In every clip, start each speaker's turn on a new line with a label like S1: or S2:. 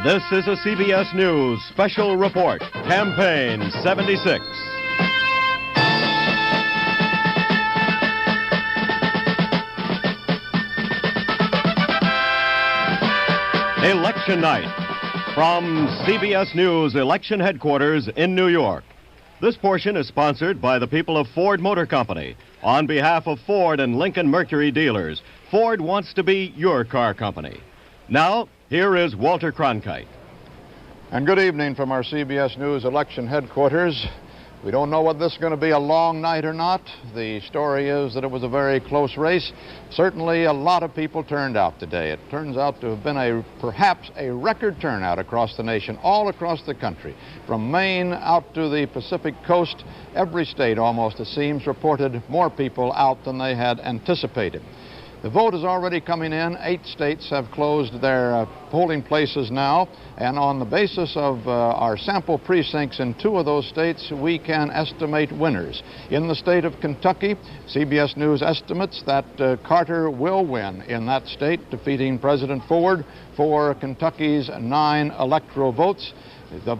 S1: This is a CBS News special report, Campaign 76. Election night from CBS News Election Headquarters in New York. This portion is sponsored by the people of Ford Motor Company. On behalf of Ford and Lincoln Mercury dealers, Ford wants to be your car company. Now, here is Walter Cronkite.
S2: And good evening from our CBS News election headquarters. We don't know whether this is going to be a long night or not. The story is that it was a very close race. Certainly a lot of people turned out today. It turns out to have been perhaps a record turnout across the nation, all across the country. From Maine out to the Pacific coast, every state almost, it seems, reported more people out than they had anticipated. The vote is already coming in. 8 states have closed their polling places now, and on the basis of our sample precincts in 2 of those states, we can estimate winners. In the state of Kentucky, CBS News estimates that Carter will win in that state, defeating President Ford for Kentucky's 9 electoral votes.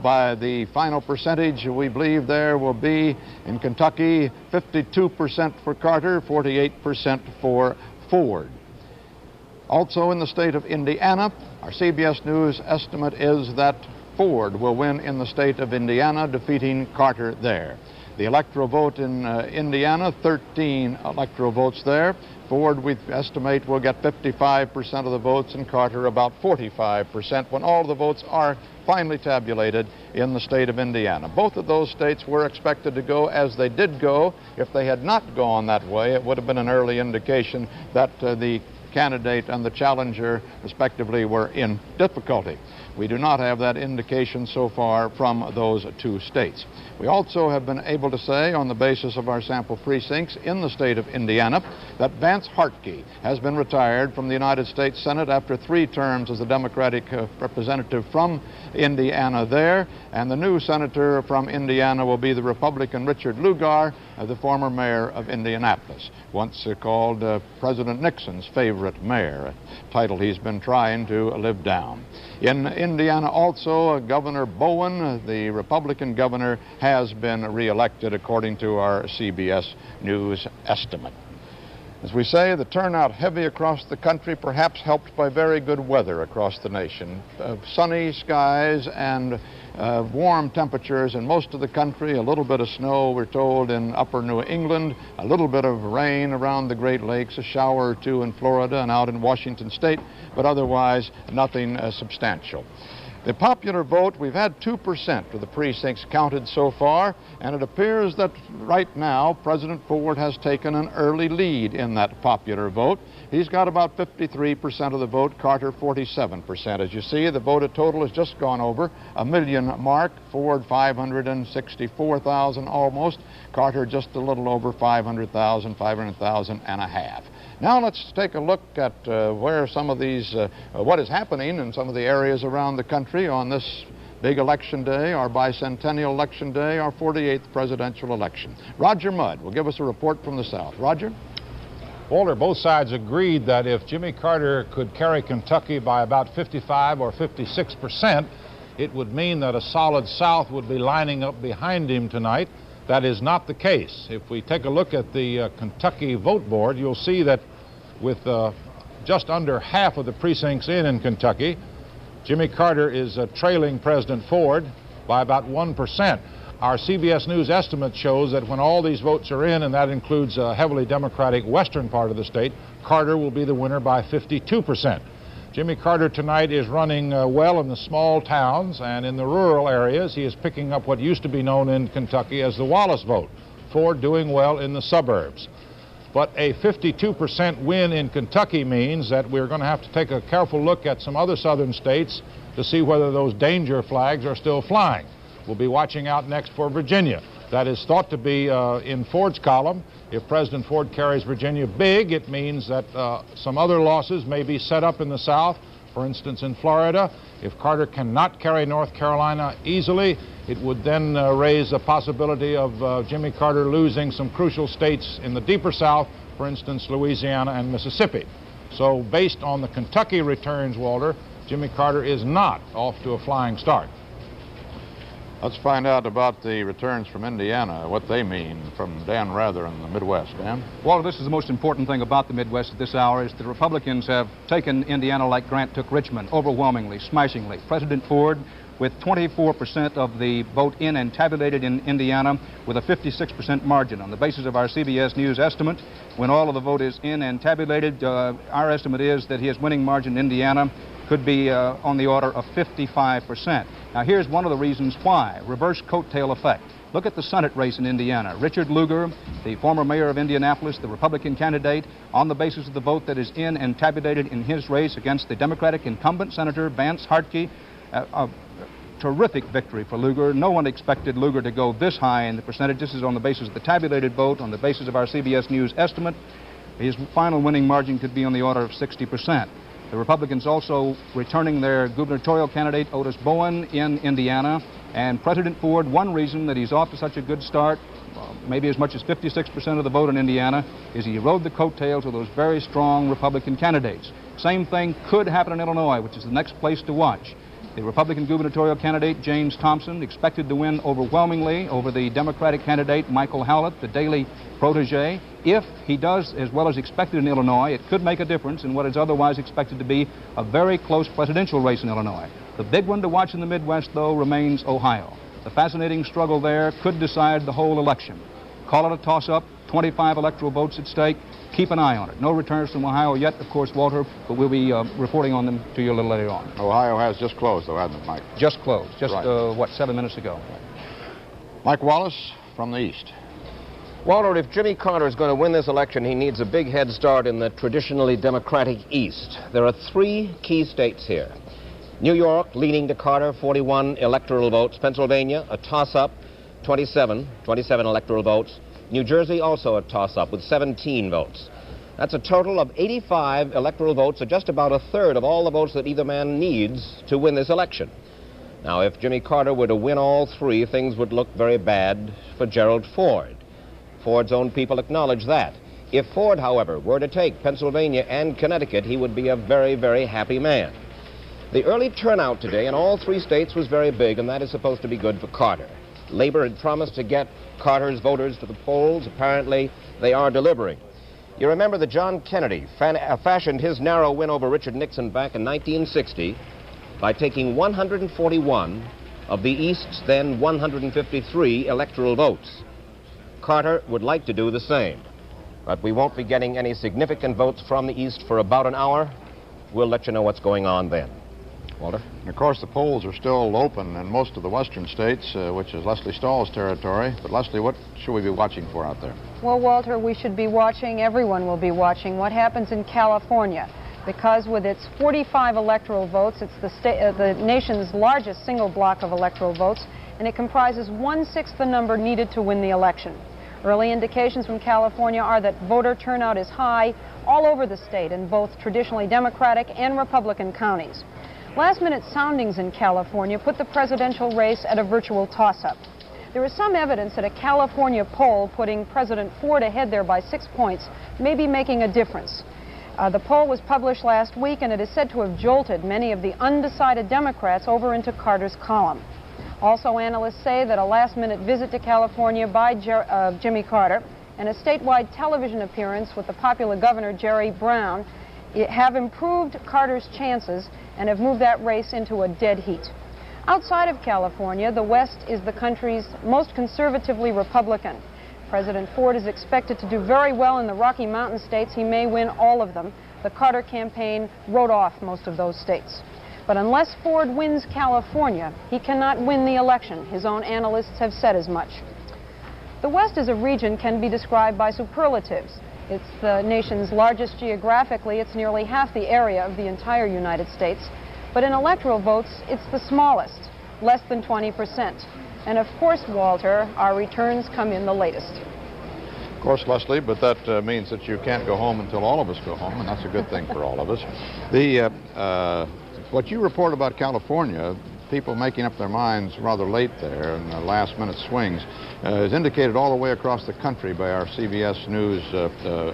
S2: By the final percentage, we believe there will be, in Kentucky, 52% for Carter, 48% for Ford. Also in the state of Indiana, our CBS News estimate is that Ford will win in the state of Indiana, defeating Carter there. The electoral vote in Indiana, 13 electoral votes there. Ford, we estimate, will get 55% of the votes, and Carter about 45% when all the votes are finally tabulated in the state of Indiana. Both of those states were expected to go as they did go. If they had not gone that way, it would have been an early indication that the candidate and the challenger, respectively, were in difficulty. We do not have that indication so far from those 2 states. We also have been able to say, on the basis of our sample precincts in the state of Indiana, that Vance Hartke has been retired from the United States Senate after 3 terms as the Democratic representative from Indiana there, and the new senator from Indiana will be the Republican Richard Lugar, the former mayor of Indianapolis, once called President Nixon's favorite mayor, a title he's been trying to live down. In Indiana also, Governor Bowen, the Republican governor, has been reelected according to our CBS News estimate. As we say, the turnout heavy across the country, perhaps helped by very good weather across the nation. Sunny skies and warm temperatures in most of the country. A little bit of snow, we're told, in upper New England. A little bit of rain around the Great Lakes, a shower or 2 in Florida and out in Washington State, but otherwise nothing substantial. The popular vote, we've had 2% of the precincts counted so far, and it appears that right now President Ford has taken an early lead in that popular vote. He's got about 53% of the vote, Carter 47%. As you see, the vote total has just gone over a million mark. Ford 564,000 almost, Carter just a little over 500,000, 500,000 and a half. Now let's take a look at where some of these, what is happening in some of the areas around the country on this big election day, our bicentennial election day, our 48th presidential election. Roger Mudd will give us a report from the South. Roger?
S3: Walter, both sides agreed that if Jimmy Carter could carry Kentucky by about 55 or 56%, it would mean that a solid South would be lining up behind him tonight. That is not the case. If we take a look at the Kentucky vote board, you'll see that with just under half of the precincts in Kentucky, Jimmy Carter is trailing President Ford by about 1%. Our CBS News estimate shows that when all these votes are in, and that includes a heavily Democratic western part of the state, Carter will be the winner by 52%. Jimmy Carter tonight is running well in the small towns, and in the rural areas he is picking up what used to be known in Kentucky as the Wallace vote. Ford doing well in the suburbs. But a 52% win in Kentucky means that we're going to have to take a careful look at some other southern states to see whether those danger flags are still flying. We'll be watching out next for Virginia. That is thought to be in Ford's column. If President Ford carries Virginia big, it means that some other losses may be set up in the South. For instance, in Florida, if Carter cannot carry North Carolina easily, it would then raise the possibility of Jimmy Carter losing some crucial states in the deeper South, for instance, Louisiana and Mississippi. So based on the Kentucky returns, Walter, Jimmy Carter is not off to a flying start.
S2: Let's find out about the returns from Indiana, what they mean, from Dan Rather in the Midwest. Dan?
S4: Walter, this is the most important thing about the Midwest at this hour is the Republicans have taken Indiana like Grant took Richmond, overwhelmingly, smashingly. President Ford, with 24% of the vote in and tabulated in Indiana, with a 56% margin. On the basis of our CBS News estimate, when all of the vote is in and tabulated, our estimate is that his winning margin in Indiana could be on the order of 55%. Now, here's one of the reasons why. Reverse coattail effect. Look at the Senate race in Indiana. Richard Lugar, the former mayor of Indianapolis, the Republican candidate, on the basis of the vote that is in and tabulated in his race against the Democratic incumbent Senator Vance Hartke, a terrific victory for Lugar. No one expected Lugar to go this high in the percentage. This is on the basis of the tabulated vote, on the basis of our CBS News estimate. His final winning margin could be on the order of 60%. The Republicans also returning their gubernatorial candidate, Otis Bowen, in Indiana. And President Ford, one reason that he's off to such a good start, maybe as much as 56% of the vote in Indiana, is he rode the coattails of those very strong Republican candidates. Same thing could happen in Illinois, which is the next place to watch. The Republican gubernatorial candidate, James Thompson, expected to win overwhelmingly over the Democratic candidate, Michael Howlett, the Daley protege. If he does as well as expected in Illinois, it could make a difference in what is otherwise expected to be a very close presidential race in Illinois. The big one to watch in the Midwest, though, remains Ohio. The fascinating struggle there could decide the whole election. Call it a toss-up, 25 electoral votes at stake. Keep an eye on it. No returns from Ohio yet, of course, Walter, but we'll be reporting on them to you a little later on.
S2: Ohio has just closed, though, hasn't it, Mike?
S4: Just closed. Just,
S2: right.
S4: What, 7 minutes ago.
S2: Mike Wallace from the East.
S5: Walter, if Jimmy Carter is going to win this election, he needs a big head start in the traditionally Democratic East. There are 3 key states here. New York, leaning to Carter, 41 electoral votes. Pennsylvania, a toss-up, 27 electoral votes. New Jersey, also a toss-up with 17 votes. That's a total of 85 electoral votes, or just about a third of all the votes that either man needs to win this election. Now, if Jimmy Carter were to win all 3, things would look very bad for Gerald Ford. Ford's own people acknowledge that. If Ford, however, were to take Pennsylvania and Connecticut, he would be a very, very happy man. The early turnout today in all 3 states was very big, and that is supposed to be good for Carter. Labor had promised to get Carter's voters to the polls. Apparently, they are delivering. You remember that John Kennedy fashioned his narrow win over Richard Nixon back in 1960 by taking 141 of the East's then 153 electoral votes. Carter would like to do the same, but we won't be getting any significant votes from the East for about an hour. We'll let you know what's going on then. Walter?
S2: And of course, the polls are still open in most of the western states, which is Leslie Stahl's territory. But Leslie, what should we be watching for out there?
S6: Well, Walter, we should be watching, everyone will be watching, what happens in California. Because with its 45 electoral votes, it's the nation's largest single block of electoral votes, and it comprises 1/6 the number needed to win the election. Early indications from California are that voter turnout is high all over the state in both traditionally Democratic and Republican counties. Last-minute soundings in California put the presidential race at a virtual toss-up. There is some evidence that a California poll putting President Ford ahead there by 6 points may be making a difference. The poll was published last week, and it is said to have jolted many of the undecided Democrats over into Carter's column. Also, analysts say that a last-minute visit to California by Jimmy Carter and a statewide television appearance with the popular governor, Jerry Brown, have improved Carter's chances and have moved that race into a dead heat. Outside of California, the West is the country's most conservatively Republican. President Ford is expected to do very well in the Rocky Mountain states. He may win all of them. The Carter campaign wrote off most of those states. But unless Ford wins California, he cannot win the election. His own analysts have said as much. The West as a region can be described by superlatives. It's the nation's largest geographically. It's nearly half the area of the entire United States. But in electoral votes, it's the smallest, less than 20%. And of course, Walter, our returns come in the latest.
S2: Of course, Leslie, but that means that you can't go home until all of us go home, and that's a good thing for all of us. What you report about California, people making up their minds rather late there in the last-minute swings, is indicated all the way across the country by our CBS News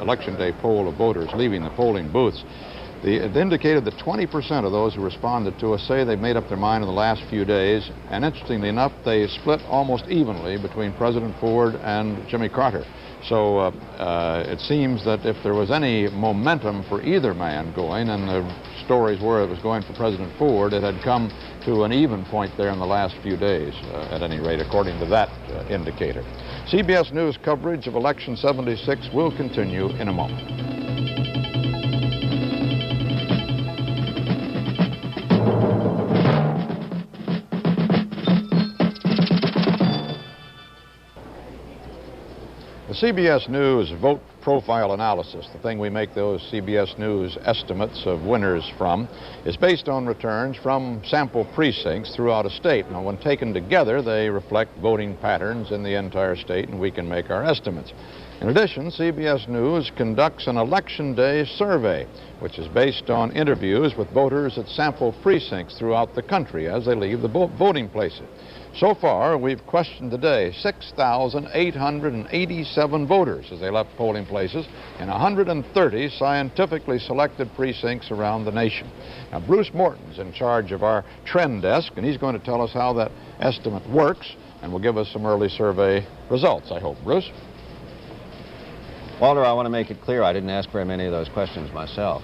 S2: Election Day poll of voters leaving the polling booths. It indicated that 20% of those who responded to us say they've made up their mind in the last few days, and interestingly enough, they split almost evenly between President Ford and Jimmy Carter. So it seems that if there was any momentum for either man going, and the stories were it was going for President Ford, it had come to an even point there in the last few days, at any rate, according to that indicator. CBS News coverage of Election 76 will continue in a moment. The CBS News vote profile analysis, the thing we make those CBS News estimates of winners from, is based on returns from sample precincts throughout a state. Now, when taken together, they reflect voting patterns in the entire state, and we can make our estimates. In addition, CBS News conducts an Election Day survey, which is based on interviews with voters at sample precincts throughout the country as they leave the voting places. So far, we've questioned today 6,887 voters as they left polling places in 130 scientifically selected precincts around the nation. Now, Bruce Morton's in charge of our trend desk, and he's going to tell us how that estimate works, and will give us some early survey results, I hope. Bruce?
S5: Walter, I want to make it clear I didn't ask very many of those questions myself.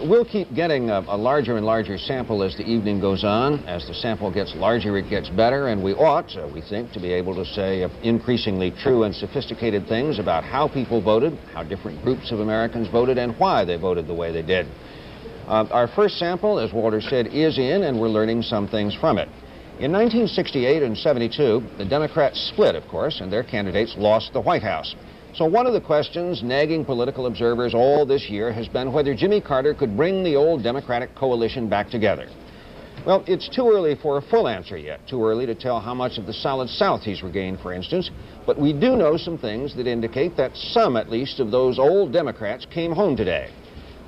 S5: We'll keep getting a larger and larger sample as the evening goes on. As the sample gets larger, it gets better, and we ought, we think, to be able to say increasingly true and sophisticated things about how people voted, how different groups of Americans voted, and why they voted the way they did. Our first sample, as Walter said, is in, and we're learning some things from it. In 1968 and 72, the Democrats split, of course, and their candidates lost the White House. So one of the questions nagging political observers all this year has been whether Jimmy Carter could bring the old Democratic coalition back together. Well, it's too early for a full answer yet, too early to tell how much of the solid South he's regained, for instance, but we do know some things that indicate that some, at least, of those old Democrats came home today.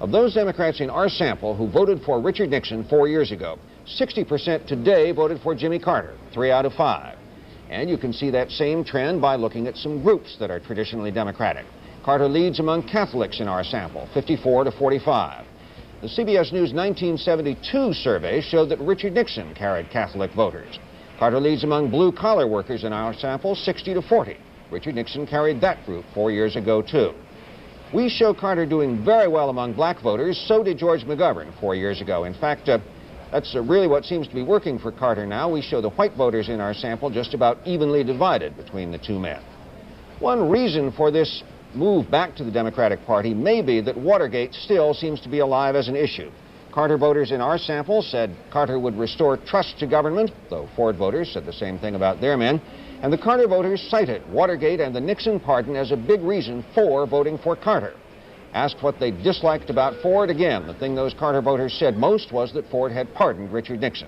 S5: Of those Democrats in our sample who voted for Richard Nixon 4 years ago, 60% today voted for Jimmy Carter, 3 out of 5. And you can see that same trend by looking at some groups that are traditionally Democratic. Carter leads among Catholics in our sample, 54 to 45. The CBS News 1972 survey showed that Richard Nixon carried Catholic voters. Carter leads among blue-collar workers in our sample, 60 to 40. Richard Nixon carried that group 4 years ago, too. We show Carter doing very well among black voters. So did George McGovern 4 years ago. In fact, that's really what seems to be working for Carter now. We show the white voters in our sample just about evenly divided between the two men. One reason for this move back to the Democratic Party may be that Watergate still seems to be alive as an issue. Carter voters in our sample said Carter would restore trust to government, though Ford voters said the same thing about their men. And the Carter voters cited Watergate and the Nixon pardon as a big reason for voting for Carter. Asked what they disliked about Ford, again, the thing those Carter voters said most was that Ford had pardoned Richard Nixon.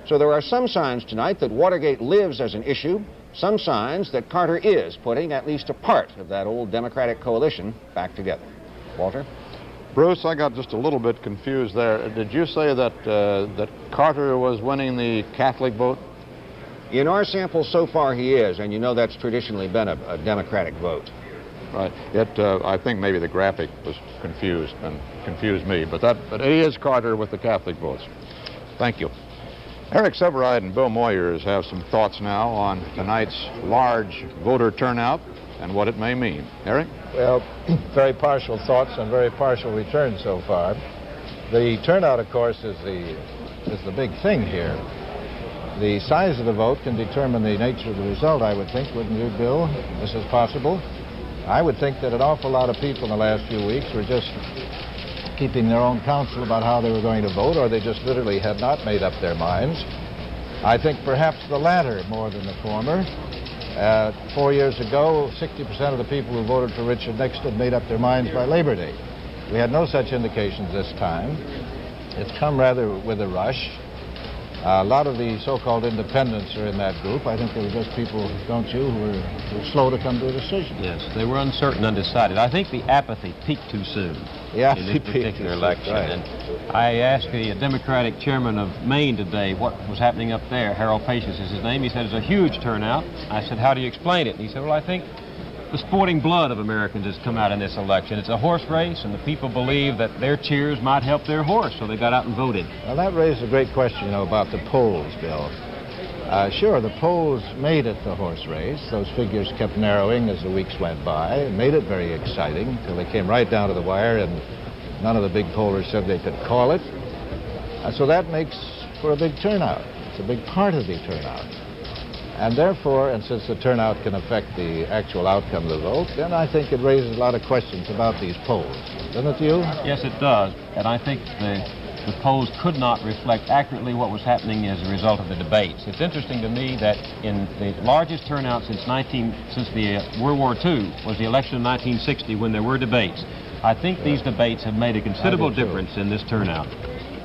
S5: So there are some signs tonight that Watergate lives as an issue, some signs that Carter is putting at least a part of that old Democratic coalition back together. Walter?
S2: Bruce, I got just a little bit confused there. Did you say that, that Carter was winning the Catholic vote?
S5: In our sample so far he is, and you know that's traditionally been a Democratic vote.
S2: Right. I think maybe the graphic was confused and confused me, but it is Carter with the Catholic votes. Thank you. Eric Severide and Bill Moyers have some thoughts now on tonight's large voter turnout and what it may mean. Eric?
S7: Well, very partial thoughts and very partial returns so far. The turnout, of course, is the big thing here. The size of the vote can determine the nature of the result, I would think, wouldn't you, Bill? This is possible. I would think that an awful lot of people in the last few weeks were just keeping their own counsel about how they were going to vote, or they just literally had not made up their minds. I think perhaps the latter more than the former. 4 years ago, 60% of the people who voted for Richard Nixon had made up their minds by Labor Day. We had no such indications this time. It's come rather with a rush. A lot of the so-called independents are in that group. I think they were just people, don't you, who were slow to come to a decision.
S8: Yes, they were uncertain, undecided. I think the apathy peaked too soon in this particular election.
S7: Right.
S8: And I asked the Democratic chairman of Maine today what was happening up there. Harold Patience is his name. He said it's a huge turnout. I said, how do you explain it? And he said, well, I think the sporting blood of Americans has come out in this election. It's a horse race, and the people believe that their cheers might help their horse, so they got out and voted.
S7: Well, that raised a great question, about the polls, Bill. Sure, the polls made it the horse race. Those figures kept narrowing as the weeks went by. It made it very exciting until they came right down to the wire, and none of the big pollers said they could call it. So that makes for a big turnout. It's a big part of the turnout. And therefore, and since the turnout can affect the actual outcome of the vote, then I think it raises a lot of questions about these polls. Doesn't it, you?
S8: Yes, it does. And I think the polls could not reflect accurately what was happening as a result of the debates. It's interesting to me that in the largest turnout since the World War II was the election of 1960 when there were debates. I think these debates have made a considerable difference in this turnout.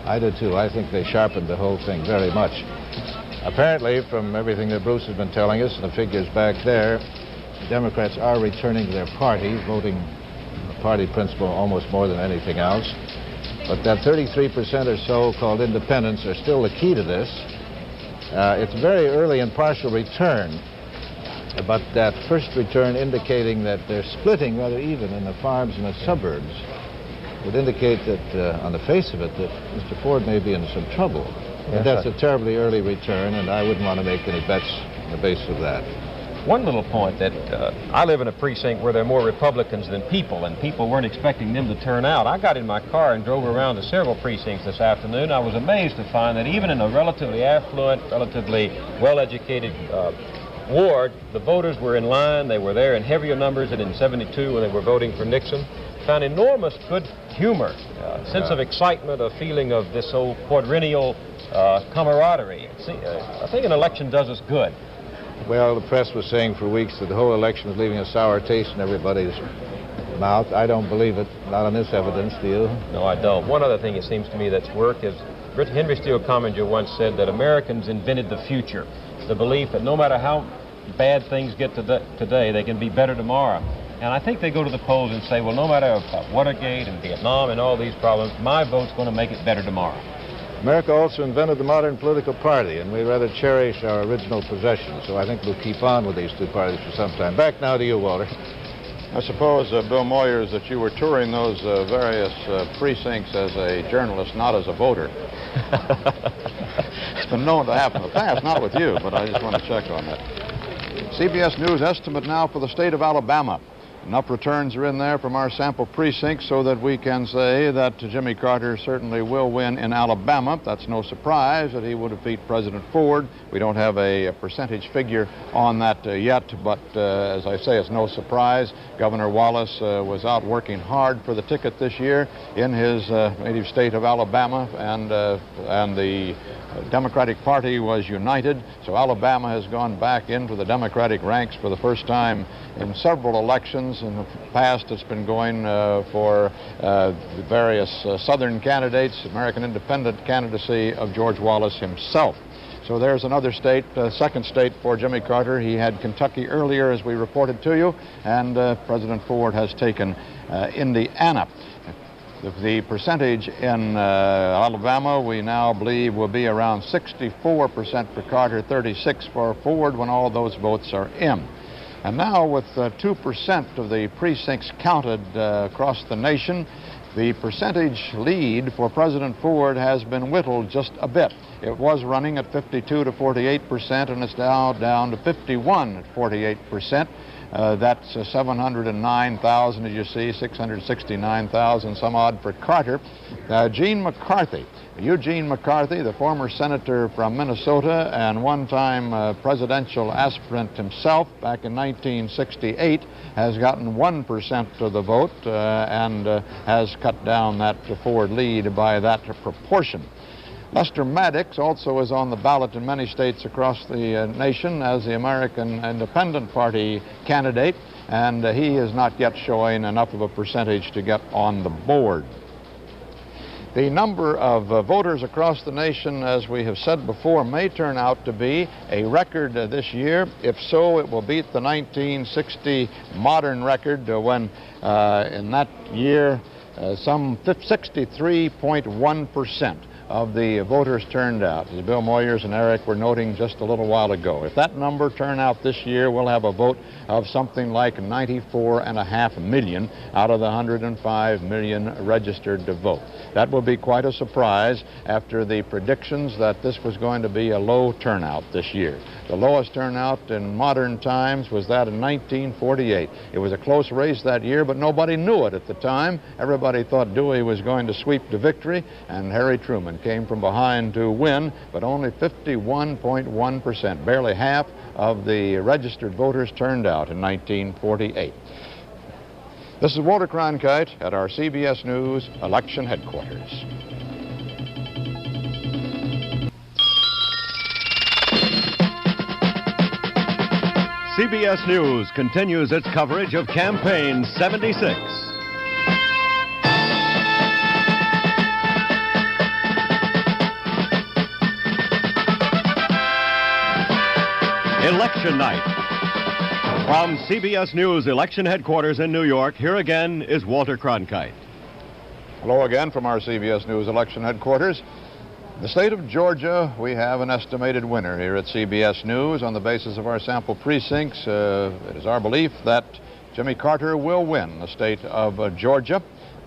S7: I do too. I think they sharpened the whole thing very much. Apparently, from everything that Bruce has been telling us and the figures back there, the Democrats are returning to their party, voting the party principle almost more than anything else. But that 33% or so called independents are still the key to this. It's a very early and partial return, but that first return indicating that they're splitting rather even in the farms and the suburbs would indicate that, on the face of it, that Mr. Ford may be in some trouble. But that's a terribly early return, and I wouldn't want to make any bets on the basis of that.
S8: One little point that I live in a precinct where there are more Republicans than people, and people weren't expecting them to turn out. I got in my car and drove around to several precincts this afternoon. I was amazed to find that even in a relatively affluent, relatively well-educated ward, the voters were in line. They were there in heavier numbers than in '72 when they were voting for Nixon. Found enormous good humor, sense of excitement, a feeling of this old quadrennial camaraderie. See, I think an election does us good.
S7: Well, the press was saying for weeks that the whole election was leaving a sour taste in everybody's mouth. I don't believe it, not on this evidence, do you?
S8: No, I don't. One other thing it seems to me that's worked is Henry Steele Commager once said that Americans invented the future, the belief that no matter how bad things get today, they can be better tomorrow. And I think they go to the polls and say, well, no matter Watergate and Vietnam and all these problems, my vote's going to make it better tomorrow.
S7: America also invented the modern political party, and we rather cherish our original possessions, so I think we'll keep on with these two parties for some time. Back now to you, Walter.
S2: I suppose, Bill Moyers, that you were touring those various precincts as a journalist, not as a voter. It's been known to happen in the past, not with you, but I just want to check on that. CBS News estimate now for the state of Alabama. Enough returns are in there from our sample precincts so that we can say that Jimmy Carter certainly will win in Alabama. That's no surprise that he would defeat President Ford. We don't have a percentage figure on that yet, but as I say, it's no surprise. Governor Wallace was out working hard for the ticket this year in his native state of Alabama, and the Democratic Party was united, so Alabama has gone back into the Democratic ranks for the first time in several elections. In the past, it's been going for the various Southern candidates, American independent candidacy of George Wallace himself. So there's another state, second state for Jimmy Carter. He had Kentucky earlier, as we reported to you, and President Ford has taken Indiana. The percentage in Alabama, we now believe, will be around 64% for Carter, 36% for Ford when all those votes are in. And now with 2% of the precincts counted across the nation, the percentage lead for President Ford has been whittled just a bit. It was running at 52 to 48%, and it's now down to 51 at 48%. That's 709,000, as you see, 669,000 some odd for Carter. Eugene McCarthy, the former senator from Minnesota and one-time presidential aspirant himself back in 1968, has gotten 1% of the vote and has cut down that Ford lead by that proportion. Lester Maddox also is on the ballot in many states across the nation as the American Independent Party candidate, and he is not yet showing enough of a percentage to get on the board. The number of voters across the nation, as we have said before, may turn out to be a record this year. If so, it will beat the 1960 modern record when in that year some 63.1% of the voters turned out, as Bill Moyers and Eric were noting just a little while ago. If that number turn out this year, we'll have a vote of something like 94.5 million out of the 105 million registered to vote. That will be quite a surprise after the predictions that this was going to be a low turnout this year. The lowest turnout in modern times was that in 1948. It was a close race that year, but nobody knew it at the time. Everybody thought Dewey was going to sweep to victory, and Harry Truman came from behind to win, but only 51.1%, barely half of the registered voters turned out in 1948. This is Walter Cronkite at our CBS News election headquarters.
S1: CBS News continues its coverage of Campaign 76. Election night. From CBS News election headquarters in New York, here again is Walter Cronkite.
S2: Hello again from our CBS News election headquarters. The state of Georgia, we have an estimated winner here at CBS News. On the basis of our sample precincts, it is our belief that Jimmy Carter will win the state of Georgia.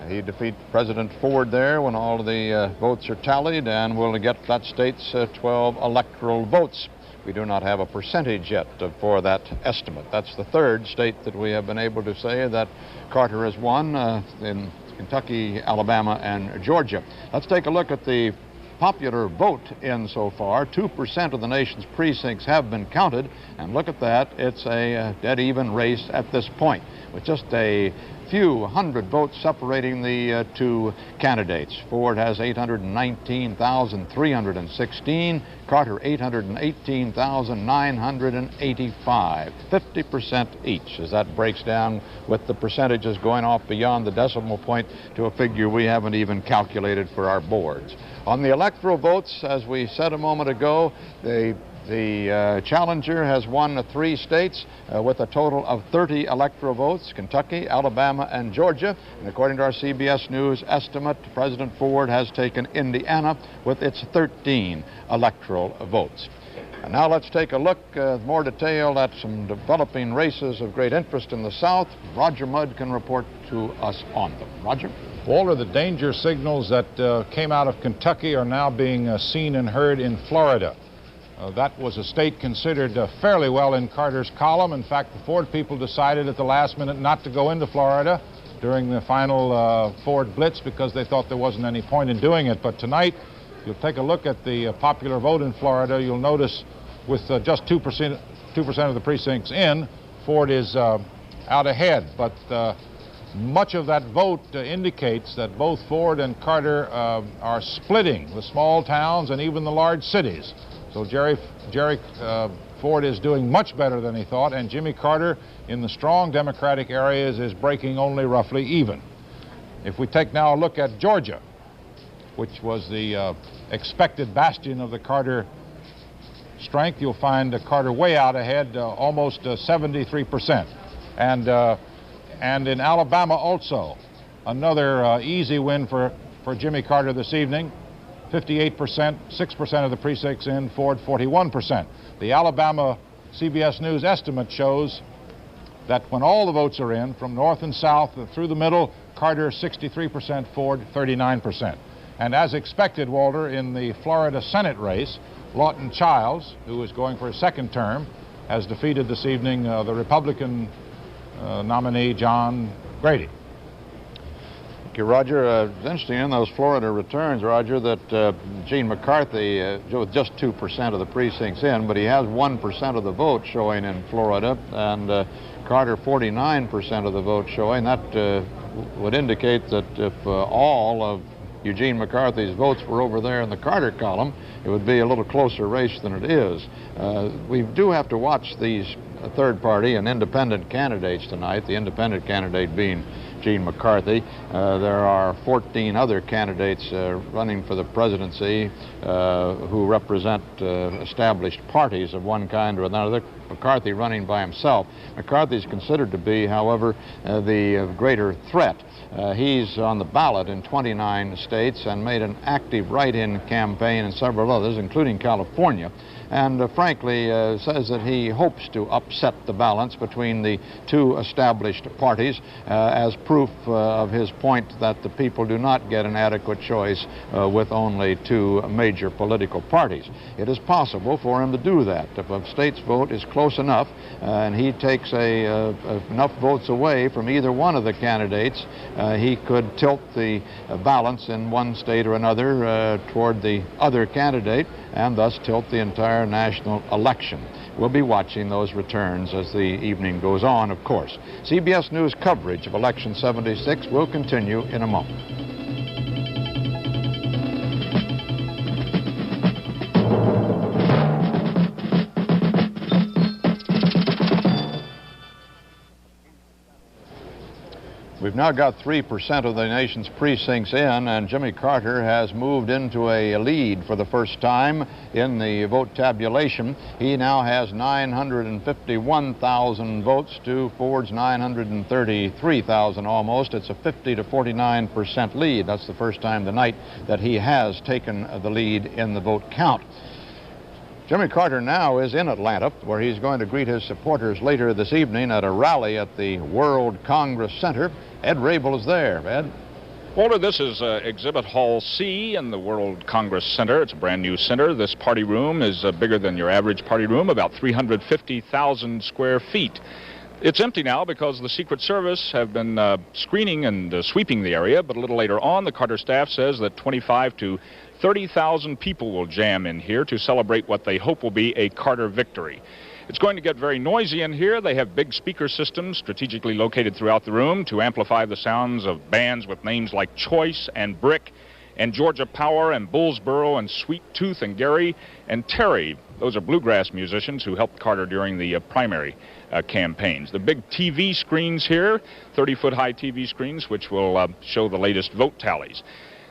S2: He defeat President Ford there when all of the votes are tallied, and will get that state's 12 electoral votes. We do not have a percentage yet for that estimate. That's the third state that we have been able to say that Carter has won in Kentucky, Alabama, and Georgia. Let's take a look at the popular vote in so far. 2% of the nation's precincts have been counted, and look at that. It's a dead even race at this point, with just a few hundred votes separating the two candidates. Ford has 819,316, Carter 818,985, 50% each, as that breaks down with the percentages going off beyond the decimal point to a figure we haven't even calculated for our boards. On the electoral votes, as we said a moment ago, the challenger has won 3 states with a total of 30 electoral votes: Kentucky, Alabama, and Georgia. And according to our CBS News estimate, President Ford has taken Indiana with its 13 electoral votes. And now let's take a look more detail at some developing races of great interest in the South. Roger Mudd can report to us on them. Roger?
S3: Walter, the danger signals that came out of Kentucky are now being seen and heard in Florida. That was a state considered fairly well in Carter's column. In fact, the Ford people decided at the last minute not to go into Florida during the final Ford blitz because they thought there wasn't any point in doing it. But tonight, if you'll take a look at the popular vote in Florida, you'll notice with just 2% of the precincts in, Ford is out ahead. But much of that vote indicates that both Ford and Carter are splitting the small towns and even the large cities. So Jerry Ford is doing much better than he thought, and Jimmy Carter in the strong Democratic areas is breaking only roughly even. If we take now a look at Georgia, which was the expected bastion of the Carter strength, you'll find Carter way out ahead, almost 73%. And in Alabama also, another easy win for Jimmy Carter this evening. 58%, 6% of the precincts in, Ford 41%. The Alabama CBS News estimate shows that when all the votes are in, from north and south through the middle, Carter 63%, Ford 39%. And as expected, Walter, in the Florida Senate race, Lawton Childs, who is going for his second term, has defeated this evening the Republican nominee John Grady.
S2: Thank you, Roger. It's interesting in those Florida returns, Roger, that Gene McCarthy, with just 2% of the precincts in, but he has 1% of the vote showing in Florida, and Carter 49% of the vote showing. That would indicate that if all of Eugene McCarthy's votes were over there in the Carter column, it would be a little closer race than it is. We do have to watch these third party and independent candidates tonight, the independent candidate being Gene McCarthy. There are 14 other candidates running for the presidency who represent established parties of one kind or another. McCarthy running by himself. McCarthy is considered to be, however, the greater threat. He's on the ballot in 29 states and made an active write-in campaign in several others, including California, and frankly says that he hopes to upset the balance between the two established parties as proof of his point that the people do not get an adequate choice with only two major political parties. It is possible for him to do that. If a state's vote is close enough and he takes enough votes away from either one of the candidates, he could tilt the balance in one state or another toward the other candidate and thus tilt the entire national election. We'll be watching those returns as the evening goes on, of course. CBS News coverage of Election 76 will continue in a moment. We've now got 3% of the nation's precincts in, and Jimmy Carter has moved into a lead for the first time in the vote tabulation. He now has 951,000 votes to Ford's 933,000 almost. It's a 50 to 49% lead. That's the first time tonight that he has taken the lead in the vote count. Jimmy Carter now is in Atlanta, where he's going to greet his supporters later this evening at a rally at the World Congress Center. Ed Rabel is there. Ed?
S9: Walter, this is Exhibit Hall C in the World Congress Center. It's a brand new center. This party room is bigger than your average party room, about 350,000 square feet. It's empty now because the Secret Service have been screening and sweeping the area, but a little later on, the Carter staff says that 25 to 30,000 people will jam in here to celebrate what they hope will be a Carter victory. It's going to get very noisy in here. They have big speaker systems strategically located throughout the room to amplify the sounds of bands with names like Choice and Brick and Georgia Power and Bullsboro and Sweet Tooth and Gary and Terry. Those are bluegrass musicians who helped Carter during the primary campaigns. The big TV screens here, 30-foot high TV screens, which will show the latest vote tallies.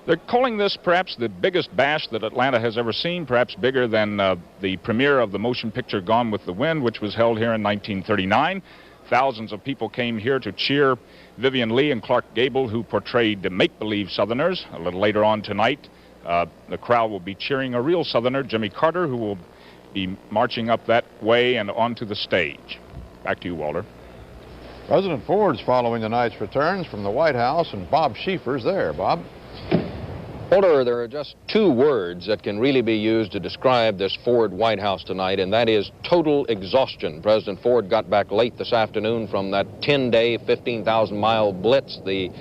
S9: They're calling this perhaps the biggest bash that Atlanta has ever seen, perhaps bigger than the premiere of the motion picture Gone with the Wind, which was held here in 1939. Thousands of people came here to cheer Vivian Leigh and Clark Gable, who portrayed the make-believe Southerners. A little later on tonight, the crowd will be cheering a real Southerner, Jimmy Carter, who will be marching up that way and onto the stage. Back to you, Walter.
S2: President Ford's following tonight's returns from the White House, and Bob Schieffer's there. Bob?
S5: Walter, there are just two words that can really be used to describe this Ford White House tonight, and that is total exhaustion. President Ford got back late this afternoon from that 10-day, 15,000-mile blitz, the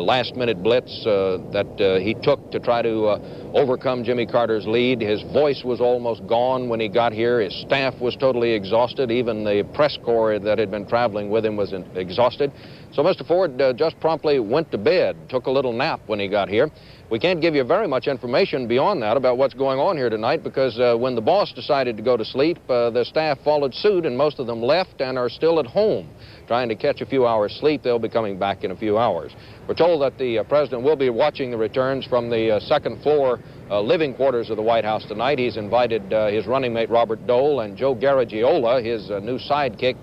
S5: last-minute blitz that he took to try to overcome Jimmy Carter's lead. His voice was almost gone when he got here. His staff was totally exhausted. Even the press corps that had been traveling with him was exhausted. So Mr. Ford just promptly went to bed, took a little nap when he got here. We can't give you very much information beyond that about what's going on here tonight because when the boss decided to go to sleep, the staff followed suit and most of them left and are still at home trying to catch a few hours sleep. They'll be coming back in a few hours. We're told that the president will be watching the returns from the second floor living quarters of the White House tonight. He's invited his running mate Robert Dole and Joe Garagiola, his new sidekick,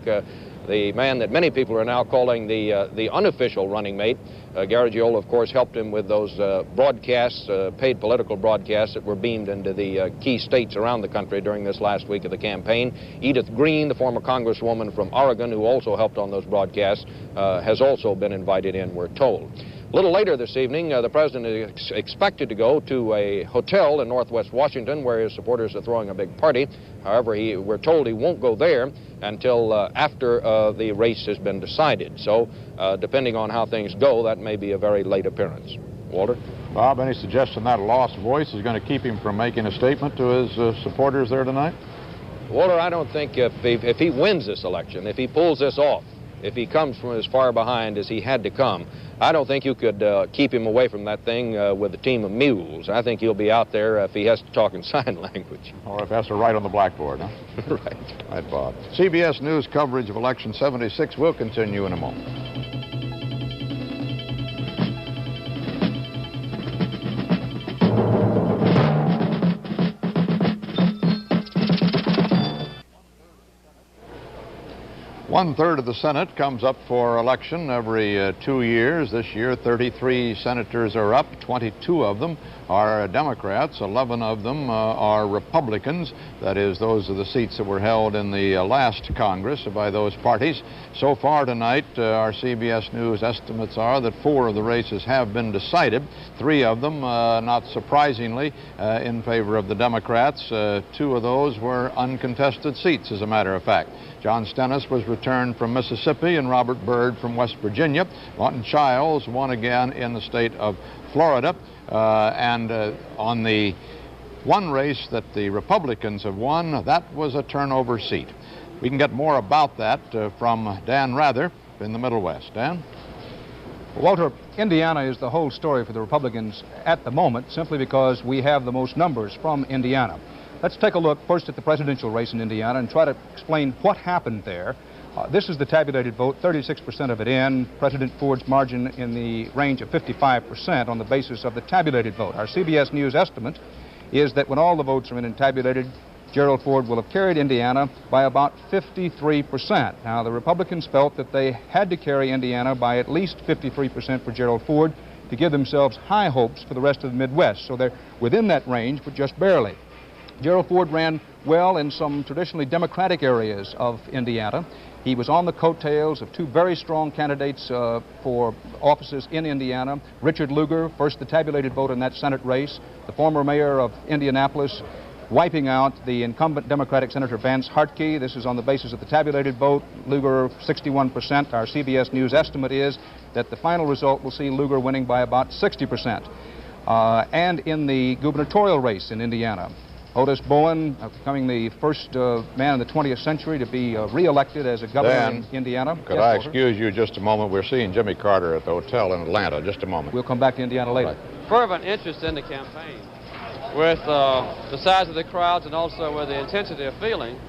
S5: the man that many people are now calling the unofficial running mate. Garagiola, of course, helped him with those broadcasts, paid political broadcasts that were beamed into the key states around the country during this last week of the campaign. Edith Green, the former congresswoman from Oregon, who also helped on those broadcasts, has also been invited in, we're told. A little later this evening, the president is expected to go to a hotel in northwest Washington where his supporters are throwing a big party. However, we're told he won't go there until after the race has been decided. So, depending on how things go, that may be a very late appearance. Walter?
S2: Bob, any suggestion that lost voice is going to keep him from making a statement to his supporters there tonight?
S5: Walter, I don't think if he wins this election, if he pulls this off,
S7: if he comes from as far behind as he had to come, I don't think you could keep him away from that thing with a team of mules. I think he'll be out there if he has to talk in sign language.
S2: Or if he has to write on the blackboard, huh?
S7: Right.
S2: Right, Bob. CBS News coverage of Election 76 will continue in a moment. One-third of the Senate comes up for election every 2 years. This year, 33 senators are up. 22 of them are Democrats. 11 of them are Republicans. That is, those are the seats that were held in the last Congress by those parties. So far tonight, our CBS News estimates are that 4 of the races have been decided. 3 of them, not surprisingly, in favor of the Democrats. 2 of those were uncontested seats, as a matter of fact. John Stennis was returned from Mississippi and Robert Byrd from West Virginia. Lawton Chiles won again in the state of Florida. On the one race that the Republicans have won, that was a turnover seat. We can get more about that from Dan Rather in the Middle West. Dan?
S4: Walter, Indiana is the whole story for the Republicans at the moment, simply because we have the most numbers from Indiana. Let's take a look first at the presidential race in Indiana and try to explain what happened there. This is the tabulated vote, 36% of it in. President Ford's margin in the range of 55% on the basis of the tabulated vote. Our CBS News estimate is that when all the votes are in and tabulated, Gerald Ford will have carried Indiana by about 53%. Now, the Republicans felt that they had to carry Indiana by at least 53% for Gerald Ford to give themselves high hopes for the rest of the Midwest. So they're within that range, but just barely. Gerald Ford ran well in some traditionally Democratic areas of Indiana. He was on the coattails of 2 very strong candidates for offices in Indiana. Richard Lugar, first the tabulated vote in that Senate race, the former mayor of Indianapolis, wiping out the incumbent Democratic Senator Vance Hartke. This is on the basis of the tabulated vote. Lugar 61%. Our CBS News estimate is that the final result will see Lugar winning by about 60%. And in the gubernatorial race in Indiana, Otis Bowen, becoming the first man in the 20th century to be re-elected as a governor in Indiana.
S2: Could I excuse you just a moment? We're seeing Jimmy Carter at the hotel in Atlanta. Just a moment.
S4: We'll come back to Indiana later.
S10: Right. Fervent interest in the campaign with the size of the crowds and also with the intensity of feeling.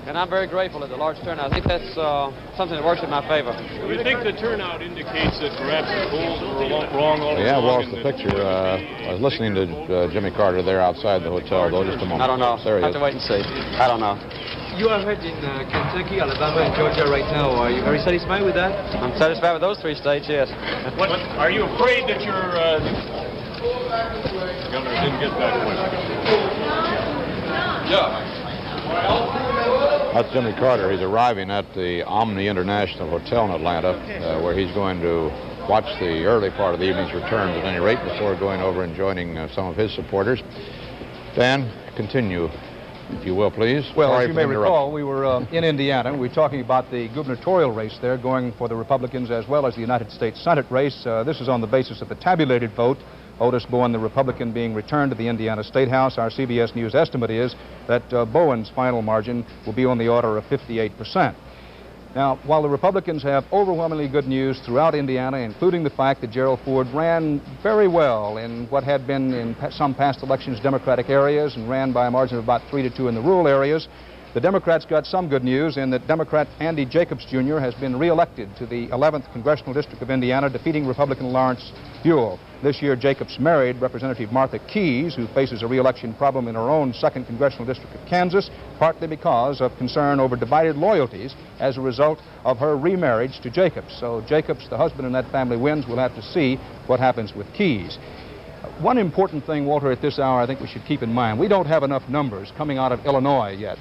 S10: And I'm very grateful at the large turnout. I think that's something that works in my favor.
S11: Do you think the turnout indicates that perhaps the polls were wrong all along?
S2: Yeah, well, it's the picture. I was listening to Jimmy Carter there outside the hotel, though, just a moment.
S10: I don't know.
S2: There he
S10: is. Have to wait and see. I don't know.
S12: You are heard in Kentucky, Alabama, and Georgia right now. Are you very satisfied with that?
S10: I'm satisfied with those 3 states, yes.
S11: What, are you afraid that your governor didn't get that question? Yeah.
S2: That's Jimmy Carter. He's arriving at the Omni International Hotel in Atlanta, where he's going to watch the early part of the evening's returns at any rate before going over and joining some of his supporters. Dan, continue, if you will, please.
S4: Well,
S2: Sorry
S4: as you may recall, we were in Indiana. We were talking about the gubernatorial race there, going for the Republicans as well as the United States Senate race. This is on the basis of the tabulated vote. Otis Bowen, the Republican, being returned to the Indiana State House. Our CBS News estimate is that Bowen's final margin will be on the order of 58%. Now, while the Republicans have overwhelmingly good news throughout Indiana, including the fact that Gerald Ford ran very well in what had been in some past elections Democratic areas and ran by a margin of about 3-2 in the rural areas, the Democrats got some good news in that Democrat Andy Jacobs Jr. has been re-elected to the 11th Congressional District of Indiana, defeating Republican Lawrence Buell. This year, Jacobs married Representative Martha Keyes, who faces a re-election problem in her own 2nd Congressional District of Kansas, partly because of concern over divided loyalties as a result of her remarriage to Jacobs. So Jacobs, the husband in that family, wins. We'll have to see what happens with Keyes. One important thing, Walter, at this hour I think we should keep in mind, we don't have enough numbers coming out of Illinois yet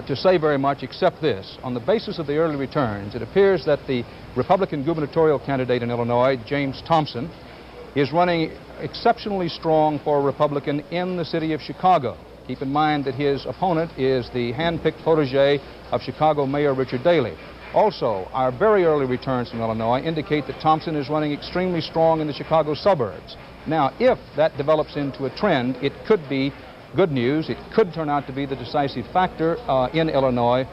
S4: to say very much except this. On the basis of the early returns, it appears that the Republican gubernatorial candidate in Illinois, James Thompson, is running exceptionally strong for a Republican in the city of Chicago. Keep in mind that his opponent is the hand-picked protege of Chicago Mayor Richard Daley. Also, our very early returns from Illinois indicate that Thompson is running extremely strong in the Chicago suburbs. Now, if that develops into a trend, it could be good news. It could turn out to be the decisive factor in Illinois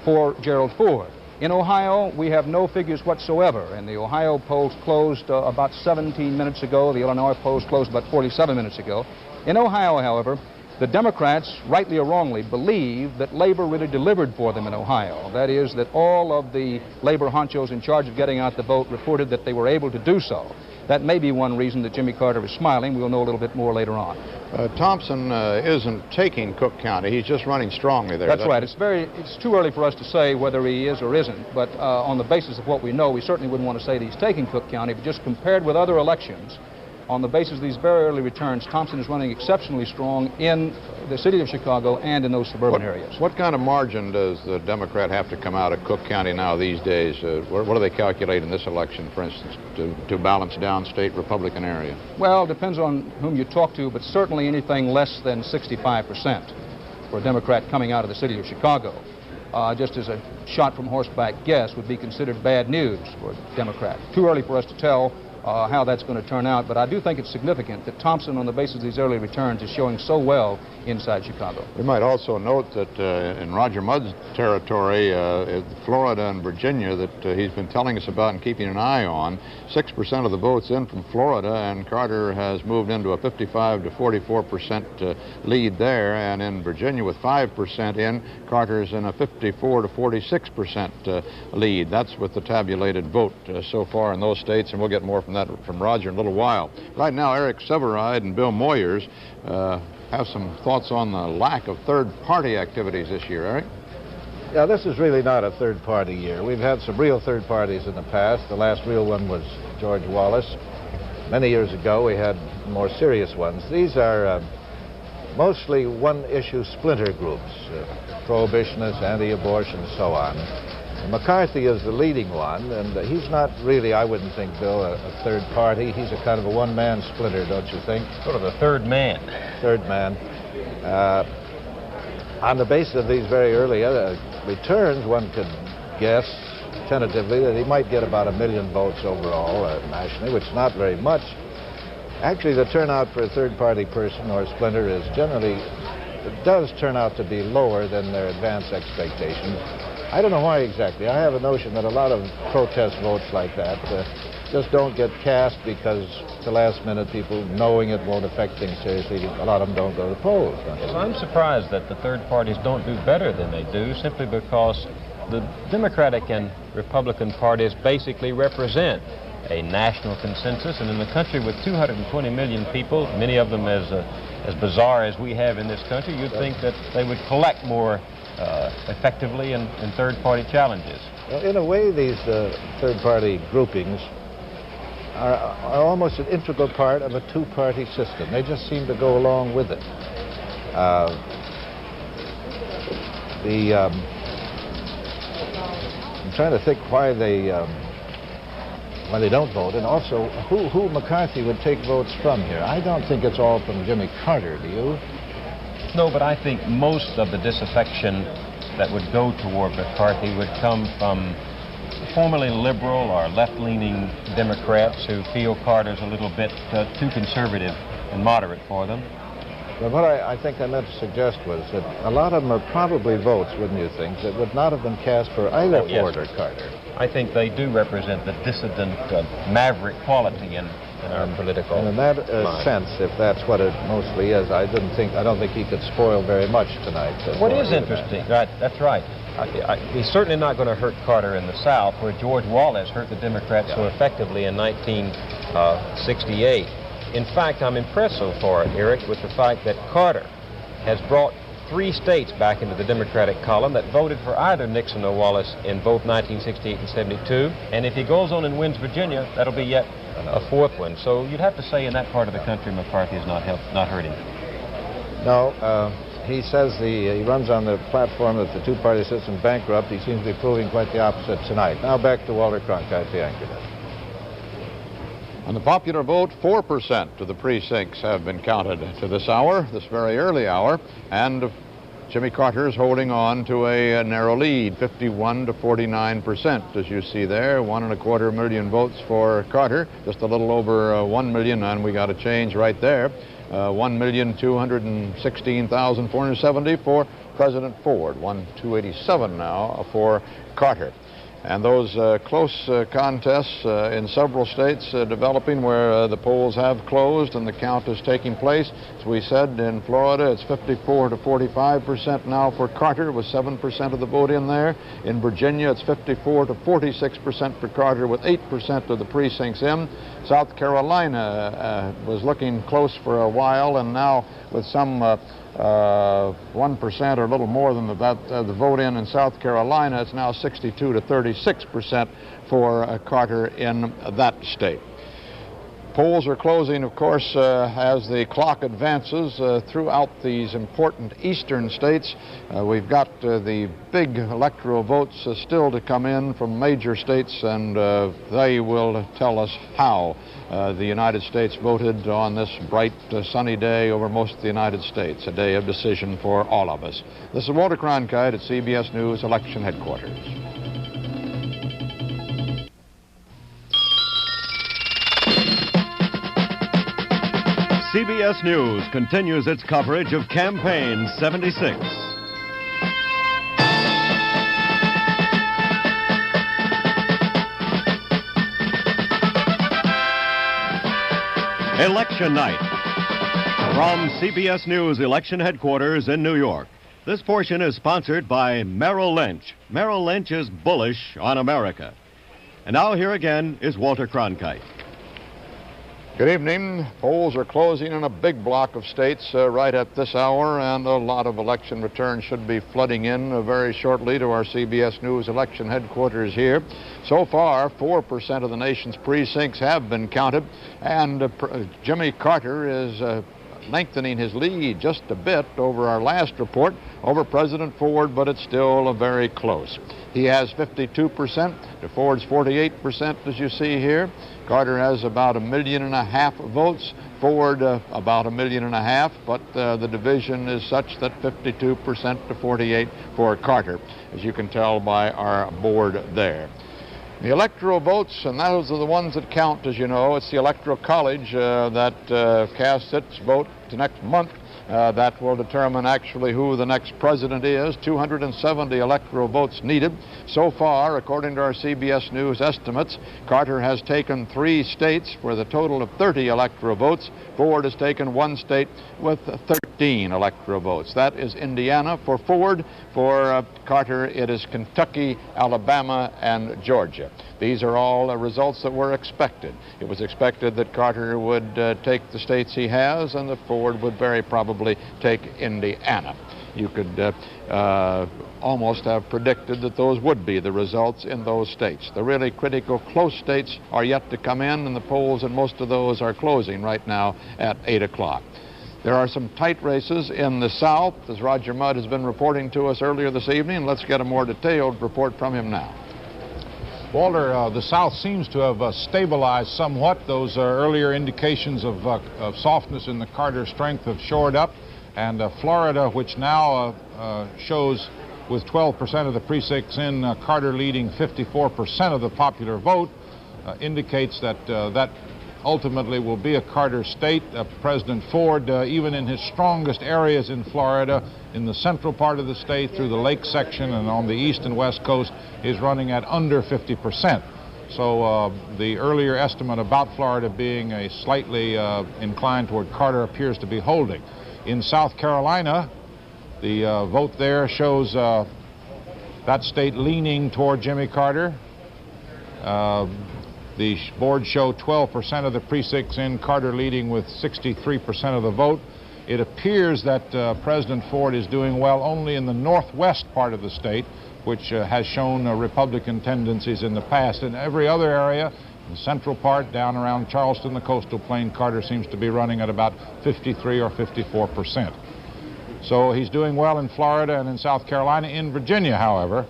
S4: for Gerald Ford. In Ohio, we have no figures whatsoever, and the Ohio polls closed about 17 minutes ago. The Illinois polls closed about 47 minutes ago. In Ohio, however, the Democrats, rightly or wrongly, believe that labor really delivered for them in Ohio. That is, that all of the labor honchos in charge of getting out the vote reported that they were able to do so. That may be one reason that Jimmy Carter is smiling. We'll know a little bit more later on.
S2: Thompson isn't taking Cook County. He's just running strongly there.
S4: That's right. It's too early for us to say whether he is or isn't, but on the basis of what we know, we certainly wouldn't want to say that he's taking Cook County, but just compared with other elections, on the basis of these very early returns, Thompson is running exceptionally strong in the city of Chicago and in those suburban areas.
S2: What kind of margin does the Democrat have to come out of Cook County now these days? What do they calculate in this election, for instance, to balance downstate Republican area?
S4: Well, it depends on whom you talk to, but certainly anything less than 65% for a Democrat coming out of the city of Chicago. Just as a shot from horseback guess, would be considered bad news for a Democrat. Too early for us to tell how that's going to turn out, but I do think it's significant that Thompson, on the basis of these early returns, is showing so well inside Chicago.
S2: We might also note that in Roger Mudd's territory, Florida and Virginia, that he's been telling us about and keeping an eye on, 6% of the votes in from Florida, and Carter has moved into a 55 to 44% lead there, and in Virginia with 5% in, Carter's in a 54 to 46% lead. That's with the tabulated vote so far in those states, and we'll get more from that from Roger in a little while. Right now, Eric Severide and Bill Moyers have some thoughts on the lack of third-party activities this year. Eric?
S7: Yeah, this is really not a third-party year. We've had some real third parties in the past. The last real one was George Wallace. Many years ago, we had more serious ones. These are mostly one-issue splinter groups, prohibitionists, anti-abortion, and so on. McCarthy is the leading one, and he's not really, I wouldn't think, Bill, a third party. He's a kind of a one-man splinter, don't you think?
S8: Sort of the third man.
S7: Third man. On the basis of these very early returns, one could guess tentatively that he might get about 1 million votes overall nationally, which is not very much. Actually, the turnout for a third-party person or splinter is generally, it does turn out to be lower than their advance expectations. I don't know why exactly. I have a notion that a lot of protest votes like that just don't get cast because the last minute people, knowing it won't affect things seriously, a lot of them don't go to the polls.
S8: Yes, I'm surprised that the third parties don't do better than they do, simply because the Democratic and Republican parties basically represent a national consensus, and in a country with 220 million people, many of them as bizarre as we have in this country, you'd think that they would collect more effectively in third-party challenges.
S7: Well, in a way, these third-party groupings are almost an integral part of a two-party system. They just seem to go along with it. I'm trying to think why they don't vote, and also who McCarthy would take votes from here. I don't think it's all from Jimmy Carter, do you?
S8: No, but I think most of the disaffection that would go toward McCarthy would come from formerly liberal or left-leaning Democrats who feel Carter's a little bit too conservative and moderate for them.
S7: But what I think I meant to suggest was that a lot of them are probably votes, wouldn't you think, that would not have been cast for either Ford or Carter.
S8: I think they do represent the dissident, maverick quality in our political.
S7: And in that sense, if that's what it mostly is, I don't think he could spoil very much tonight.
S8: What is interesting, right? That's right. He's certainly not going to hurt Carter in the South, where George Wallace hurt the Democrats so effectively in 1968. In fact, I'm impressed so far, Eric, with the fact that Carter has brought 3 states back into the Democratic column that voted for either Nixon or Wallace in both 1968 and 72. And if he goes on and wins Virginia, that'll be yet a 4th one. So you'd have to say in that part of the country, McCarthy has not hurt him.
S7: No, he says he runs on the platform that the two-party system is bankrupt. He seems to be proving quite the opposite tonight. Now back to Walter Cronkite, the anchorman.
S2: On the popular vote, 4% of the precincts have been counted to this hour, this very early hour, and Jimmy Carter is holding on to a narrow lead, 51 to 49%, as you see there. 1.25 million votes for Carter, just a little over 1 million, and we got a change right there. 1,216,470 for President Ford, 1,287 now for Carter. And those close contests in several states developing where the polls have closed and the count is taking place. As we said, in Florida, it's 54 to 45% now for Carter, with 7% of the vote in there. In Virginia, it's 54 to 46% for Carter, with 8% of the precincts in. South Carolina was looking close for a while, and now with some 1% or a little more than the vote in South Carolina, it's now 62 to 36% for Carter in that state. Polls are closing, of course, as the clock advances throughout these important eastern states. We've got the big electoral votes still to come in from major states, and they will tell us how the United States voted on this bright, sunny day over most of the United States, a day of decision for all of us. This is Walter Cronkite at CBS News Election Headquarters.
S1: CBS News continues its coverage of Campaign 76. Election night. From CBS News Election Headquarters in New York. This portion is sponsored by Merrill Lynch. Merrill Lynch is bullish on America. And now here again is Walter Cronkite.
S2: Good evening. Polls are closing in a big block of states right at this hour, and a lot of election returns should be flooding in very shortly to our CBS News election headquarters here. So far, 4% of the nation's precincts have been counted, and Jimmy Carter is lengthening his lead just a bit over our last report over President Ford, but it's still very close. He has 52% to Ford's 48%, as you see here. Carter has about 1.5 million votes, Ford about 1.5 million, but the division is such that 52% to 48% for Carter, as you can tell by our board there. The electoral votes, and those are the ones that count, as you know. It's the Electoral College that casts its vote next month. That will determine actually who the next president is. 270 electoral votes needed. So far, according to our CBS News estimates, Carter has taken 3 states with a total of 30 electoral votes. Ford has taken 1 state with 13 electoral votes. That is Indiana for Ford. For Carter, it is Kentucky, Alabama, and Georgia. These are all results that were expected. It was expected that Carter would take the states he has, and that Ford would very probably take Indiana. You could almost have predicted that those would be the results in those states. The really critical close states are yet to come in, and the polls in most of those are closing right now at 8 o'clock. There are some tight races in the South, as Roger Mudd has been reporting to us earlier this evening. Let's get a more detailed report from him now.
S3: Walter, the South seems to have stabilized somewhat. Those earlier indications of softness in the Carter strength have shored up. And Florida, which now shows with 12% of the precincts in, Carter leading 54% of the popular vote, indicates that that ultimately will be a Carter state. President Ford, even in his strongest areas in Florida, in the central part of the state through the lake section and on the east and west coast, is running at under 50%. So the earlier estimate about Florida being a slightly inclined toward Carter appears to be holding. In South Carolina, the vote there shows that state leaning toward Jimmy Carter. The board show 12% of the precincts in, Carter leading with 63% of the vote. It appears that President Ford is doing well only in the northwest part of the state, which has shown Republican tendencies in the past. In every other area, the central part, down around Charleston, the coastal plain, Carter seems to be running at about 53 or 54%. So he's doing well in Florida and in South Carolina. In Virginia, however,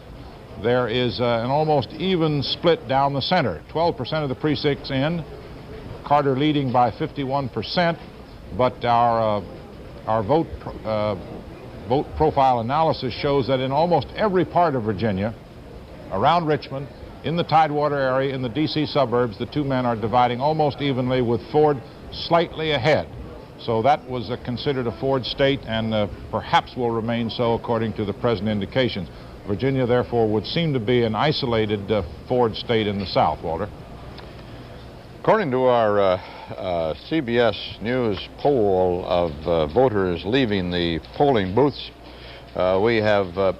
S3: there is an almost even split down the center. 12% of the precincts in, Carter leading by 51%, but our vote profile analysis shows that in almost every part of Virginia, around Richmond, in the Tidewater area, in the D.C. suburbs, the two men are dividing almost evenly, with Ford slightly ahead. So that was considered a Ford state, and perhaps will remain so according to the present indications. Virginia, therefore, would seem to be an isolated Ford state in the South, Walter.
S2: According to our CBS News poll of voters leaving the polling booths, we have a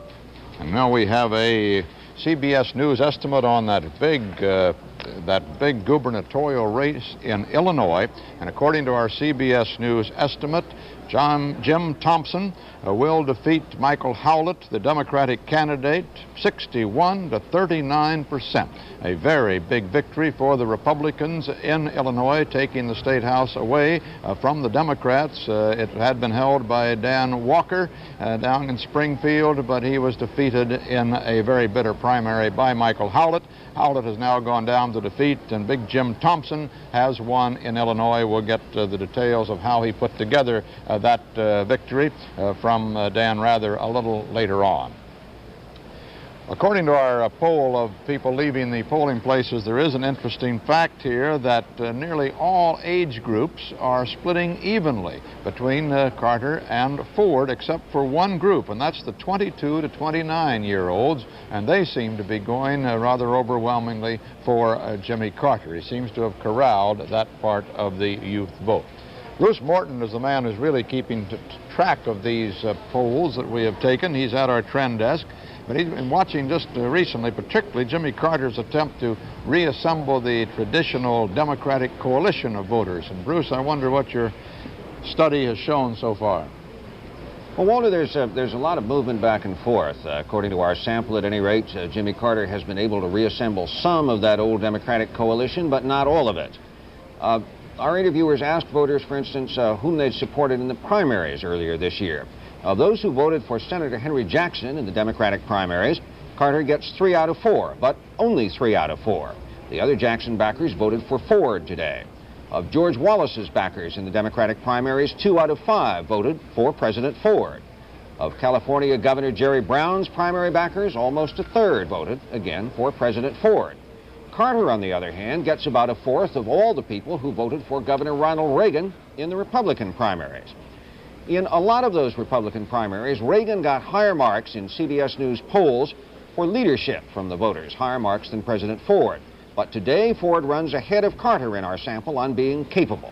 S2: CBS News estimate on that big gubernatorial race in Illinois, and according to our CBS News estimate, Jim Thompson will defeat Michael Howlett, the Democratic candidate, 61 to 39%. A very big victory for the Republicans in Illinois, taking the State House away from the Democrats. It had been held by Dan Walker down in Springfield, but he was defeated in a very bitter primary by Michael Howlett. Howlett has now gone down to defeat, and Big Jim Thompson has won in Illinois. We'll get the details of how he put together that victory from Dan Rather a little later on. According to our poll of people leaving the polling places, there is an interesting fact here that nearly all age groups are splitting evenly between Carter and Ford, except for one group, and that's the 22 to 29-year-olds, and they seem to be going rather overwhelmingly for Jimmy Carter. He seems to have corraled that part of the youth vote. Bruce Morton is the man who's really keeping track of these polls that we have taken. He's at our trend desk. But he's been watching just recently, particularly Jimmy Carter's attempt to reassemble the traditional Democratic coalition of voters. And Bruce, I wonder what your study has shown so far.
S5: Well, Walter, there's a lot of movement back and forth. According to our sample, at any rate, Jimmy Carter has been able to reassemble some of that old Democratic coalition, but not all of it. Our interviewers asked voters, for instance, whom they'd supported in the primaries earlier this year. Of those who voted for Senator Henry Jackson in the Democratic primaries, Carter gets 3 out of 4, but only 3 out of 4. The other Jackson backers voted for Ford today. Of George Wallace's backers in the Democratic primaries, 2 out of 5 voted for President Ford. Of California Governor Jerry Brown's primary backers, almost a third voted, again, for President Ford. Carter, on the other hand, gets about a fourth of all the people who voted for Governor Ronald Reagan in the Republican primaries. In a lot of those Republican primaries, Reagan got higher marks in CBS News polls for leadership from the voters, higher marks than President Ford. But today, Ford runs ahead of Carter in our sample on being capable.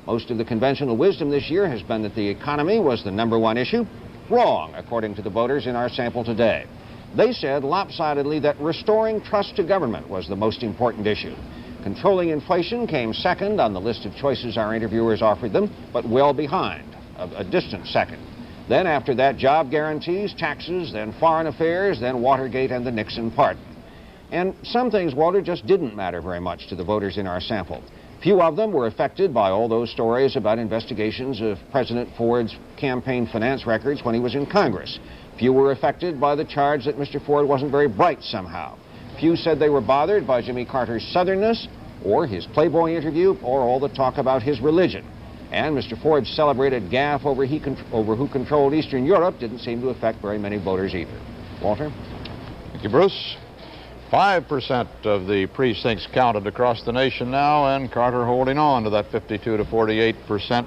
S5: Most of the conventional wisdom this year has been that the economy was the #1 issue. Wrong, according to the voters in our sample today. They said lopsidedly that restoring trust to government was the most important issue. Controlling inflation came second on the list of choices our interviewers offered them, but well behind. A distant second. Then after that, job guarantees, taxes, then foreign affairs, then Watergate and the Nixon pardon. And some things, Walter, just didn't matter very much to the voters in our sample. Few of them were affected by all those stories about investigations of President Ford's campaign finance records when he was in Congress. Few were affected by the charge that Mr. Ford wasn't very bright somehow. Few said they were bothered by Jimmy Carter's southernness, or his Playboy interview, or all the talk about his religion. And Mr. Ford's celebrated gaffe over who controlled Eastern Europe didn't seem to affect very many voters either. Walter?
S2: Thank you, Bruce. 5% of the precincts counted across the nation now, and Carter holding on to that 52 to 48%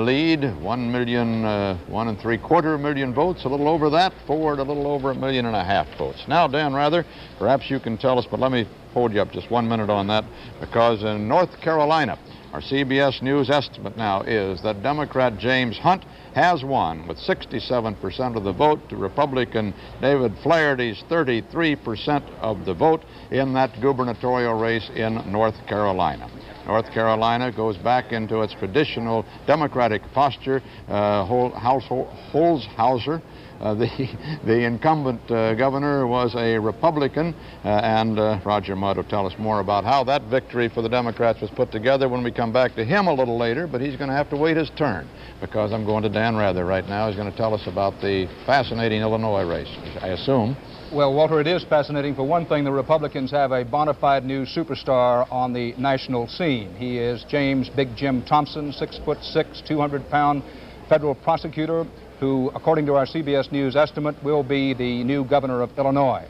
S2: lead. 1.75 million votes, a little over that. Ford, a little over 1.5 million votes. Now, Dan Rather, perhaps you can tell us, but let me hold you up just 1 minute on that, because in North Carolina, our CBS News estimate now is that Democrat James Hunt has won with 67% of the vote to Republican David Flaherty's 33% of the vote in that gubernatorial race in North Carolina. North Carolina goes back into its traditional Democratic posture. Holshouser, the incumbent governor, was a Republican, and Roger Mudd will tell us more about how that victory for the Democrats was put together when we come back to him a little later, but he's going to have to wait his turn, because I'm going to Dan Rather right now. He's going to tell us about the fascinating Illinois race, I assume.
S4: Well, Walter, it is fascinating. For one thing, the Republicans have a bona fide new superstar on the national scene. He is James Big Jim Thompson, 6'6", 200-pound federal prosecutor, who, according to our CBS News estimate, will be the new governor of Illinois.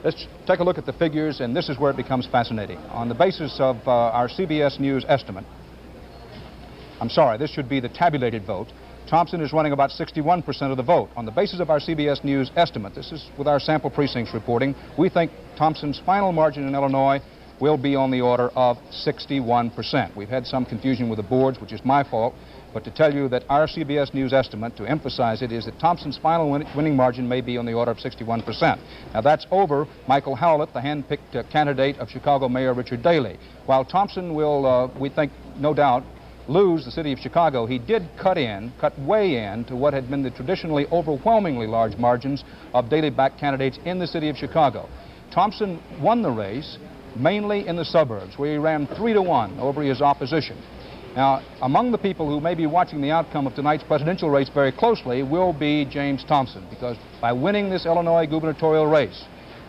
S4: Let's take a look at the figures, and this is where it becomes fascinating. On the basis of our CBS News estimate, I'm sorry, this should be the tabulated vote. Thompson is running about 61% of the vote. On the basis of our CBS News estimate, this is with our sample precincts reporting, we think Thompson's final margin in Illinois will be on the order of 61%. We've had some confusion with the boards, which is my fault, but to tell you that our CBS News estimate, to emphasize it, is that Thompson's final winning margin may be on the order of 61%. Now that's over Michael Howlett, the hand-picked candidate of Chicago Mayor Richard Daley. While Thompson will, we think, no doubt, lose the city of Chicago, he did cut way in to what had been the traditionally overwhelmingly large margins of Daley-backed candidates in the city of Chicago. Thompson won the race mainly in the suburbs, where he ran 3-1 over his opposition. Now, among the people who may be watching the outcome of tonight's presidential race very closely will be James Thompson, because by winning this Illinois gubernatorial race,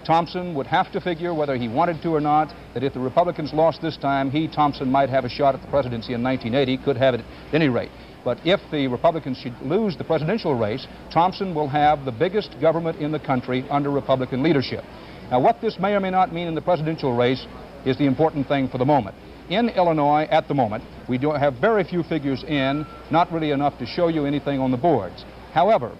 S4: Thompson would have to figure, whether he wanted to or not, that if the Republicans lost this time, he, Thompson, might have a shot at the presidency in 1980, could have it at any rate. But if the Republicans should lose the presidential race, Thompson will have the biggest government in the country under Republican leadership. Now, what this may or may not mean in the presidential race is the important thing for the moment. In Illinois, at the moment, we do have very few figures in, not really enough to show you anything on the boards. However,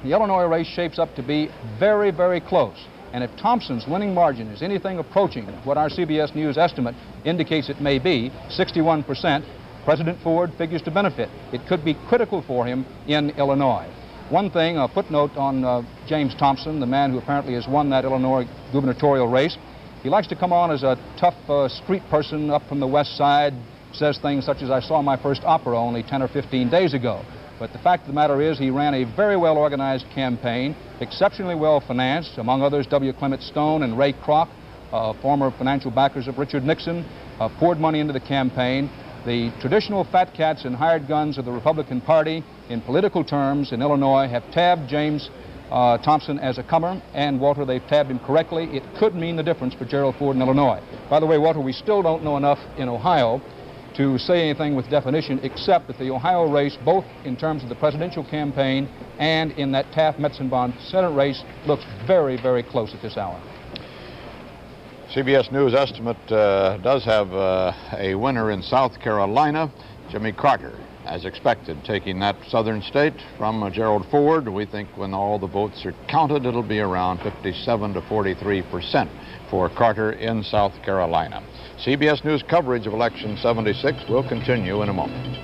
S4: the Illinois race shapes up to be very, very close. And if Thompson's winning margin is anything approaching what our CBS News estimate indicates it may be, 61%, President Ford figures to benefit. It could be critical for him in Illinois. One thing, a footnote on James Thompson, the man who apparently has won that Illinois gubernatorial race. He likes to come on as a tough street person up from the west side, says things such as, "I saw my first opera only 10 or 15 days ago." But the fact of the matter is he ran a very well-organized campaign, exceptionally well-financed, among others W. Clement Stone and Ray Kroc, former financial backers of Richard Nixon, poured money into the campaign. The traditional fat cats and hired guns of the Republican Party, in political terms, in Illinois, have tabbed James Thompson as a comer, and, Walter, they've tabbed him correctly. It could mean the difference for Gerald Ford in Illinois. By the way, Walter, we still don't know enough in Ohio to say anything with definition, except that the Ohio race, both in terms of the presidential campaign and in that Taft-Metzenbaum Senate race, looks very, very close at this hour.
S2: CBS News estimate does have a winner in South Carolina, Jimmy Carter, as expected, taking that southern state from Gerald Ford. We think when all the votes are counted, it'll be around 57 to 43% for Carter in South Carolina. CBS News coverage of Election 76 will continue in a moment.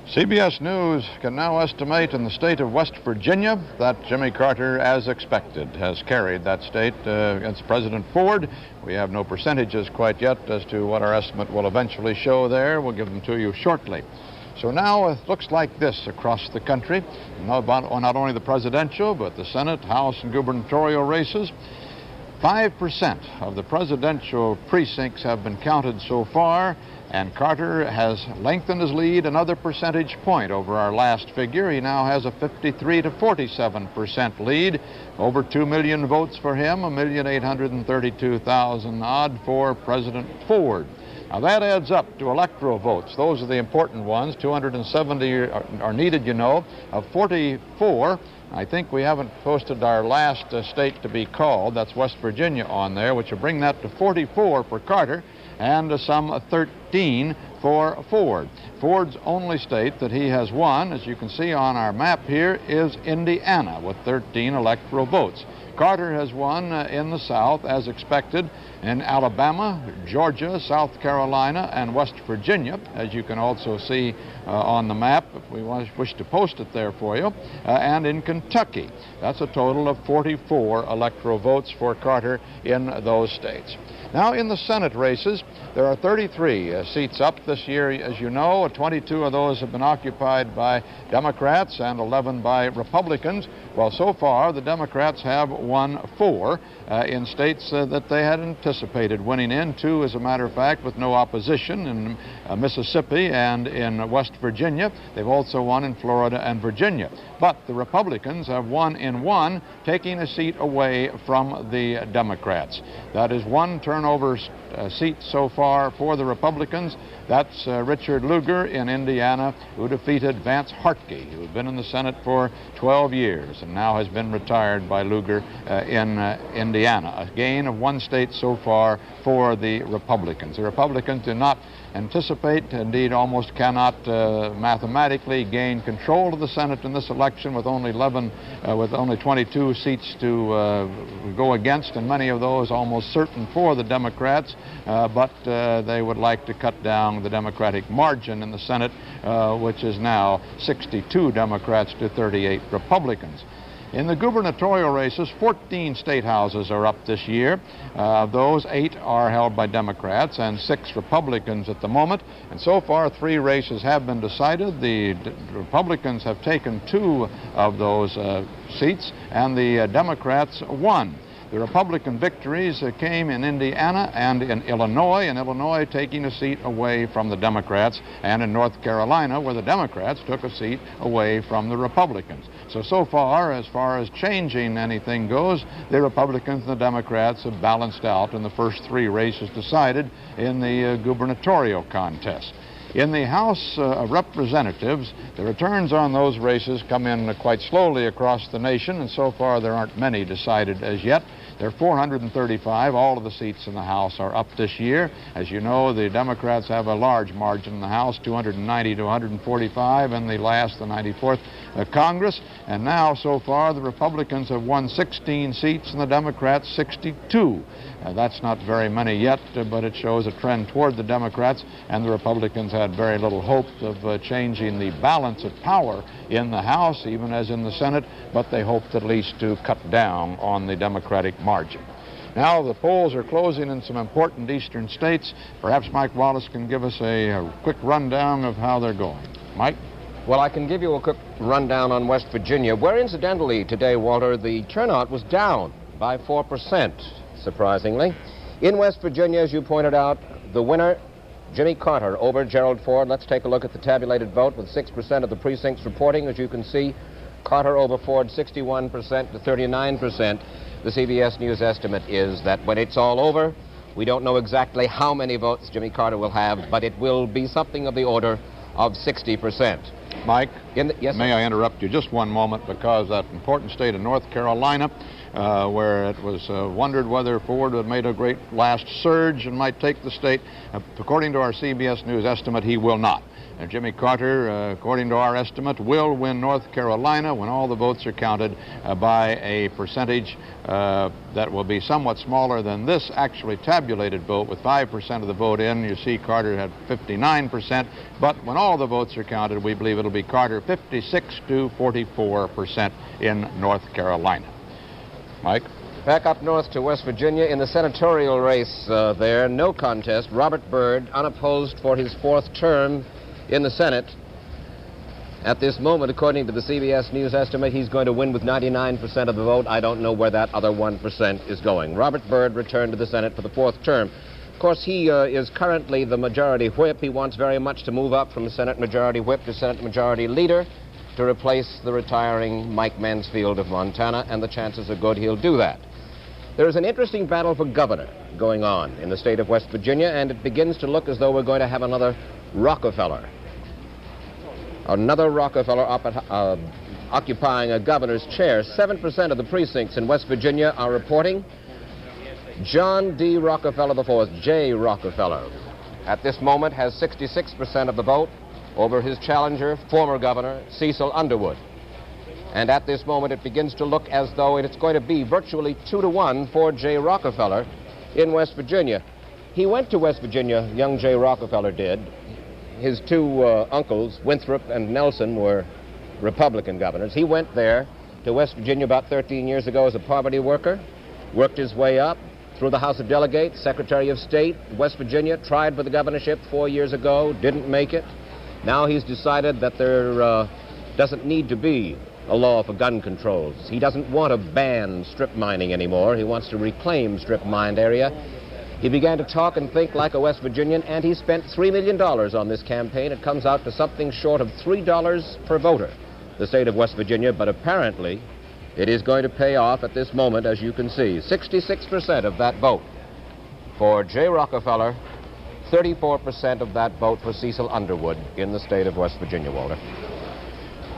S2: CBS News can now estimate in the state of West Virginia that Jimmy Carter, as expected, has carried that state against President Ford. We have no percentages quite yet as to what our estimate will eventually show there. We'll give them to you shortly. So now it looks like this across the country, not only the presidential, but the Senate, House, and gubernatorial races. 5% of the presidential precincts have been counted so far, and Carter has lengthened his lead another percentage point over our last figure. He now has a 53 to 47% lead. Over 2 million votes for him, 1,832,000 odd for President Ford. Now that adds up to electoral votes. Those are the important ones. 270 are needed, you know, of 44. I think we haven't posted our last state to be called. That's West Virginia on there, which will bring that to 44 for Carter and some 13 for Ford. Ford's only state that he has won, as you can see on our map here, is Indiana with 13 electoral votes. Carter has won in the South, as expected, in Alabama, Georgia, South Carolina, and West Virginia, as you can also see on the map, if we wish to post it there for you, and in Kentucky. That's a total of 44 electoral votes for Carter in those states. Now, in the Senate races, there are 33 seats up this year, as you know. 22 of those have been occupied by Democrats and 11 by Republicans. Well, so far, the Democrats have won 4 in states that they had anticipated winning in. 2, as a matter of fact, with no opposition in Mississippi and in West Virginia. They've also won in Florida and Virginia. But the Republicans have won in 1, taking a seat away from the Democrats. That is 1 turnover seats so far for the Republicans. That's Richard Lugar in Indiana, who defeated Vance Hartke, who had been in the Senate for 12 years and now has been retired by Lugar in Indiana. A gain of 1 state so far for the Republicans. The Republicans do not anticipate, indeed almost cannot mathematically gain control of the Senate in this election with only 22 seats to go against, and many of those almost certain for the Democrats, but they would like to cut down the Democratic margin in the Senate, which is now 62 Democrats to 38 Republicans. In the gubernatorial races, 14 state houses are up this year. Of those, 8 are held by Democrats and 6 Republicans at the moment. And so far, 3 races have been decided. The Republicans have taken 2 of those seats, and the Democrats 1. The Republican victories came in Indiana and in Illinois taking a seat away from the Democrats, and in North Carolina, where the Democrats took a seat away from the Republicans. So far as changing anything goes, the Republicans and the Democrats have balanced out in the first 3 races decided in the gubernatorial contest. In the House of Representatives, the returns on those races come in quite slowly across the nation, and so far there aren't many decided as yet. There are 435. All of the seats in the House are up this year. As you know, the Democrats have a large margin in the House, 290 to 145, and the 94th Congress. And now, so far, the Republicans have won 16 seats and the Democrats 62. That's not very many yet, but it shows a trend toward the Democrats, and the Republicans had very little hope of changing the balance of power in the House, even as in the Senate, but they hoped at least to cut down on the Democratic margin. Now the polls are closing in some important eastern states. Perhaps Mike Wallace can give us a quick rundown of how they're going. Mike?
S5: Well, I can give you a quick rundown on West Virginia, where incidentally today, Walter, the turnout was down by 4%, surprisingly. In West Virginia, as you pointed out, the winner, Jimmy Carter over Gerald Ford. Let's take a look at the tabulated vote with 6% of the precincts reporting. As you can see, Carter over Ford 61% to 39%. The CBS News estimate is that when it's all over, we don't know exactly how many votes Jimmy Carter will have, but it will be something of the order of 60%.
S2: Mike,
S5: yes,
S2: may I interrupt you just one moment, because that important state of North Carolina, where it was wondered whether Ford had made a great last surge and might take the state, according to our CBS News estimate, he will not. Jimmy Carter, according to our estimate, will win North Carolina when all the votes are counted by a percentage that will be somewhat smaller than this actually tabulated vote. With 5% of the vote in, you see Carter had 59%, but when all the votes are counted, we believe it'll be Carter 56 to 44% in North Carolina. Mike?
S5: Back up north to West Virginia in the senatorial race there, no contest. Robert Byrd, unopposed for his 4th term in the Senate. At this moment, according to the CBS News estimate, he's going to win with 99% of the vote. I don't know where that other 1% is going. Robert Byrd returned to the Senate for the 4th term. Of course, he is currently the majority whip. He wants very much to move up from Senate majority whip to Senate majority leader to replace the retiring Mike Mansfield of Montana, and the chances are good he'll do that. There is an interesting battle for governor going on in the state of West Virginia, and it begins to look as though we're going to have another Rockefeller. Another Rockefeller occupying a governor's chair. 7% of the precincts in West Virginia are reporting John D. Rockefeller IV, J. Rockefeller, at this moment has 66% of the vote over his challenger, former governor Cecil Underwood. And at this moment, it begins to look as though it's going to be virtually 2-1 for J. Rockefeller in West Virginia. He went to West Virginia, young J. Rockefeller did. His 2 uncles, Winthrop and Nelson, were Republican governors. He went there to West Virginia about 13 years ago as a poverty worker, worked his way up through the House of Delegates, Secretary of State, West Virginia, tried for the governorship 4 years ago, didn't make it. Now he's decided that there doesn't need to be a law for gun controls. He doesn't want to ban strip mining anymore. He wants to reclaim strip mined area. He began to talk and think like a West Virginian, and he spent $3 million on this campaign. It comes out to something short of $3 per voter, the state of West Virginia, but apparently it is going to pay off at this moment, as you can see. 66% of that vote for Jay Rockefeller, 34% of that vote for Cecil Underwood in the state of West Virginia, Walter.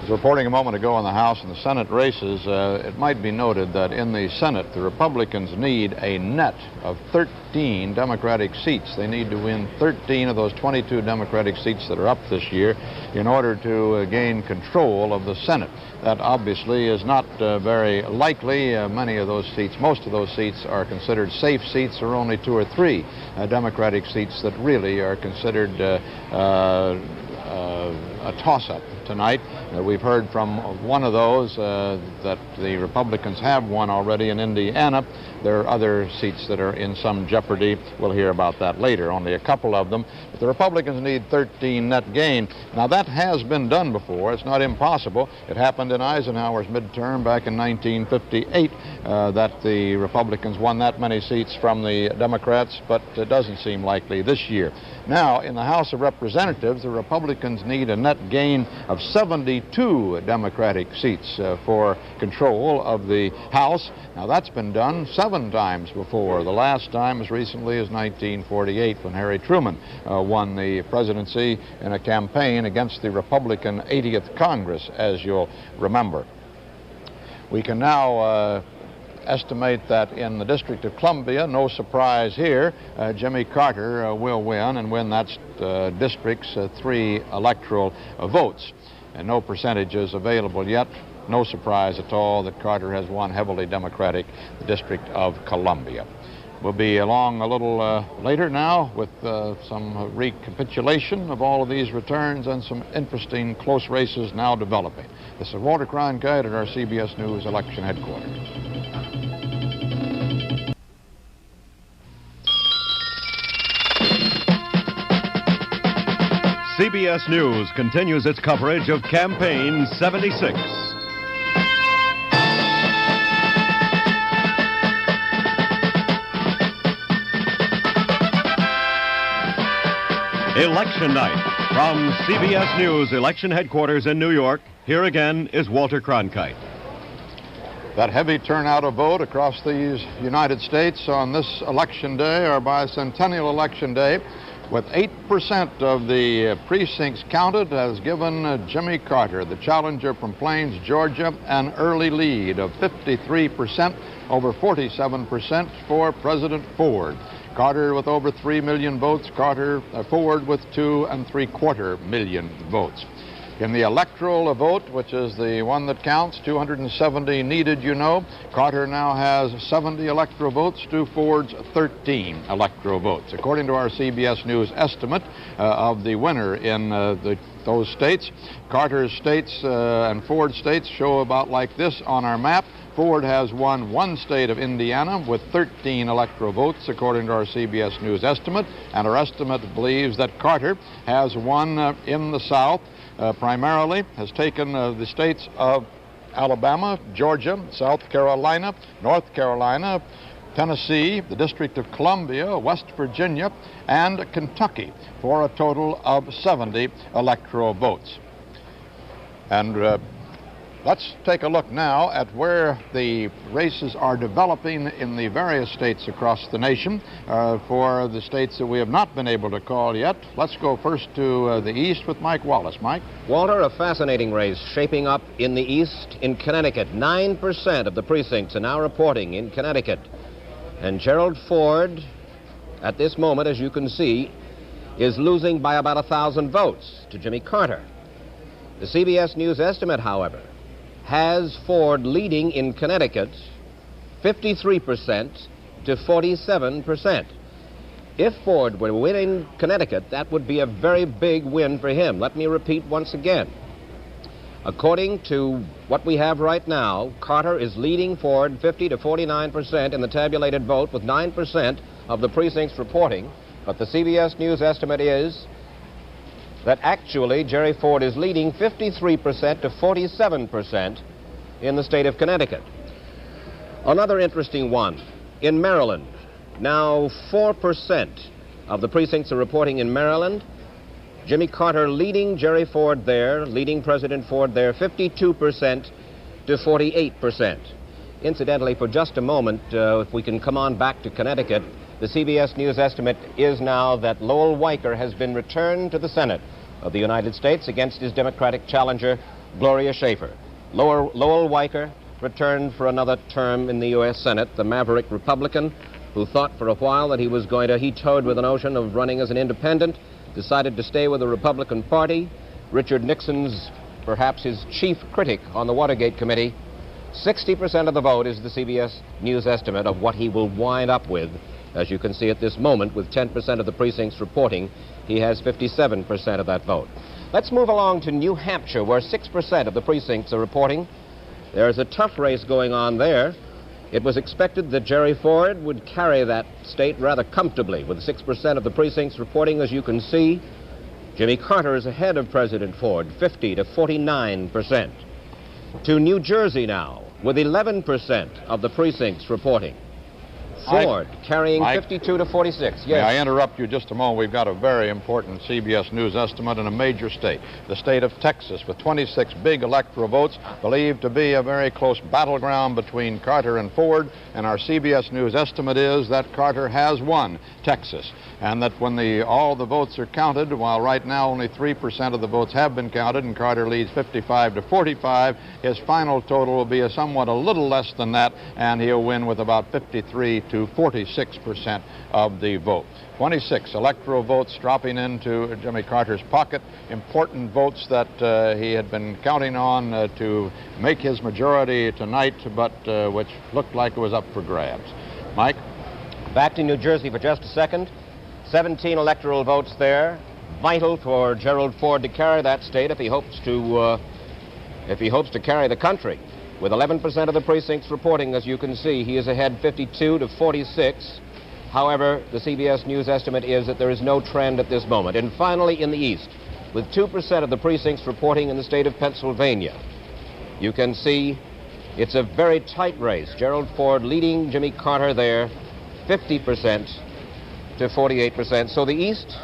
S2: As reporting a moment ago on the House and the Senate races, it might be noted that in the Senate, the Republicans need a net of 13 Democratic seats. They need to win 13 of those 22 Democratic seats that are up this year in order to gain control of the Senate. That obviously is not very likely. Many of those seats, most of those seats are considered safe seats. There are only 2 or 3 Democratic seats that really are considered a toss-up tonight. We've heard from one of those that the Republicans have won already in Indiana. There are other seats that are in some jeopardy. We'll hear about that later, only a couple of them. But the Republicans need 13 net gain. Now, that has been done before. It's not impossible. It happened in Eisenhower's midterm back in 1958 that the Republicans won that many seats from the Democrats, but it doesn't seem likely this year. Now, in the House of Representatives, the Republicans need a net gain of 72 Democratic seats for control of the House. Now, that's been done 7 times before. The last time as recently as 1948 when Harry Truman won the presidency in a campaign against the Republican 80th Congress, as you'll remember. We can now estimate that in the District of Columbia, no surprise here, Jimmy Carter will win and win that district's 3 electoral votes. And no percentages available yet. No surprise at all that Carter has won heavily Democratic, the District of Columbia. We'll be along a little later now with some recapitulation of all of these returns and some interesting close races now developing. This is Walter Cronkite at our CBS News election headquarters.
S1: CBS News continues its coverage of Campaign 76. Election night. From CBS News election headquarters in New York, here again is Walter Cronkite.
S2: That heavy turnout of vote across the United States on this election day, or bicentennial election day, with 8% of the precincts counted, has given Jimmy Carter, the challenger from Plains, Georgia, an early lead of 53% over 47% for President Ford. Carter with over 3 million votes, Ford with 2 3/4 million votes. In the electoral vote, which is the one that counts, 270 needed, you know, Carter now has 70 electoral votes to Ford's 13 electoral votes. According to our CBS News estimate of the winner in those states, Carter's states and Ford's states show about like this on our map. Ford has won 1 state of Indiana with 13 electoral votes, according to our CBS News estimate, and our estimate believes that Carter has won in the South. Primarily has taken the states of Alabama, Georgia, South Carolina, North Carolina, Tennessee, the District of Columbia, West Virginia, and Kentucky for a total of 70 electoral votes. And let's take a look now at where the races are developing in the various states across the nation. For the states that we have not been able to call yet, let's go first to the east with Mike Wallace. Mike?
S5: Walter, a fascinating race shaping up in the east in Connecticut. 9% of the precincts are now reporting in Connecticut. And Gerald Ford, at this moment, as you can see, is losing by about 1,000 votes to Jimmy Carter. The CBS News estimate, however, has Ford leading in Connecticut 53% to 47%. If Ford were winning Connecticut, that would be a very big win for him. Let me repeat once again. According to what we have right now, Carter is leading Ford 50 to 49% in the tabulated vote with 9% of the precincts reporting. But the CBS News estimate is that actually Jerry Ford is leading 53% to 47% in the state of Connecticut. Another interesting one, in Maryland, now 4% of the precincts are reporting in Maryland. Jimmy Carter leading Jerry Ford there, leading President Ford there, 52% to 48%. Incidentally, for just a moment, if we can come on back to Connecticut, The CBS News estimate is now that Lowell Weicker has been returned to the Senate of the United States against his Democratic challenger, Gloria Schaefer. Lowell Weicker returned for another term in the U.S. Senate, the maverick Republican who thought for a while that he toyed with the notion of running as an independent, decided to stay with the Republican Party. Richard Nixon's, perhaps his chief critic on the Watergate Committee. 60% of the vote is the CBS News estimate of what he will wind up with. As you can see at this moment, with 10% of the precincts reporting, he has 57% of that vote. Let's move along to New Hampshire, where 6% of the precincts are reporting. There's a tough race going on there. It was expected that Jerry Ford would carry that state rather comfortably, with 6% of the precincts reporting. As you can see, Jimmy Carter is ahead of President Ford, 50 to 49%. To New Jersey now, with 11% of the precincts reporting. Ford carrying 52 to 46. Yes.
S2: May I interrupt you just a moment? We've got a very important CBS News estimate in a major state, the state of Texas, with 26 big electoral votes, believed to be a very close battleground between Carter and Ford. And our CBS News estimate is that Carter has won Texas, and that when all the votes are counted, while right now only 3% of the votes have been counted and Carter leads 55 to 45, his final total will be a little less than that, and he'll win with about 53 to 46% of the vote. 26 electoral votes dropping into Jimmy Carter's pocket, important votes that he had been counting on to make his majority tonight, but which looked like it was up for grabs. Mike?
S5: Back to New Jersey for just a second. 17 electoral votes there, vital for Gerald Ford to carry that state if he hopes to carry the country. With 11% of the precincts reporting, as you can see, he is ahead 52 to 46. However, the CBS News estimate is that there is no trend at this moment. And finally, in the East, with 2% of the precincts reporting in the state of Pennsylvania, you can see it's a very tight race. Gerald Ford leading Jimmy Carter there, 50% to 48%. So the East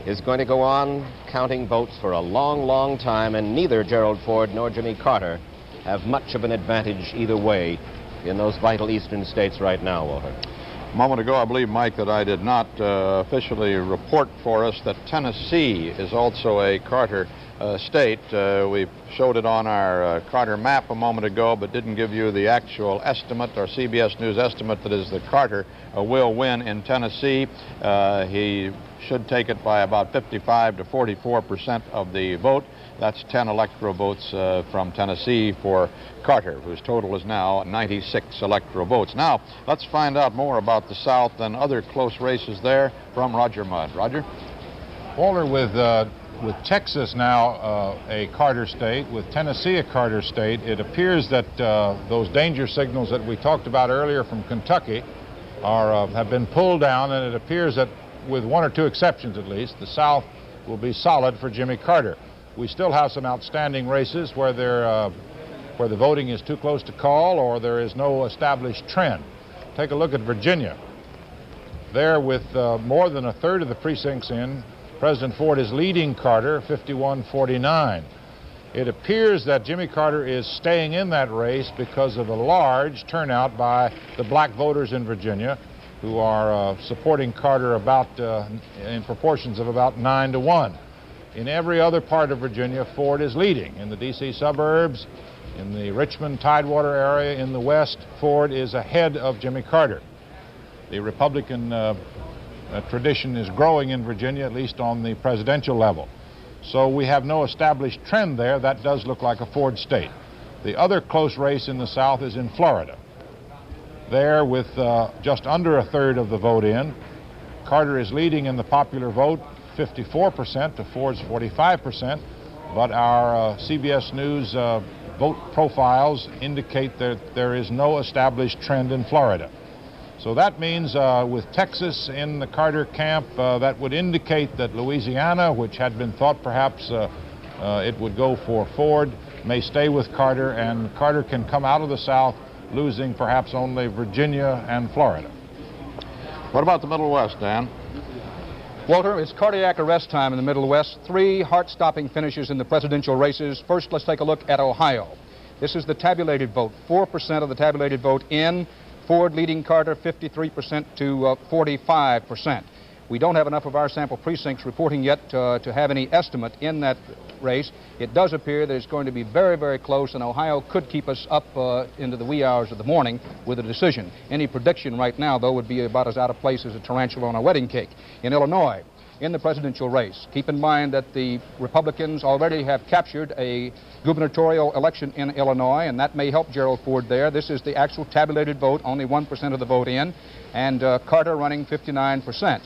S5: is going to go on counting votes for a long, long time, and neither Gerald Ford nor Jimmy Carter have much of an advantage either way in those vital eastern states right now, Walter.
S2: A moment ago, I believe, Mike, that I did not officially report for us that Tennessee is also a Carter state. We showed it on our Carter map a moment ago, but didn't give you the actual estimate, or CBS News estimate, that is that Carter will win in Tennessee. He should take it by about 55 to 44% of the vote. That's 10 electoral votes from Tennessee for Carter, whose total is now 96 electoral votes. Now, let's find out more about the South and other close races there from Roger Mudd. Roger?
S3: Walter, with Texas now a Carter state, with Tennessee a Carter state, it appears that those danger signals that we talked about earlier from Kentucky have been pulled down, and it appears that, with one or two exceptions at least, the South will be solid for Jimmy Carter. We still have some outstanding races where the voting is too close to call or there is no established trend. Take a look at Virginia. There, with more than a third of the precincts in, President Ford is leading Carter 51-49. It appears that Jimmy Carter is staying in that race because of a large turnout by the black voters in Virginia, who are supporting Carter in proportions of about 9 to 1. In every other part of Virginia, Ford is leading. In the D.C. suburbs, in the Richmond Tidewater area, in the West, Ford is ahead of Jimmy Carter. The Republican tradition is growing in Virginia, at least on the presidential level. So we have no established trend there. That does look like a Ford state. The other close race in the South is in Florida. There, with just under a third of the vote in, Carter is leading in the popular vote, 54% to Ford's 45%, but our CBS News vote profiles indicate that there is no established trend in Florida. So that means with Texas in the Carter camp, that would indicate that Louisiana, which had been thought perhaps it would go for Ford, may stay with Carter, and Carter can come out of the South losing perhaps only Virginia and Florida.
S2: What about the Middle West, Dan?
S4: Walter, it's cardiac arrest time in the Middle West. 3 heart-stopping finishes in the presidential races. First, let's take a look at Ohio. This is the tabulated vote. 4% of the tabulated vote in, Ford leading Carter 53% to 45%. We don't have enough of our sample precincts reporting yet to have any estimate in that race. It does appear that it's going to be very, very close, and Ohio could keep us up into the wee hours of the morning with a decision. Any prediction right now, though, would be about as out of place as a tarantula on a wedding cake. In Illinois, in the presidential race, keep in mind that the Republicans already have captured a gubernatorial election in Illinois, and that may help Gerald Ford there. This is the actual tabulated vote, only 1% of the vote in, and Carter running 59%.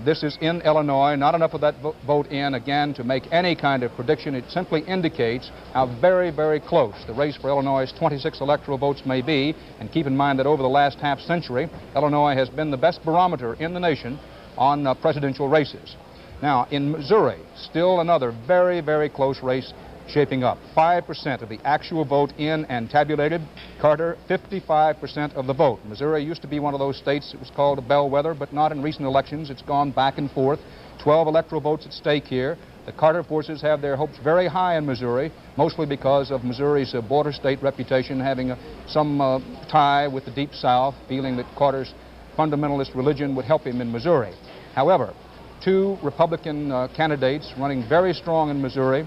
S4: This is in Illinois, not enough of that vote in, again, to make any kind of prediction. It simply indicates how very, very close the race for Illinois' 26 electoral votes may be. And keep in mind that over the last half century, Illinois has been the best barometer in the nation on presidential races. Now, in Missouri, still another very, very close race shaping up. 5% of the actual vote in and tabulated. Carter, 55% of the vote. Missouri used to be one of those states that was called a bellwether, but not in recent elections. It's gone back and forth. 12 electoral votes at stake here. The Carter forces have their hopes very high in Missouri, mostly because of Missouri's border state reputation, having some tie with the Deep South, feeling that Carter's fundamentalist religion would help him in Missouri. However, two Republican candidates running very strong in Missouri,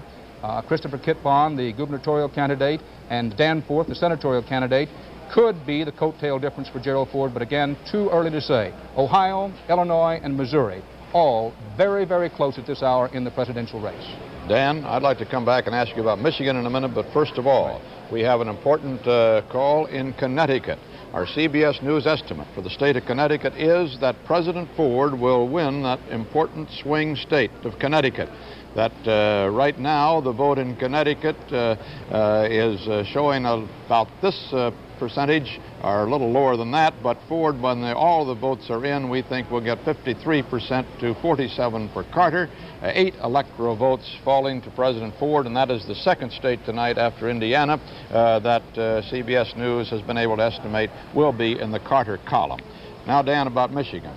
S4: Christopher Kit Bond, the gubernatorial candidate, and Danforth, the senatorial candidate, could be the coattail difference for Gerald Ford, but again, too early to say. Ohio, Illinois, and Missouri, all very, very close at this hour in the presidential race.
S2: Dan, I'd like to come back and ask you about Michigan in a minute, but first of all, we have an important call in Connecticut. Our CBS News estimate for the state of Connecticut is that President Ford will win that important swing state of Connecticut. That right now the vote in Connecticut is showing about this percentage, or a little lower than that, but Ford, when all the votes are in, we think we'll get 53% to 47% for Carter, 8 electoral votes falling to President Ford, and that is the second state tonight after Indiana that CBS News has been able to estimate will be in the Carter column. Now, Dan, about Michigan.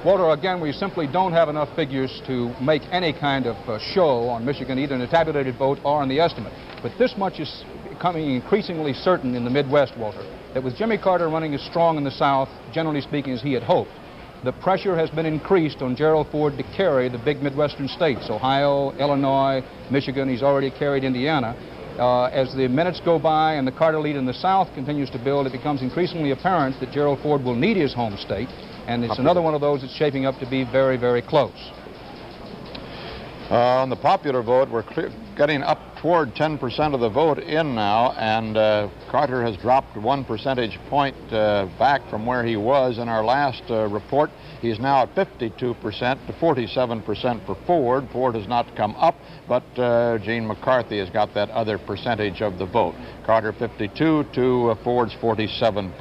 S4: Walter, again, we simply don't have enough figures to make any kind of show on Michigan, either in the tabulated vote or in the estimate. But this much is becoming increasingly certain in the Midwest, Walter, that with Jimmy Carter running as strong in the South, generally speaking, as he had hoped, the pressure has been increased on Gerald Ford to carry the big Midwestern states, Ohio, Illinois, Michigan. He's already carried Indiana. As the minutes go by and the Carter lead in the South continues to build, it becomes increasingly apparent that Gerald Ford will need his home state. And it's another one of those that's shaping up to be very, very close.
S2: On the popular vote, we're getting up toward 10% of the vote in now, and Carter has dropped 1 percentage point back from where he was in our last report. He's now at 52% to 47% for Ford. Ford has not come up, but Gene McCarthy has got that other percentage of the vote. Carter 52 to Ford's 47%.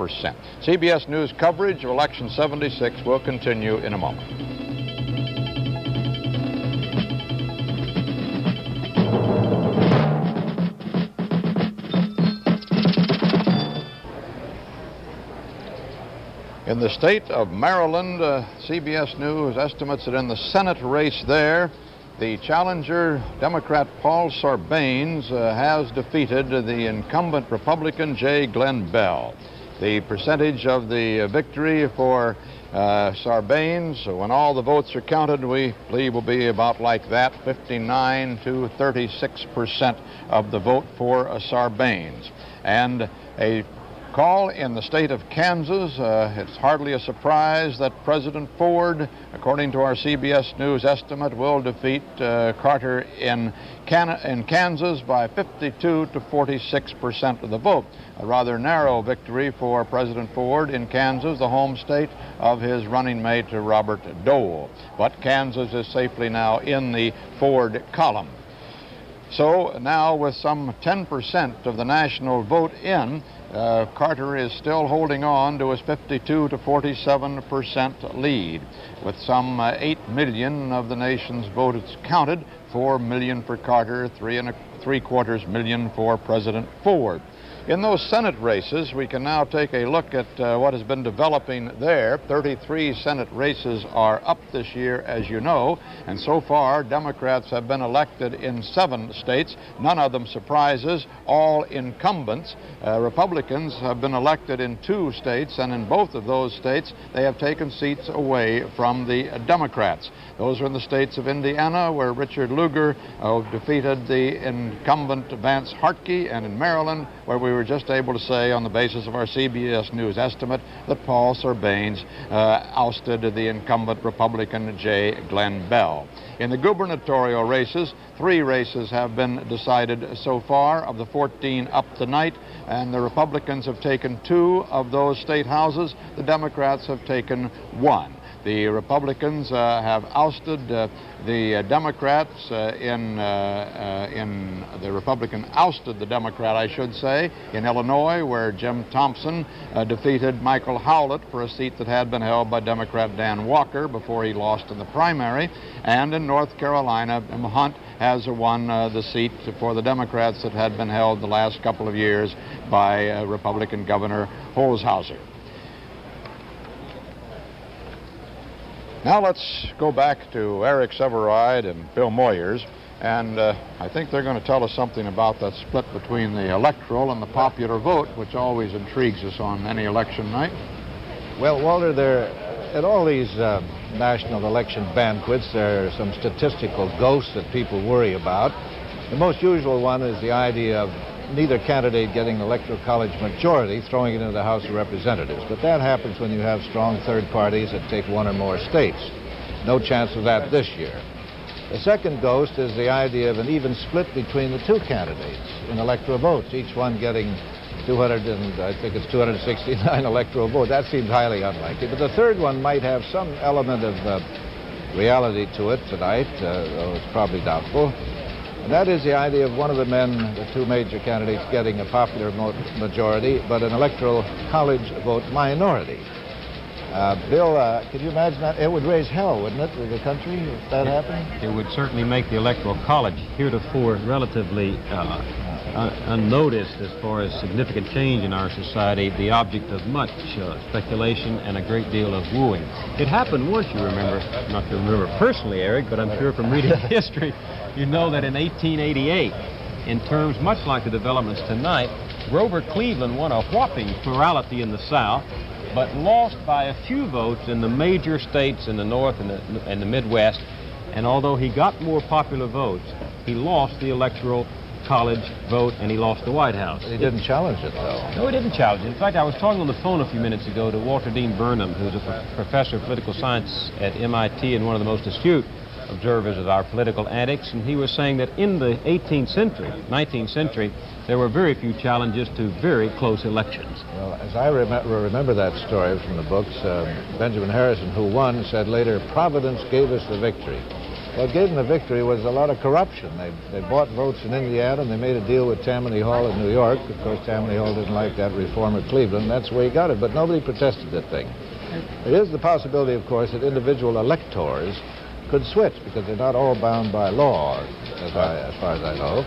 S2: CBS News coverage of Election 76 will continue in a moment. In the state of Maryland, CBS News estimates that in the Senate race there, the challenger Democrat Paul Sarbanes has defeated the incumbent Republican J. Glenn Bell. The percentage of the victory for Sarbanes, when all the votes are counted, we believe will be about like that, 59 to 36% of the vote for Sarbanes. And a call in the state of Kansas. It's hardly a surprise that President Ford, according to our CBS News estimate, will defeat Carter in Kansas by 52 to 46% of the vote. A rather narrow victory for President Ford in Kansas, the home state of his running mate Robert Dole. But Kansas is safely now in the Ford column. So now with some 10% of the national vote in, Carter is still holding on to his 52 to 47% lead. With some 8 million of the nation's votes counted, 4 million for Carter, 3.75 million for President Ford. In those Senate races, we can now take a look at what has been developing there. 33 Senate races are up this year, as you know, and so far Democrats have been elected in 7 states, none of them surprises, all incumbents. Republicans have been elected in 2 states, and in both of those states they have taken seats away from the Democrats. Those are in the states of Indiana, where Richard Lugar defeated the incumbent Vance Hartke, and in Maryland, where we were just able to say, on the basis of our CBS News estimate, that Paul Sarbanes ousted the incumbent Republican J. Glenn Bell. In the gubernatorial races, 3 races have been decided so far of the 14 up tonight, and the Republicans have taken 2 of those state houses. The Democrats have taken 1. The Republicans have ousted the Democrats the Republican ousted the Democrat, I should say, in Illinois, where Jim Thompson defeated Michael Howlett for a seat that had been held by Democrat Dan Walker before he lost in the primary. And in North Carolina, Hunt has won the seat for the Democrats that had been held the last couple of years by Republican Governor Holshouser. Now let's go back to Eric Severide and Bill Moyers, and I think they're going to tell us something about that split between the electoral and the popular vote, which always intrigues us on any election night.
S7: Well, Walter, at all these national election banquets, there are some statistical ghosts that people worry about. The most usual one is the idea of neither candidate getting an electoral college majority, throwing it into the House of Representatives. But that happens when you have strong third parties that take 1 or more states. No chance of that this year. The second ghost is the idea of an even split between the 2 candidates in electoral votes, each one getting 269 electoral votes. That seems highly unlikely. But the third one might have some element of reality to it tonight, though it's probably doubtful. And that is the idea of one of the men, the 2 major candidates, getting a popular majority, but an electoral college vote minority. Bill, could you imagine that? It would raise hell, wouldn't it, with the country, if that happened?
S8: It would certainly make the electoral college heretofore relatively unnoticed as far as significant change in our society, the object of much speculation and a great deal of wooing. It happened once, you remember, not to remember personally, Eric, but I'm sure from reading history, you know that in 1888, in terms much like the developments tonight, Grover Cleveland won a whopping plurality in the South, but lost by a few votes in the major states in the North and the Midwest. And although he got more popular votes, he lost the electoral college vote and he lost the White House.
S7: He didn't challenge it, though.
S8: No, he didn't challenge it. In fact, I was talking on the phone a few minutes ago to Walter Dean Burnham, who's a professor of political science at MIT and one of the most astute observers of our political antics, and he was saying that in the 19th century, there were very few challenges to very close elections.
S7: Well, as I remember that story from the books, Benjamin Harrison, who won, said later, "Providence gave us the victory." What gave them the victory was a lot of corruption. They bought votes in Indiana, and they made a deal with Tammany Hall in New York. Of course, Tammany Hall didn't like that reformer Cleveland. That's where he got it, but nobody protested that thing. There is the possibility, of course, that individual electors could switch, because they're not all bound by law, as far as I know.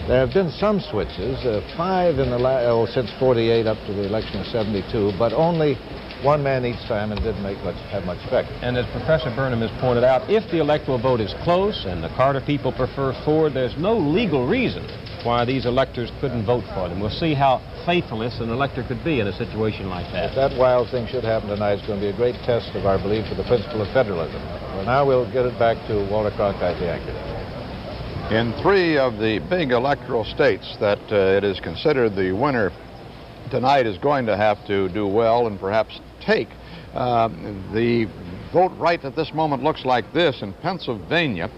S7: There have been some switches, 5 in the since 48 up to the election of 72, but only 1 man each time, and didn't have much effect.
S8: And as Professor Burnham has pointed out, if the electoral vote is close and the Carter people prefer Ford, there's no legal reason why these electors couldn't vote for them. We'll see how faithless an elector could be in a situation like that.
S7: If that wild thing should happen tonight, it's going to be a great test of our belief for the principle of federalism. Well, now we'll get it back to Walter Cronkite, the anchor.
S2: In 3 of the big electoral states that it is considered the winner tonight is going to have to do well and perhaps take, the vote right at this moment looks like this. In Pennsylvania,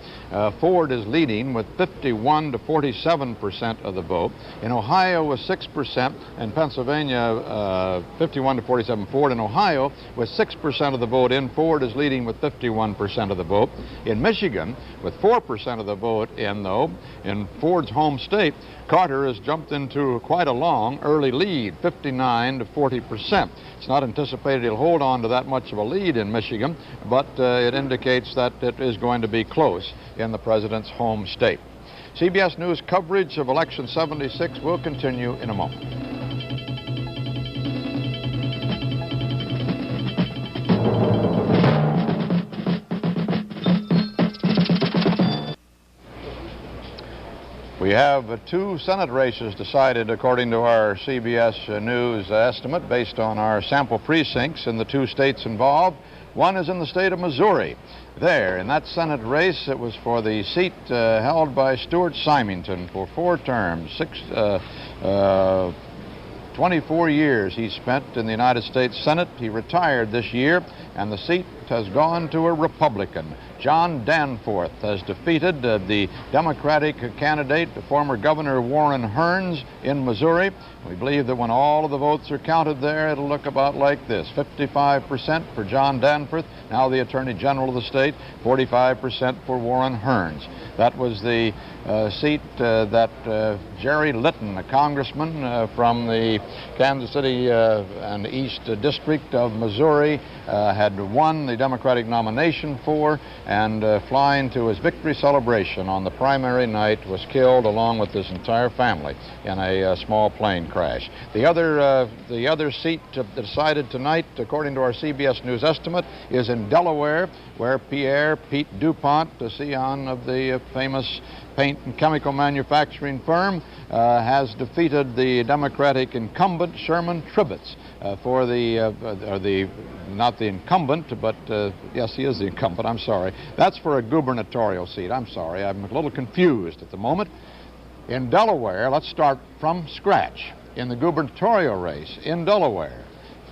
S2: Ford is leading with 51 to 47% of the vote. In Ohio with 6%, and Pennsylvania 51 to 47 Ford. In Ohio with 6% of the vote in, Ford is leading with 51% of the vote. In Michigan with 4% of the vote in, though, in Ford's home state, Carter has jumped into quite a long early lead, 59 to 40%. It's not anticipated he'll hold on to that much of a lead in Michigan, but it indicates that it is going to be close in the president's home state. CBS News coverage of Election 76 will continue in a moment. We have two Senate races decided according to our CBS News estimate based on our sample precincts in the two states involved. One is in the state of Missouri. There, in that Senate race, it was for the seat held by Stuart Symington for 4 terms. 24 years he spent in the United States Senate. He retired this year, and the seat has gone to a Republican. John Danforth has defeated the Democratic candidate, the former Governor Warren Hearns in Missouri. We believe that when all of the votes are counted there, it'll look about like this. 55% for John Danforth, now the Attorney General of the state, 45% for Warren Hearns. That was the seat that Jerry Litton, a congressman from the Kansas City and East District of Missouri, had won the Democratic nomination for, and flying to his victory celebration on the primary night was killed along with his entire family in a small plane crash. The other seat decided tonight, according to our CBS News estimate, is in Delaware, where Pete DuPont, the scion of the famous paint and chemical manufacturing firm, has defeated the Democratic incumbent Sherman Tribbets for not the incumbent, but yes, he is the incumbent, I'm sorry. That's for a gubernatorial seat. I'm sorry, I'm a little confused at the moment. In Delaware, let's start from scratch. In the gubernatorial race in Delaware,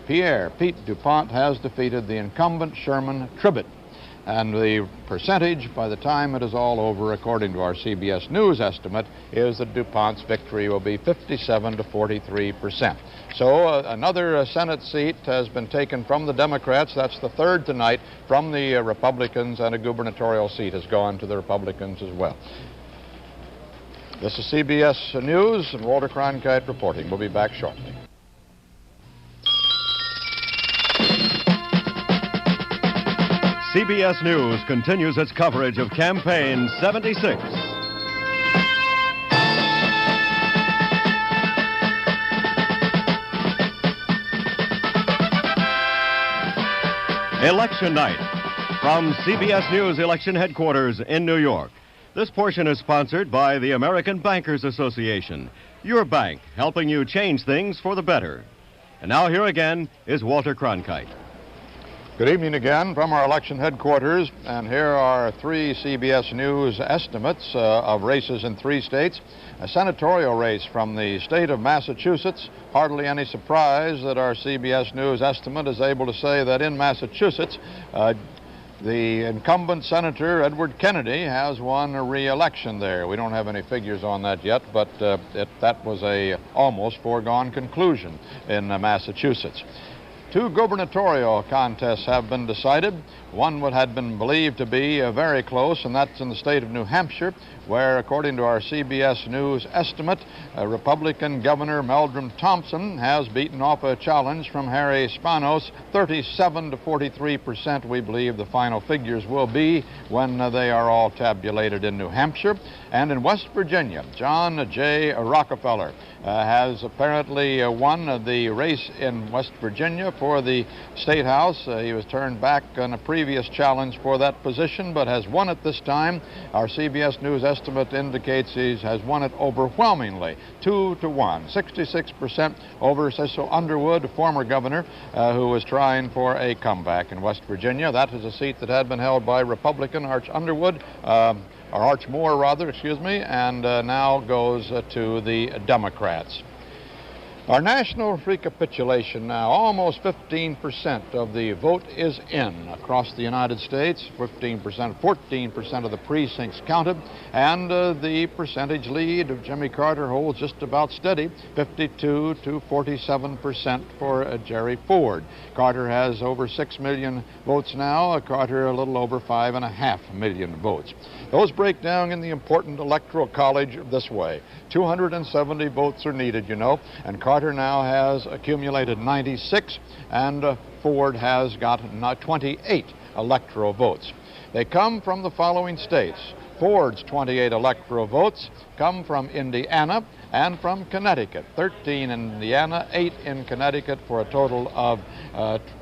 S2: Pete DuPont has defeated the incumbent Sherman Tribbett. And the percentage, by the time it is all over, according to our CBS News estimate, is that DuPont's victory will be 57 to 43%. So another Senate seat has been taken from the Democrats. That's the third tonight from the Republicans, and a gubernatorial seat has gone to the Republicans as well. This is CBS News, and Walter Cronkite reporting. We'll be back shortly.
S1: CBS News continues its coverage of Campaign 76. Election night from CBS News election headquarters in New York. This portion is sponsored by the American Bankers Association, your bank helping you change things for the better. And now here again is Walter Cronkite.
S2: Good evening again from our election headquarters, and here are 3 CBS News estimates of races in 3 states. A senatorial race from the state of Massachusetts. Hardly any surprise that our CBS News estimate is able to say that in Massachusetts, the incumbent Senator Edward Kennedy has won a re-election there. We don't have any figures on that yet, but that was a almost foregone conclusion in Massachusetts. 2 gubernatorial contests have been decided. One had been believed to be very close, and that's in the state of New Hampshire, where, according to our CBS News estimate, Republican Governor Meldrum Thompson has beaten off a challenge from Harry Spanos. 37 to 43%, we believe the final figures will be when they are all tabulated in New Hampshire. And in West Virginia, John J. Rockefeller has apparently won the race in West Virginia for the State House. He was turned back on a previous challenge for that position, but has won it this time. Our CBS News estimate indicates he has won it overwhelmingly, 2-1, 66% over Cecil Underwood, a former governor who was trying for a comeback in West Virginia. That is a seat that had been held by Republican Arch Underwood, or Arch Moore, rather, excuse me, and now goes to the Democrats. Our national recapitulation now, almost 15% of the vote is in across the United States. 14% of the precincts counted, and the percentage lead of Jimmy Carter holds just about steady, 52 to 47% for Jerry Ford. Carter has over 6 million votes now. Carter a little over 5.5 million votes. Those break down in the important electoral college this way. 270 votes are needed, you know, and Carter now has accumulated 96, and Ford has got 28 electoral votes. They come from the following states: Ford's 28 electoral votes come from Indiana and from Connecticut. 13 in Indiana, 8 in Connecticut, for a total of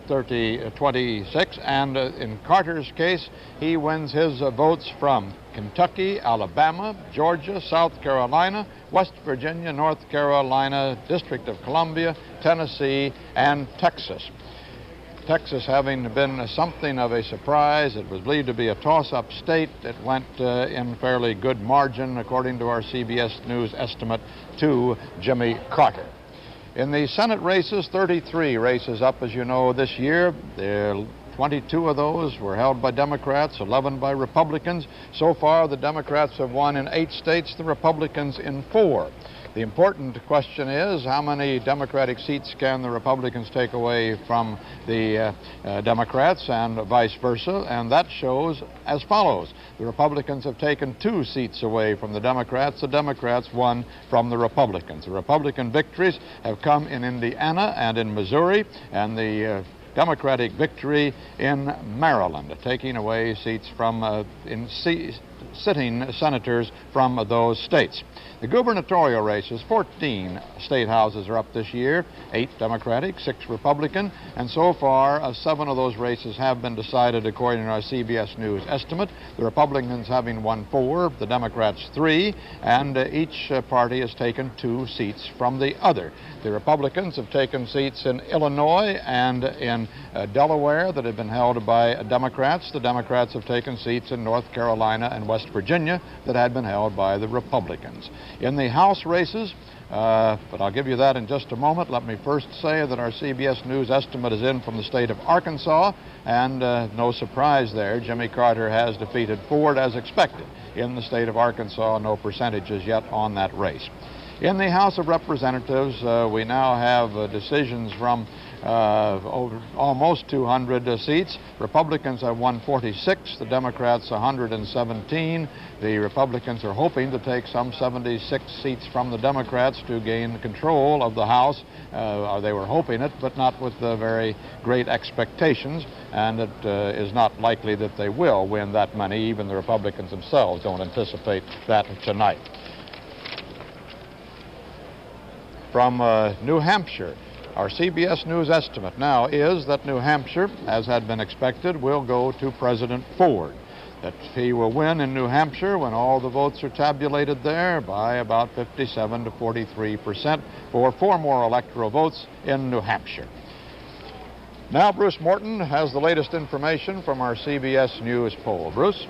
S2: 26. And in Carter's case, he wins his votes from Kentucky, Alabama, Georgia, South Carolina, West Virginia, North Carolina, District of Columbia, Tennessee, and Texas. Texas having been something of a surprise. It was believed to be a toss-up state. It went in fairly good margin, according to our CBS News estimate, to Jimmy Carter. In the Senate races, 33 races up, as you know, this year. 22 of those were held by Democrats, 11 by Republicans. So far, the Democrats have won in 8 states, the Republicans in 4. The important question is, how many Democratic seats can the Republicans take away from the Democrats, and vice versa? And that shows as follows. The Republicans have taken 2 seats away from the Democrats. The Democrats 1 from the Republicans. The Republican victories have come in Indiana and in Missouri, and the Democratic victory in Maryland, taking away seats from sitting senators from those states. The gubernatorial races, 14 state houses are up this year, 8 Democratic, 6 Republican, and so far 7 of those races have been decided according to our CBS News estimate, the Republicans having won 4, the Democrats 3, and each party has taken 2 seats from the other. The Republicans have taken seats in Illinois and in Delaware that have been held by Democrats. The Democrats have taken seats in North Carolina and West Virginia that had been held by the Republicans. In the House races, but I'll give you that in just a moment. Let me first say that our CBS News estimate is in from the state of Arkansas, and no surprise there, Jimmy Carter has defeated Ford as expected. In the state of Arkansas, no percentages yet on that race. In the House of Representatives, we now have decisions from almost 200 seats. Republicans have won 46, the Democrats 117. The Republicans are hoping to take some 76 seats from the Democrats to gain control of the House. They were hoping it, but not with very great expectations, and it is not likely that they will win that many. Even the Republicans themselves don't anticipate that tonight. From New Hampshire, our CBS News estimate now is that New Hampshire, as had been expected, will go to President Ford. That he will win in New Hampshire when all the votes are tabulated there by about 57 to 43% for 4 more electoral votes in New Hampshire. Now Bruce Morton has the latest information from our CBS News poll. Bruce?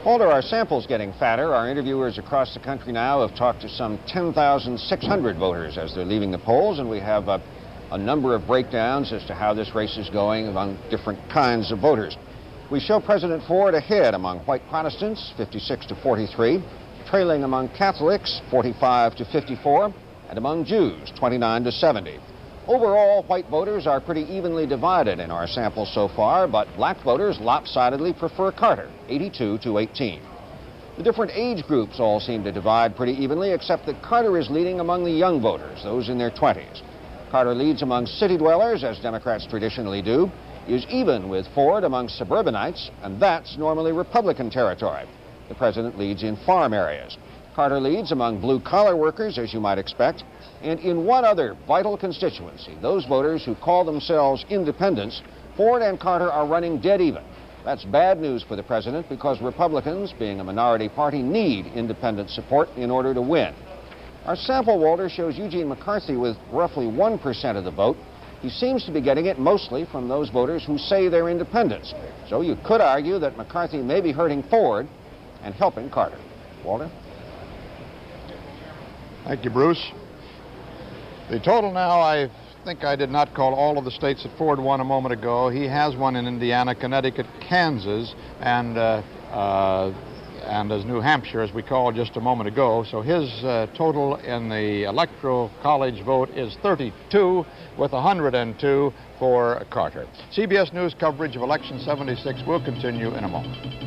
S5: Walter, our sample's getting fatter. Our interviewers across the country now have talked to some 10,600 voters as they're leaving the polls, and we have a number of breakdowns as to how this race is going among different kinds of voters. We show President Ford ahead among white Protestants, 56 to 43, trailing among Catholics, 45 to 54, and among Jews, 29 to 70. Overall, white voters are pretty evenly divided in our sample so far, but black voters lopsidedly prefer Carter, 82 to 18. The different age groups all seem to divide pretty evenly, except that Carter is leading among the young voters, those in their 20s. Carter leads among city dwellers, as Democrats traditionally do, is even with Ford among suburbanites, and that's normally Republican territory. The president leads in farm areas. Carter leads among blue-collar workers, as you might expect, and in one other vital constituency, those voters who call themselves independents, Ford and Carter are running dead even. That's bad news for the president because Republicans, being a minority party, need independent support in order to win. Our sample, Walter, shows Eugene McCarthy with roughly 1% of the vote. He seems to be getting it mostly from those voters who say they're independents. So you could argue that McCarthy may be hurting Ford and helping Carter. Walter?
S2: Thank you, Bruce. The total now, I think I did not call all of the states that Ford won a moment ago. He has won in Indiana, Connecticut, Kansas, and as New Hampshire, as we called just a moment ago. So his total in the Electoral College vote is 32, with 102 for Carter. CBS News coverage of Election 76 will continue in a moment.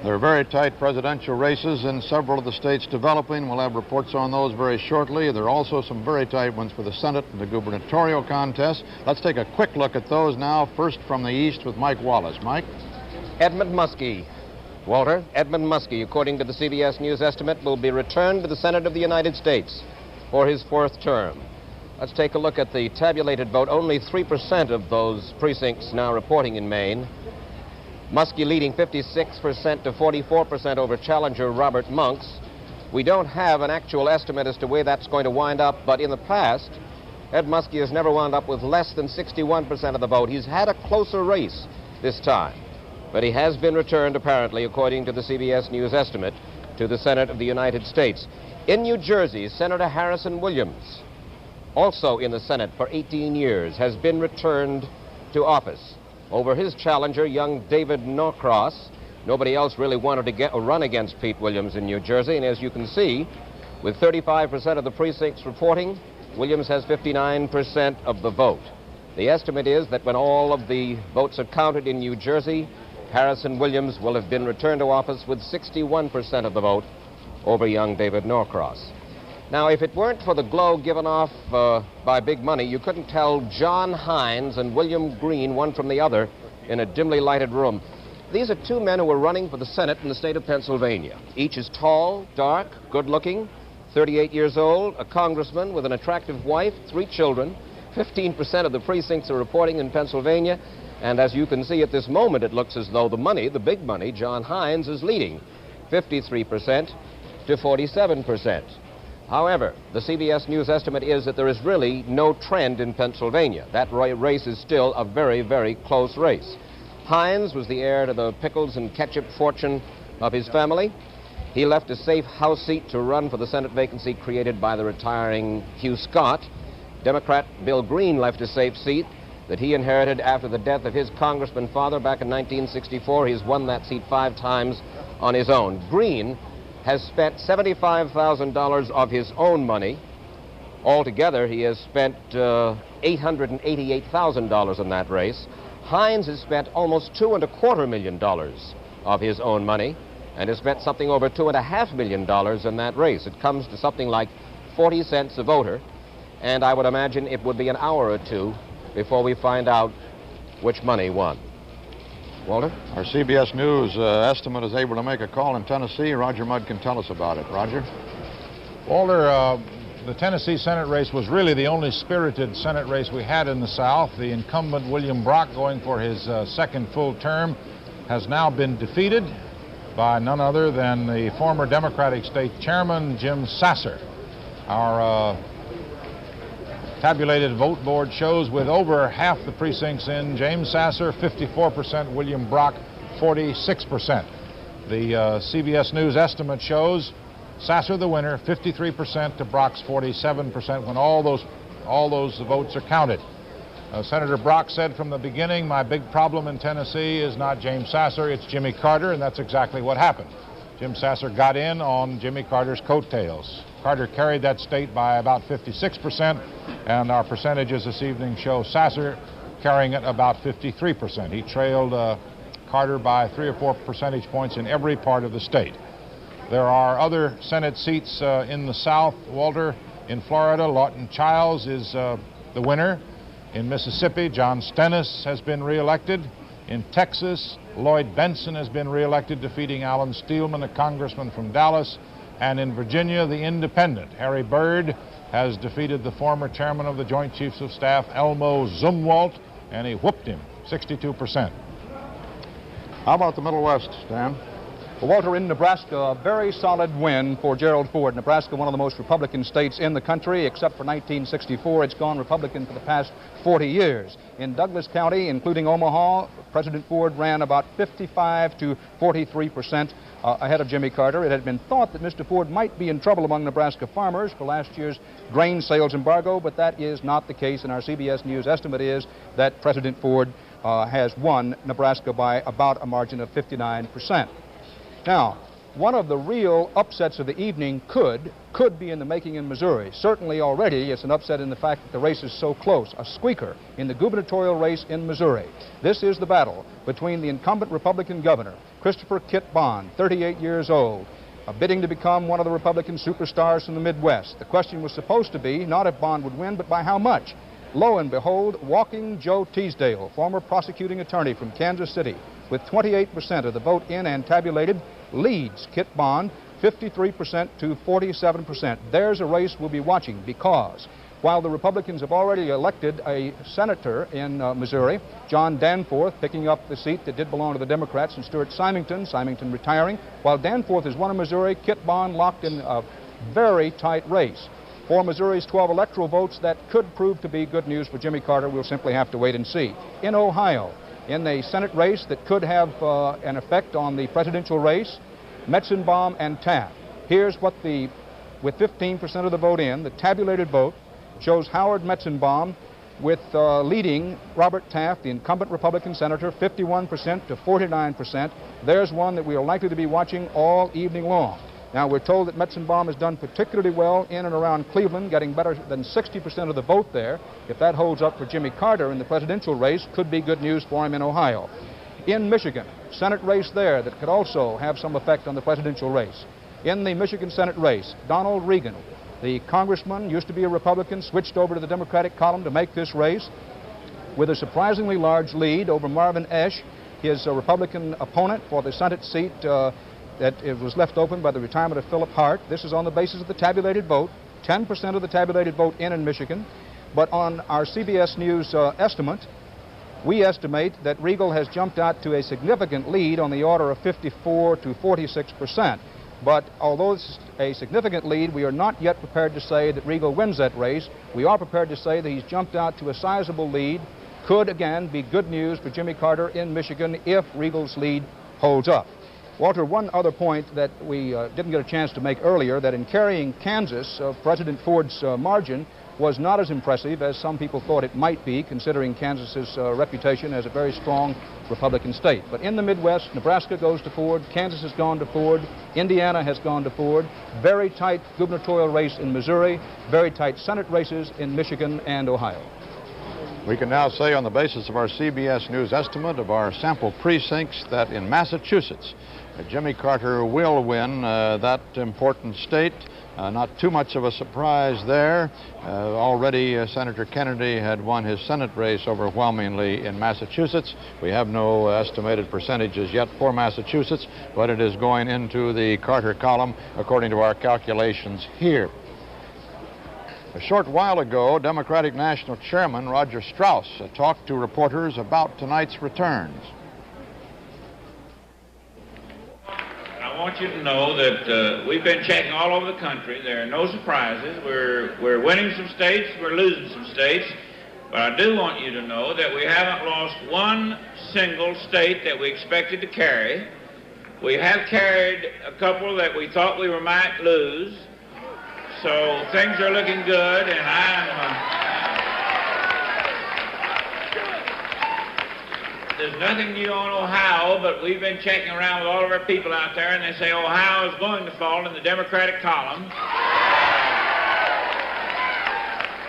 S2: There are very tight presidential races in several of the states developing. We'll have reports on those very shortly. There are also some very tight ones for the Senate and the gubernatorial contest. Let's take a quick look at those now. First from the east with Mike Wallace. Mike?
S5: Edmund Muskie. Walter, Edmund Muskie, according to the CBS News estimate, will be returned to the Senate of the United States for his 4th term. Let's take a look at the tabulated vote. Only 3% of those precincts now reporting in Maine. Muskie leading 56% to 44% over challenger Robert Monks. We don't have an actual estimate as to where that's going to wind up, but in the past, Ed Muskie has never wound up with less than 61% of the vote. He's had a closer race this time, but he has been returned, apparently, according to the CBS News estimate, to the Senate of the United States. In New Jersey, Senator Harrison Williams, also in the Senate for 18 years, has been returned to office over his challenger, young David Norcross. Nobody else really wanted to run against Pete Williams in New Jersey, and as you can see, with 35% of the precincts reporting, Williams has 59% of the vote. The estimate is that when all of the votes are counted in New Jersey, Harrison Williams will have been returned to office with 61% of the vote over young David Norcross. Now, if it weren't for the glow given off by big money, you couldn't tell John Hines and William Green one from the other in a dimly lighted room. These are two men who were running for the Senate in the state of Pennsylvania. Each is tall, dark, good-looking, 38 years old, a congressman with an attractive wife, 3 children. 15% of the precincts are reporting in Pennsylvania, and as you can see at this moment, it looks as though the money, the big money, John Hines is leading, 53% to 47%. However, the CBS News estimate is that there is really no trend in Pennsylvania. That race is still a very, very close race. Hines was the heir to the pickles and ketchup fortune of his family. He left a safe House seat to run for the Senate vacancy created by the retiring Hugh Scott. Democrat Bill Green left a safe seat that he inherited after the death of his congressman father back in 1964. He's won that seat 5 times on his own. Green has spent $75,000 of his own money. Altogether, he has spent $888,000 in that race. Hines has spent almost $2.25 million of his own money and has spent something over $2.5 million in that race. It comes to something like 40 cents a voter, and I would imagine it would be an hour or two before we find out which money won. Walter?
S2: Our CBS News estimate is able to make a call in Tennessee. Roger Mudd can tell us about it. Roger?
S3: Walter, the Tennessee Senate race was really the only spirited Senate race we had in the South. The incumbent William Brock, going for his 2nd full term, has now been defeated by none other than the former Democratic State Chairman, Jim Sasser. Our tabulated vote board shows with over half the precincts in, James Sasser 54%, William Brock 46%. The CBS News estimate shows Sasser the winner, 53% to Brock's 47% when all those votes are counted. Senator Brock said from the beginning, my big problem in Tennessee is not James Sasser, it's Jimmy Carter, and that's exactly what happened. Jim Sasser got in on Jimmy Carter's coattails. Carter carried that state by about 56%, and our percentages this evening show Sasser carrying it about 53%. He trailed Carter by 3 or 4 percentage points in every part of the state. There are other Senate seats in the South. Walter, in Florida, Lawton Childs is the winner. In Mississippi, John Stennis has been reelected. In Texas, Lloyd Benson has been reelected, defeating Alan Steelman, a congressman from Dallas. And in Virginia, the independent, Harry Byrd, has defeated the former chairman of the Joint Chiefs of Staff, Elmo Zumwalt, and he whooped him, 62%.
S2: How about the Middle West, Stan?
S4: Well, Walter, in Nebraska, a very solid win for Gerald Ford. Nebraska, one of the most Republican states in the country, except for 1964. It's gone Republican for the past 40 years. In Douglas County, including Omaha, President Ford ran about 55 to 43% ahead of Jimmy Carter. It had been thought that Mr. Ford might be in trouble among Nebraska farmers for last year's grain sales embargo, but that is not the case, and our CBS News estimate is that President Ford has won Nebraska by about a margin of 59%. Now, one of the real upsets of the evening could be in the making in Missouri. Certainly already it's an upset in the fact that the race is so close, a squeaker in the gubernatorial race in Missouri. This is the battle between the incumbent Republican governor, Christopher Kit Bond, 38 years old, bidding to become one of the Republican superstars from the Midwest. The question was supposed to be not if Bond would win, but by how much. Lo and behold, walking Joe Teasdale, former prosecuting attorney from Kansas City, with 28% of the vote in and tabulated, leads Kit Bond 53% to 47%. There's a race we'll be watching, because while the Republicans have already elected a senator in Missouri, John Danforth picking up the seat that did belong to the Democrats, and Stuart Symington retiring, while Danforth has won in Missouri, Kit Bond locked in a very tight race. For Missouri's 12 electoral votes, that could prove to be good news for Jimmy Carter. We'll simply have to wait and see. In Ohio, in the Senate race that could have an effect on the presidential race, Metzenbaum and Taft. Here's what with 15% of the vote in, the tabulated vote shows Howard Metzenbaum with leading Robert Taft, the incumbent Republican senator, 51% to 49%. There's one that we are likely to be watching all evening long. Now, we're told that Metzenbaum has done particularly well in and around Cleveland, getting better than 60% of the vote there. If that holds up for Jimmy Carter in the presidential race, could be good news for him in Ohio. In Michigan, Senate race there that could also have some effect on the presidential race. In the Michigan Senate race, Donald Regan, the congressman, used to be a Republican, switched over to the Democratic column to make this race with a surprisingly large lead over Marvin Esch, his Republican opponent for the Senate seat that it was left open by the retirement of Philip Hart. This is on the basis of the tabulated vote, 10% of the tabulated vote in Michigan. But on our CBS News estimate, we estimate that Regal has jumped out to a significant lead on the order of 54 to 46%. But although it's a significant lead, we are not yet prepared to say that Regal wins that race. We are prepared to say that he's jumped out to a sizable lead. Could, again, be good news for Jimmy Carter in Michigan if Regal's lead holds up. Walter, one other point that we didn't get a chance to make earlier, that in carrying Kansas, President Ford's margin was not as impressive as some people thought it might be, considering Kansas's reputation as a very strong Republican state. But in the Midwest, Nebraska goes to Ford, Kansas has gone to Ford, Indiana has gone to Ford, very tight gubernatorial race in Missouri, very tight Senate races in Michigan and Ohio.
S2: We can now say on the basis of our CBS News estimate of our sample precincts that in Massachusetts, Jimmy Carter will win that important state. Not too much of a surprise there. Already Senator Kennedy had won his Senate race overwhelmingly in Massachusetts. We have no estimated percentages yet for Massachusetts, but it is going into the Carter column according to our calculations here. A short while ago, Democratic National Chairman Roger Strauss talked to reporters about tonight's returns.
S13: I want you to know that we've been checking all over the country. There are no surprises. We're winning some states, we're losing some states. But I do want you to know that we haven't lost one single state that we expected to carry. We have carried a couple that we thought we might lose. So things are looking good, and there's nothing new on Ohio, but we've been checking around with all of our people out there, and they say Ohio is going to fall in the Democratic column.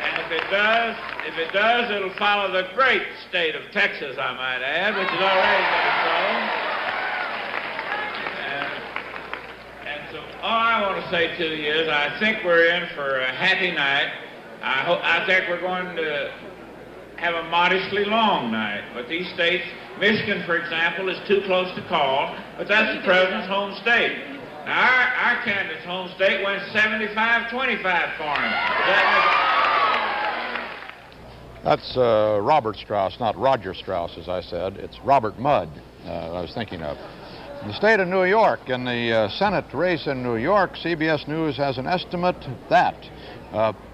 S13: And if it does, it'll follow the great state of Texas, I might add, which is already done so. All I want to say to you is I think we're in for a happy night. I think we're going to have a modestly long night. But these states, Michigan, for example, is too close to call, but that's the president's home state. Now, our candidate's home state went 75-25 for him.
S2: That's Robert Strauss, not Roger Strauss, as I said. It's Robert Mudd I was thinking of. In the state of New York, in the Senate race in New York, CBS News has an estimate that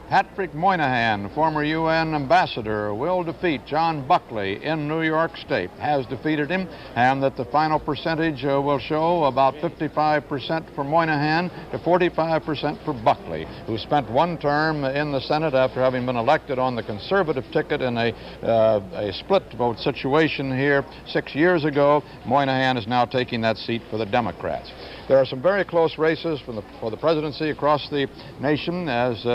S2: Patrick Moynihan, former UN ambassador, will defeat John Buckley in New York State, has defeated him, and that the final percentage will show about 55% for Moynihan to 45% for Buckley, who spent one term in the Senate after having been elected on the conservative ticket in a split vote situation here 6 years ago. Moynihan is now taking that seat for the Democrats. There are some very close races for the presidency across the nation, as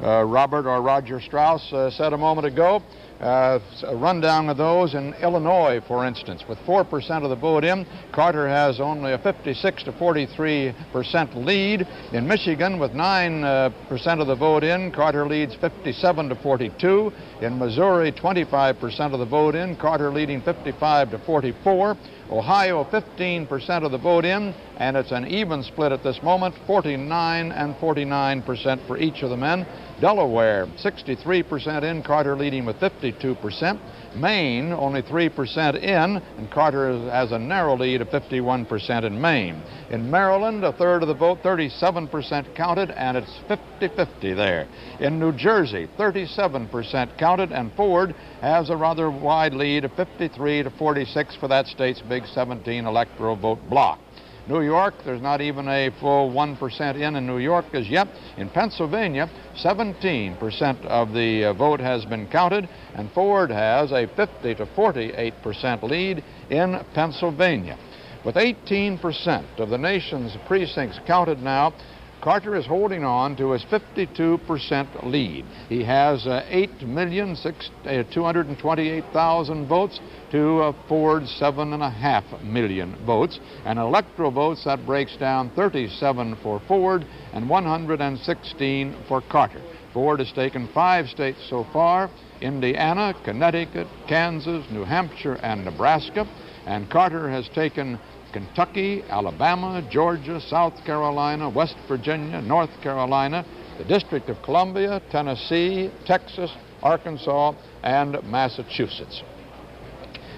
S2: Robert or Roger Strauss said a moment ago. A rundown of those in Illinois, for instance. With 4% of the vote in, Carter has only a 56 to 43% lead. In Michigan, with 9% of the vote in, Carter leads 57 to 42. In Missouri, 25% of the vote in, Carter leading 55 to 44. Ohio, 15% of the vote in, and it's an even split at this moment, 49 and 49% for each of the men. Delaware, 63% in, Carter leading with 52%. Maine, only 3% in, and Carter has a narrow lead of 51% in Maine. In Maryland, a third of the vote, 37% counted, and it's 50-50 there. In New Jersey, 37% counted, and Ford has a rather wide lead of 53 to 46 for that state's big 17 electoral vote block. New York, there's not even a full 1% in New York as yet. In Pennsylvania, 17% of the vote has been counted, and Ford has a 50 to 48% lead in Pennsylvania. With 18% of the nation's precincts counted now, Carter is holding on to his 52% lead. He has 8,228,000 votes to Ford's 7.5 million votes. And electoral votes, that breaks down 37 for Ford and 116 for Carter. Ford has taken 5 states so far: Indiana, Connecticut, Kansas, New Hampshire, and Nebraska. And Carter has taken Kentucky, Alabama, Georgia, South Carolina, West Virginia, North Carolina, the District of Columbia, Tennessee, Texas, Arkansas, and Massachusetts.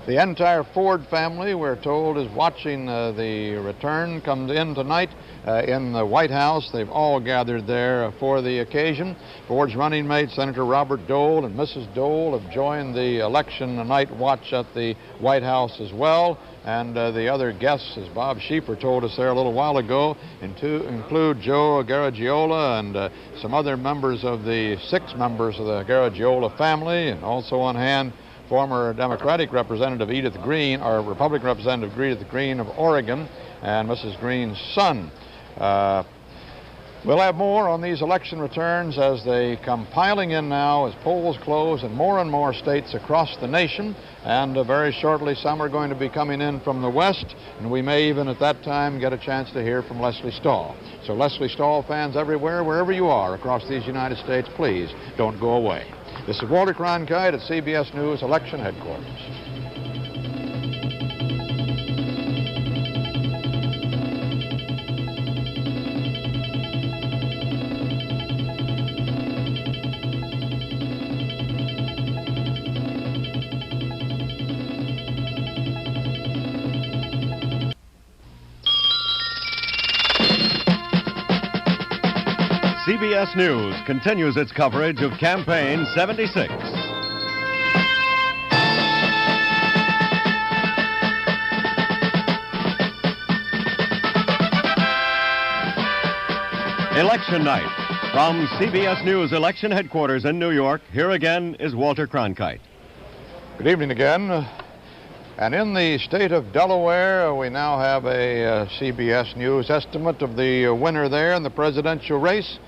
S2: The entire Ford family, we're told, is watching the return. Comes in tonight in the White House. They've all gathered there for the occasion. Ford's running mate, Senator Robert Dole, and Mrs. Dole have joined the election night watch at the White House as well. And the other guests, as Bob Sheeper told us there a little while ago, include Joe Garagiola and some other members of the 6 members of the Garagiola family, and also on hand former Democratic Representative Edith Green, or Republican Representative Edith Green of Oregon, and Mrs. Green's son. We'll have more on these election returns as they come piling in now as polls close in more and more states across the nation. And very shortly, some are going to be coming in from the West, and we may even at that time get a chance to hear from Leslie Stahl. So Leslie Stahl fans everywhere, wherever you are across these United States, please don't go away. This is Walter Cronkite at CBS News Election Headquarters.
S1: CBS News continues its coverage of Campaign 76. Election night. From CBS News Election Headquarters in New York, here again is Walter Cronkite.
S2: Good evening again. And in the state of Delaware, we now have a CBS News estimate of the winner there in the presidential race.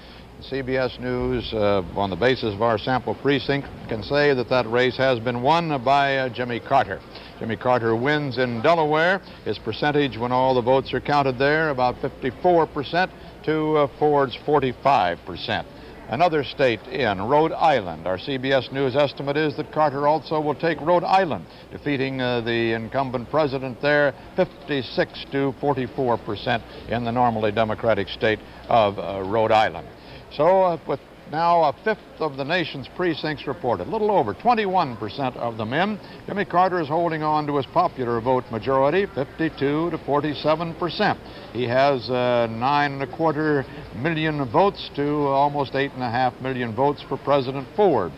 S2: CBS News, on the basis of our sample precinct, can say that that race has been won by Jimmy Carter. Jimmy Carter wins in Delaware. His percentage, when all the votes are counted there, about 54% to Ford's 45%. Another state in, Rhode Island. Our CBS News estimate is that Carter also will take Rhode Island, defeating the incumbent president there 56 to 44% in the normally Democratic state of Rhode Island. So with now a fifth of the nation's precincts reported, a little over 21% of them in, Jimmy Carter is holding on to his popular vote majority, 52 to 47%. He has 9.25 million votes to almost 8.5 million votes for President Ford.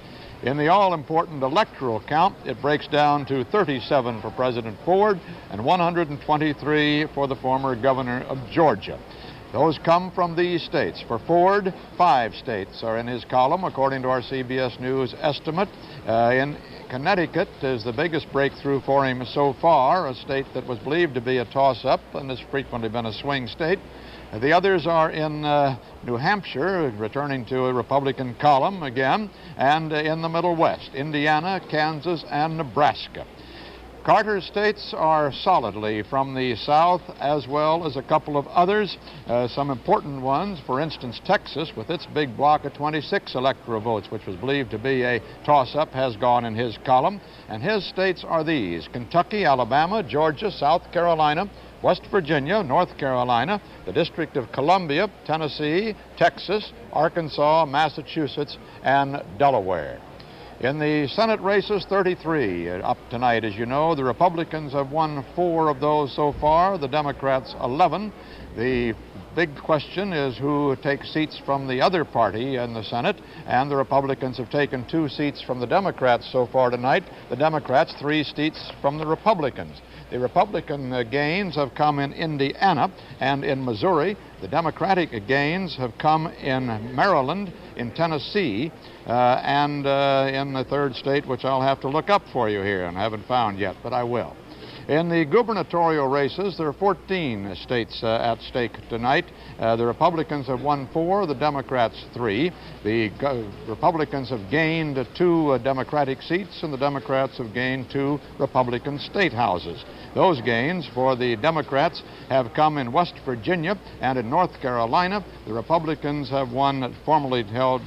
S2: In the all-important electoral count, it breaks down to 37 for President Ford and 123 for the former governor of Georgia. Those come from these states. For Ford, 5 states are in his column, according to our CBS News estimate. In Connecticut is the biggest breakthrough for him so far, a state that was believed to be a toss-up and has frequently been a swing state. The others are in New Hampshire, returning to a Republican column again, and in the Middle West, Indiana, Kansas, and Nebraska. Carter's states are solidly from the South, as well as a couple of others, some important ones. For instance, Texas, with its big block of 26 electoral votes, which was believed to be a toss-up, has gone in his column. And his states are these: Kentucky, Alabama, Georgia, South Carolina, West Virginia, North Carolina, the District of Columbia, Tennessee, Texas, Arkansas, Massachusetts, and Delaware. In the Senate races, 33 up tonight, as you know. The Republicans have won 4 of those so far, the Democrats 11. The big question is who takes seats from the other party in the Senate, and the Republicans have taken 2 seats from the Democrats so far tonight. The Democrats 3 seats from the Republicans. The Republican gains have come in Indiana and in Missouri. The Democratic gains have come in Maryland, in Tennessee, and in the third state, which I'll have to look up for you here and haven't found yet, but I will. In the gubernatorial races, there are 14 states at stake tonight. The Republicans have won 4, the Democrats 3. The Republicans have gained 2 Democratic seats, and the Democrats have gained 2 Republican state houses. Those gains for the Democrats have come in West Virginia and in North Carolina. The Republicans have won formerly held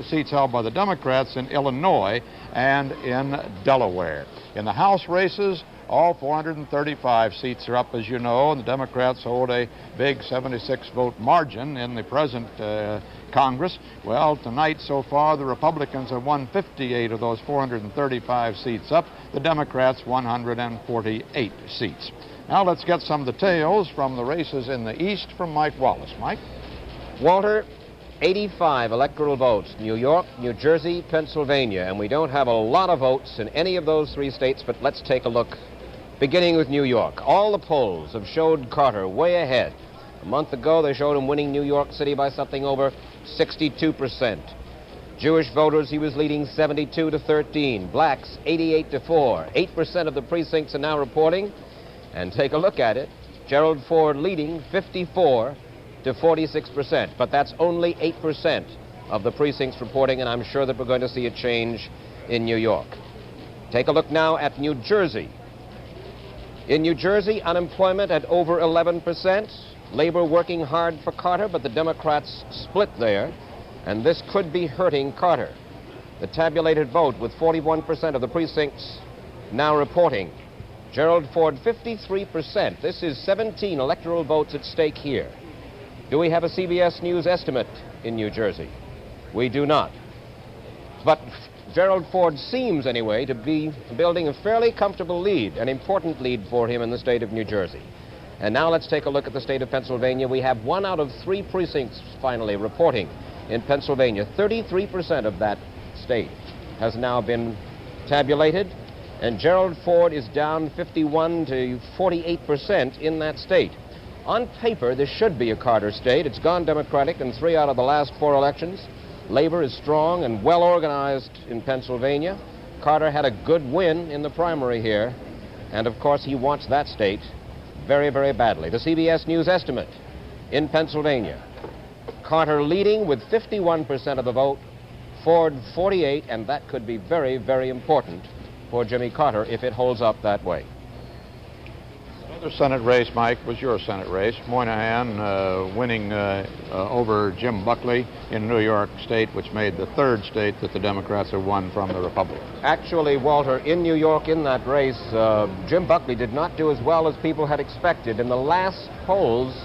S2: seats held by the Democrats in Illinois and in Delaware. In the House races, all 435 seats are up, as you know, and the Democrats hold a big 76-vote margin in the present Congress. Well, tonight so far, the Republicans have won 58 of those 435 seats up, the Democrats 148 seats. Now let's get some details from the races in the East from Mike Wallace. Mike?
S5: Walter, 85 electoral votes, New York, New Jersey, Pennsylvania, and we don't have a lot of votes in any of those 3 states, but let's take a look. Beginning with New York, all the polls have showed Carter way ahead. A month ago, they showed him winning New York City by something over 62%. Jewish voters, he was leading 72-13. Blacks, 88-4. 8% of the precincts are now reporting. And take a look at it. Gerald Ford leading 54-46%. But that's only 8% of the precincts reporting, and I'm sure that we're going to see a change in New York. Take a look now at New Jersey. In New Jersey, unemployment at over 11%. Labor working hard for Carter, but the Democrats split there, and this could be hurting Carter. The tabulated vote with 41% of the precincts now reporting. Gerald Ford, 53%. This is 17 electoral votes at stake here. Do we have a CBS News estimate in New Jersey? We do not. But Gerald Ford seems, anyway, to be building a fairly comfortable lead, an important lead for him in the state of New Jersey. And now let's take a look at the state of Pennsylvania. We have 1 out of 3 precincts finally reporting in Pennsylvania. 33% of that state has now been tabulated, and Gerald Ford is down 51 to 48% in that state. On paper, this should be a Carter state. It's gone Democratic in 3 out of the last 4 elections. Labor is strong and well organized in Pennsylvania. Carter had a good win in the primary here, and of course he wants that state very, very badly. The CBS News estimate in Pennsylvania: Carter leading with 51% of the vote, Ford 48, and that could be very, very important for Jimmy Carter if it holds up that way.
S2: The Senate race, Mike, was your Senate race. Moynihan winning over Jim Buckley in New York State, which made the 3rd state that the Democrats have won from the Republicans.
S5: Actually, Walter, in New York in that race, Jim Buckley did not do as well as people had expected. In the last polls,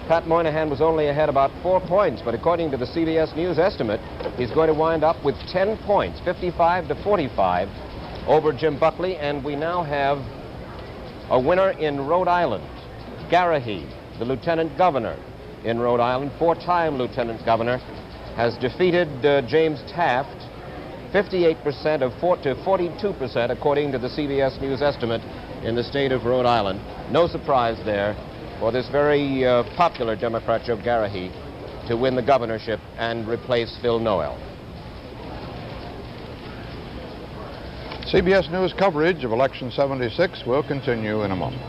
S5: Pat Moynihan was only ahead about 4 points, but according to the CBS News estimate, he's going to wind up with 10 points, 55 to 45 over Jim Buckley, and we now have a winner in Rhode Island. Garrahy, the lieutenant governor in Rhode Island, 4-time lieutenant governor, has defeated James Taft 58% to 42%, according to the CBS News estimate in the state of Rhode Island. No surprise there. for this very popular Democrat, Joe Garrahy, to win the governorship and replace Phil Noel.
S2: CBS News coverage of Election 76 will continue in a moment.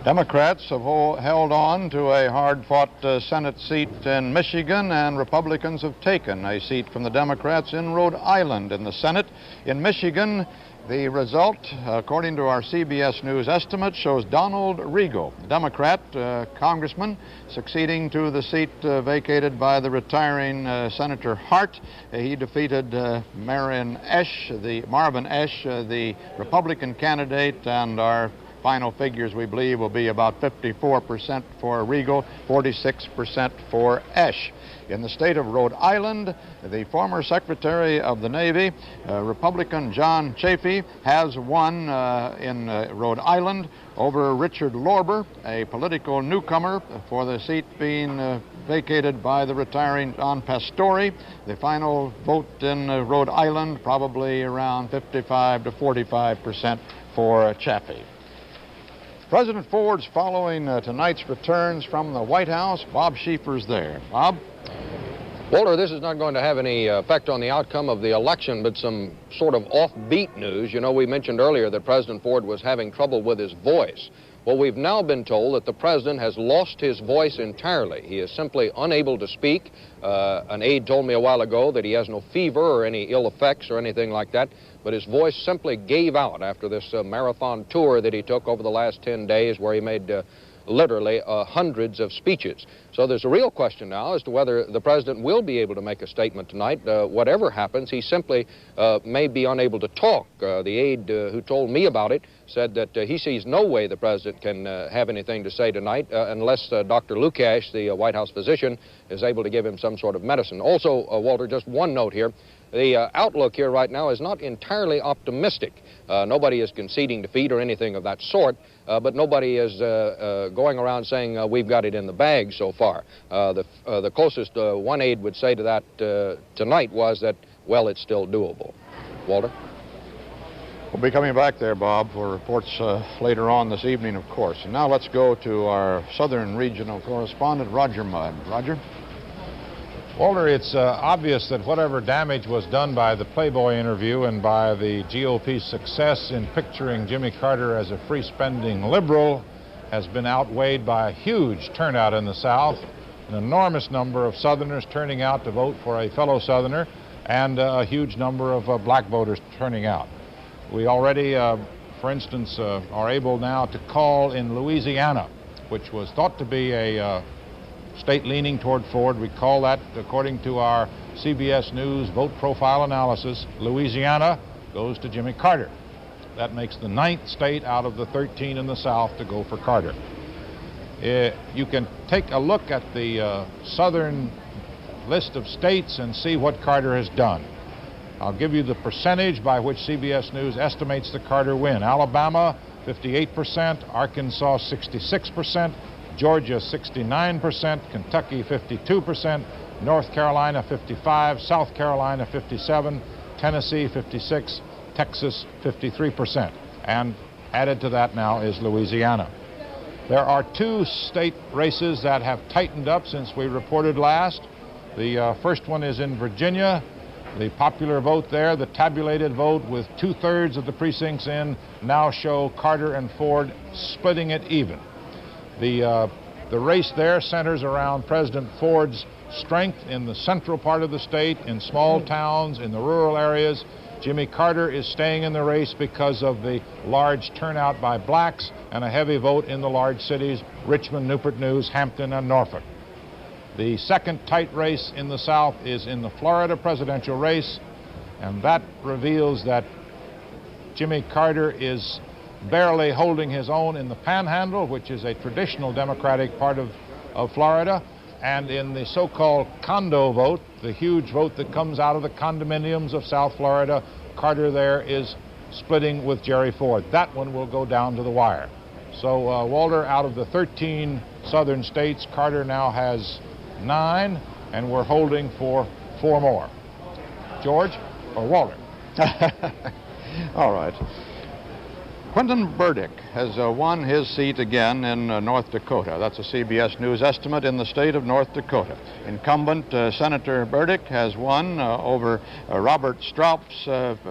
S2: Democrats have held on to a hard-fought Senate seat in Michigan, and Republicans have taken a seat from the Democrats in Rhode Island in the Senate. In Michigan, the result, according to our CBS News estimate, shows Donald Regal, the Democrat congressman, succeeding to the seat vacated by the retiring Senator Hart. He defeated Marvin Esch, the Republican candidate, and our final figures, we believe, will be about 54% for Regal, 46% for Esch. In the state of Rhode Island, the former Secretary of the Navy, Republican John Chafee, has won in Rhode Island over Richard Lorber, a political newcomer, for the seat being vacated by the retiring John Pastore. The final vote in Rhode Island, probably around 55 to 45% for Chafee. President Ford's following tonight's returns from the White House. Bob Schieffer's there. Bob?
S14: Walter, this is not going to have any effect on the outcome of the election, but some sort of offbeat news. You know, we mentioned earlier that President Ford was having trouble with his voice. Well, we've now been told that the president has lost his voice entirely. He is simply unable to speak. An aide told me a while ago that he has no fever or any ill effects or anything like that, but his voice simply gave out after this marathon tour that he took over the last 10 days, where he made literally hundreds of speeches. So there's a real question now as to whether the president will be able to make a statement tonight. Whatever happens, he simply may be unable to talk. The aide who told me about it said that he sees no way the president can have anything to say tonight unless Dr. Lukash, the White House physician, is able to give him some sort of medicine. Also, Walter, just one note here. The outlook here right now is not entirely optimistic. Nobody is conceding defeat or anything of that sort, but nobody is going around saying we've got it in the bag so far. The closest one aide would say to that tonight was that, well, it's still doable. Walter?
S2: We'll be coming back there, Bob, for reports later on this evening, of course. And now let's go to our southern regional correspondent, Roger Mudd. Roger?
S3: Walter, it's obvious that whatever damage was done by the Playboy interview and by the GOP's success in picturing Jimmy Carter as a free-spending liberal has been outweighed by a huge turnout in the South, an enormous number of Southerners turning out to vote for a fellow Southerner, and a huge number of black voters turning out. We already, for instance, are able now to call in Louisiana, which was thought to be a state leaning toward Ford. We call that, according to our CBS News vote profile analysis, Louisiana goes to Jimmy Carter. That makes the 9th state out of the 13 in the South to go for Carter. You can take a look at the southern list of states and see what Carter has done. I'll give you the percentage by which CBS News estimates the Carter win. Alabama, 58%, Arkansas, 66%, Georgia, 69%, Kentucky, 52%, North Carolina, 55%, South Carolina, 57%, Tennessee, 56%, Texas, 53%. And added to that now is Louisiana. There are 2 state races that have tightened up since we reported last. The first one is in Virginia. The popular vote there, the tabulated vote with 2/3 of the precincts in, now show Carter and Ford splitting it even. The race there centers around President Ford's strength in the central part of the state, in small towns, in the rural areas. Jimmy Carter is staying in the race because of the large turnout by blacks and a heavy vote in the large cities, Richmond, Newport News, Hampton, and Norfolk. The second tight race in the South is in the Florida presidential race, and that reveals that Jimmy Carter is barely holding his own in the Panhandle, which is a traditional Democratic part of Florida, and in the so-called condo vote, the huge vote that comes out of the condominiums of South Florida, Carter there is splitting with Jerry Ford. That one will go down to the wire. So, Walter, out of the 13 southern states, Carter now has 9, and we're holding for 4 more. George or Walter?
S2: All right. Quentin Burdick has won his seat again in North Dakota. That's a CBS News estimate in the state of North Dakota. Incumbent Senator Burdick has won over Robert Straup's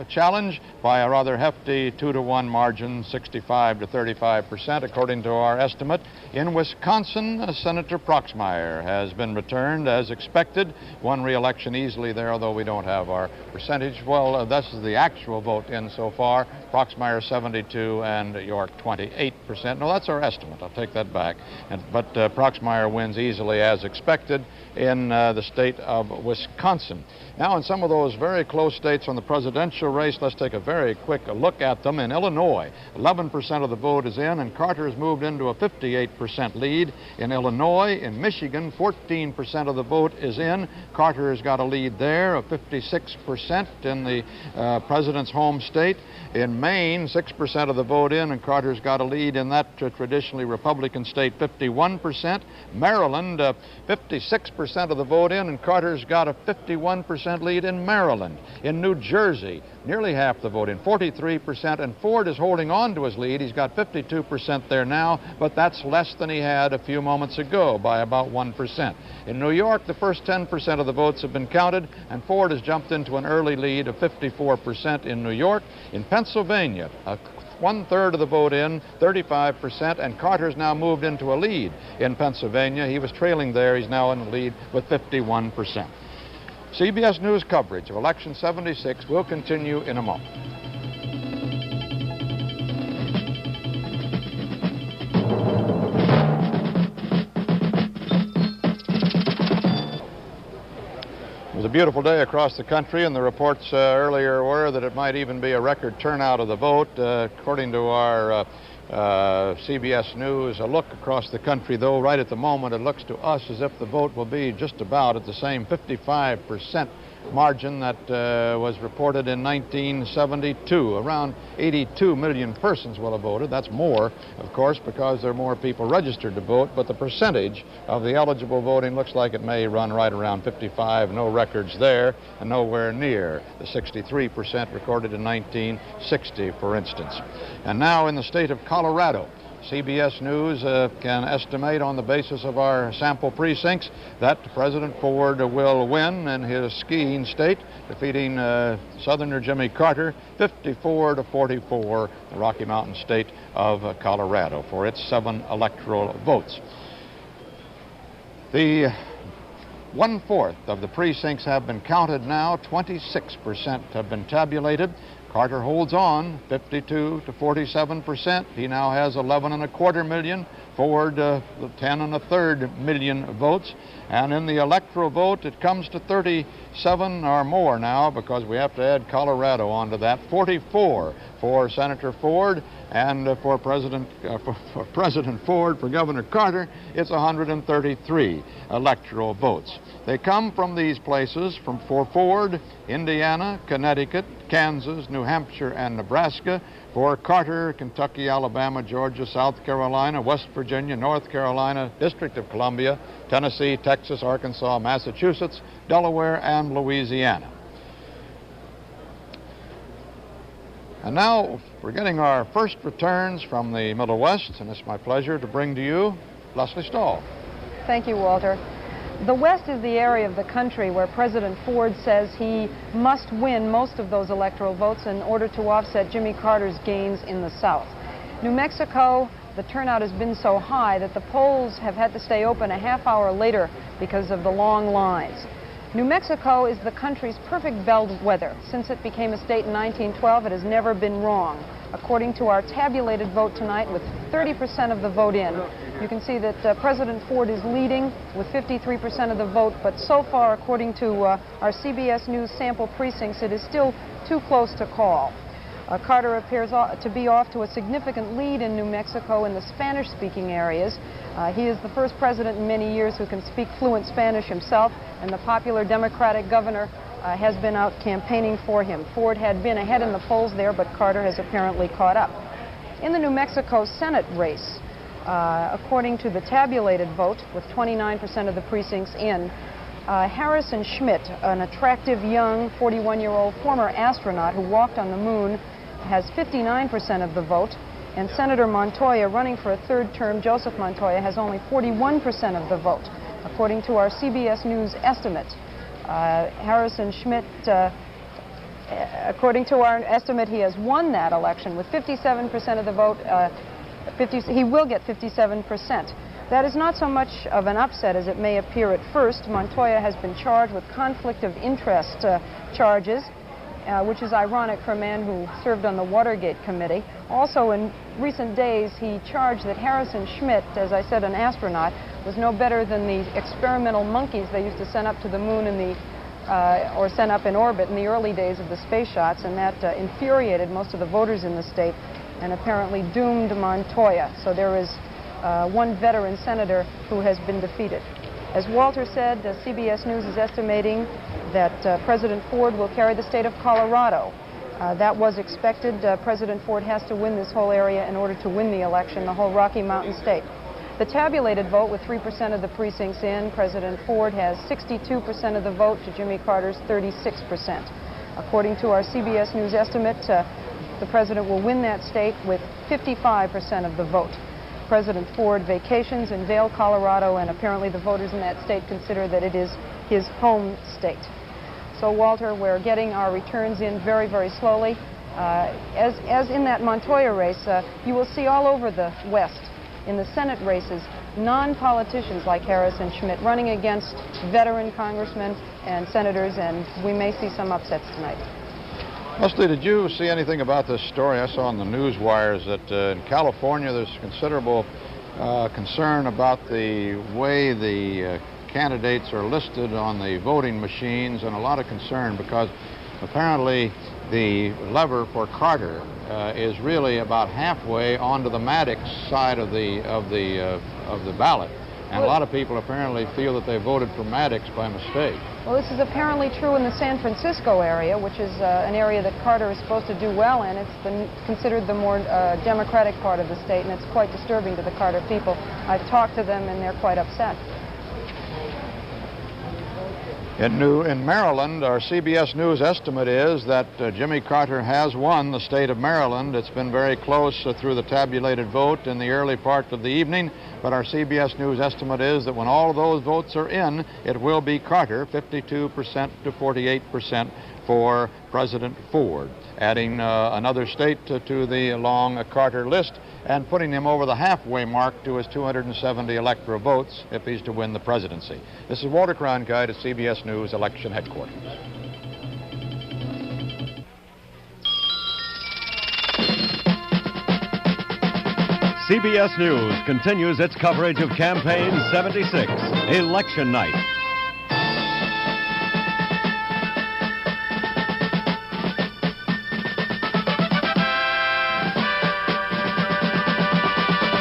S2: challenge by a rather hefty 2-to-1 margin, 65 to 35%, according to our estimate. In Wisconsin, Senator Proxmire has been returned as expected. Won re-election easily there, although we don't have our percentage. Well, this is the actual vote in so far. Proxmire 72 and York 28%. No, that's our estimate. I'll take that back. But Proxmire wins easily as expected in the state of Wisconsin. Now, in some of those very close states on the presidential race, let's take a very quick look at them. In Illinois, 11% of the vote is in, and Carter has moved into a 58% lead. In Illinois, in Michigan, 14% of the vote is in. Carter has got a lead there of 56% in the president's home state. In Maine, 6% of the vote in, and Carter's got a lead in that traditionally Republican state, 51%. Maryland, 56% of the vote in, and Carter's got a 51% lead in Maryland. In New Jersey, nearly half the vote in, 43%, and Ford is holding on to his lead. He's got 52% there now, but that's less than he had a few moments ago by about 1%. In New York, the first 10% of the votes have been counted, and Ford has jumped into an early lead of 54% in New York. In Pennsylvania, 1/3 of the vote in, 35%, and Carter's now moved into a lead in Pennsylvania. He was trailing there. He's now in the lead with 51%. CBS News coverage of Election 76 will continue in a moment. It was a beautiful day across the country, and the reports earlier were that it might even be a record turnout of the vote. According to our CBS News, a look across the country, though, right at the moment, it looks to us as if the vote will be just about at the same 55% margin that was reported in 1972. Around 82 million persons will have voted. That's more, of course, because there are more people registered to vote, but the percentage of the eligible voting looks like it may run right around 55. No records there, and nowhere near the 63% recorded in 1960, for instance. And now in the state of Colorado, CBS News can estimate on the basis of our sample precincts that President Ford will win in his skiing state, defeating Southerner Jimmy Carter 54 to 44, the Rocky Mountain state of Colorado, for its 7 electoral votes. The 1/4 of the precincts have been counted now. 26% have been tabulated. Carter holds on 52 to 47%. He now has 11.25 million. Ford 10.33 million votes. And in the electoral vote, it comes to 37 or more now, because we have to add Colorado onto that. 44 for Senator Ford, and for President Ford, for Governor Carter, it's 133 electoral votes. They come from these places: for Ford, Indiana, Connecticut, Kansas, New Hampshire, and Nebraska. For Carter, Kentucky, Alabama, Georgia, South Carolina, West Virginia, North Carolina, District of Columbia, Tennessee, Texas, Arkansas, Massachusetts, Delaware, and Louisiana. And now we're getting our first returns from the Middle West, and it's my pleasure to bring to you Leslie Stahl.
S6: Thank you, Walter. The West is the area of the country where President Ford says he must win most of those electoral votes in order to offset Jimmy Carter's gains in the South. New Mexico, the turnout has been so high that the polls have had to stay open a half hour later because of the long lines. New Mexico is the country's perfect bellwether. Since it became a state in 1912, it has never been wrong. According to our tabulated vote tonight, with 30% of the vote in, you can see that President Ford is leading with 53% of the vote, but so far, according to our CBS News sample precincts, it is still too close to call. Carter appears to be off to a significant lead in New Mexico in the Spanish-speaking areas. He is the first president in many years who can speak fluent Spanish himself, and the popular Democratic governor has been out campaigning for him. Ford had been ahead in the polls there, but Carter has apparently caught up. In the New Mexico Senate race, according to the tabulated vote, with 29% of the precincts in, Harrison Schmitt, an attractive young 41-year-old former astronaut who walked on the moon, has 59% of the vote. And Senator Montoya, running for a third term, Joseph Montoya, has only 41% of the vote. According to our CBS News estimate, Harrison Schmitt, according to our estimate, he has won that election with 57% of the vote. He will get 57%. That is not so much of an upset as it may appear at first. Montoya has been charged with conflict of interest charges, which is ironic for a man who served on the Watergate Committee. Also, in recent days, he charged that Harrison Schmitt, as I said, an astronaut, was no better than the experimental monkeys they used to send up to the moon in the or sent up in orbit in the early days of the space shots, and that infuriated most of the voters in the state and apparently doomed Montoya. So there is one veteran senator who has been defeated. As Walter said, CBS News is estimating that President Ford will carry the state of Colorado. That was expected. President Ford has to win this whole area in order to win the election, the whole Rocky Mountain state. The tabulated vote, with 3% of the precincts in, President Ford has 62% of the vote to Jimmy Carter's 36%. According to our CBS News estimate, the president will win that state with 55% of the vote. President Ford vacations in Vail, Colorado, and apparently the voters in that state consider that it is his home state. So, Walter, we're getting our returns in very, very slowly. As in that Montoya race, you will see all over the West, in the Senate races, non-politicians like Harrison Schmitt running against veteran congressmen and senators, and we may see some upsets tonight.
S2: Leslie, did you see anything about this story? I saw on the news wires that in California there's considerable concern about the way the candidates are listed on the voting machines, and a lot of concern because apparently the lever for Carter is really about halfway onto the Maddox side of the ballot, and a lot of people apparently feel that they voted for Maddox by mistake.
S6: Well, this is apparently true in the San Francisco area, which is an area that Carter is supposed to do well in. It's considered the more Democratic part of the state, and it's quite disturbing to the Carter people. I've talked to them, and they're quite upset.
S2: In Maryland, our CBS News estimate is that Jimmy Carter has won the state of Maryland. It's been very close through the tabulated vote in the early part of the evening, but our CBS News estimate is that when all of those votes are in, it will be Carter, 52% to 48% for President Ford, adding another state to the long Carter list and putting him over the halfway mark to his 270 electoral votes if he's to win the presidency. This is Walter Cronkite at CBS News Election Headquarters.
S1: CBS News continues its coverage of Campaign 76, Election Night.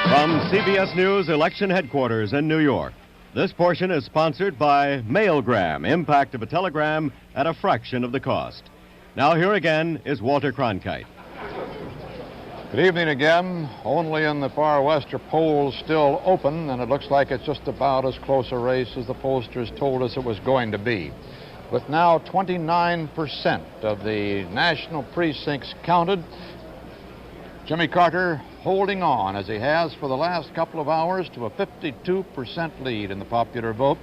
S1: From CBS News Election Headquarters in New York, this portion is sponsored by Mailgram, impact of a telegram at a fraction of the cost. Now here again is Walter Cronkite.
S2: Good evening again. Only in the far west are polls still open, and it looks like it's just about as close a race as the pollsters told us it was going to be. With now 29% of the national precincts counted, Jimmy Carter holding on, as he has for the last couple of hours, to a 52% lead in the popular vote.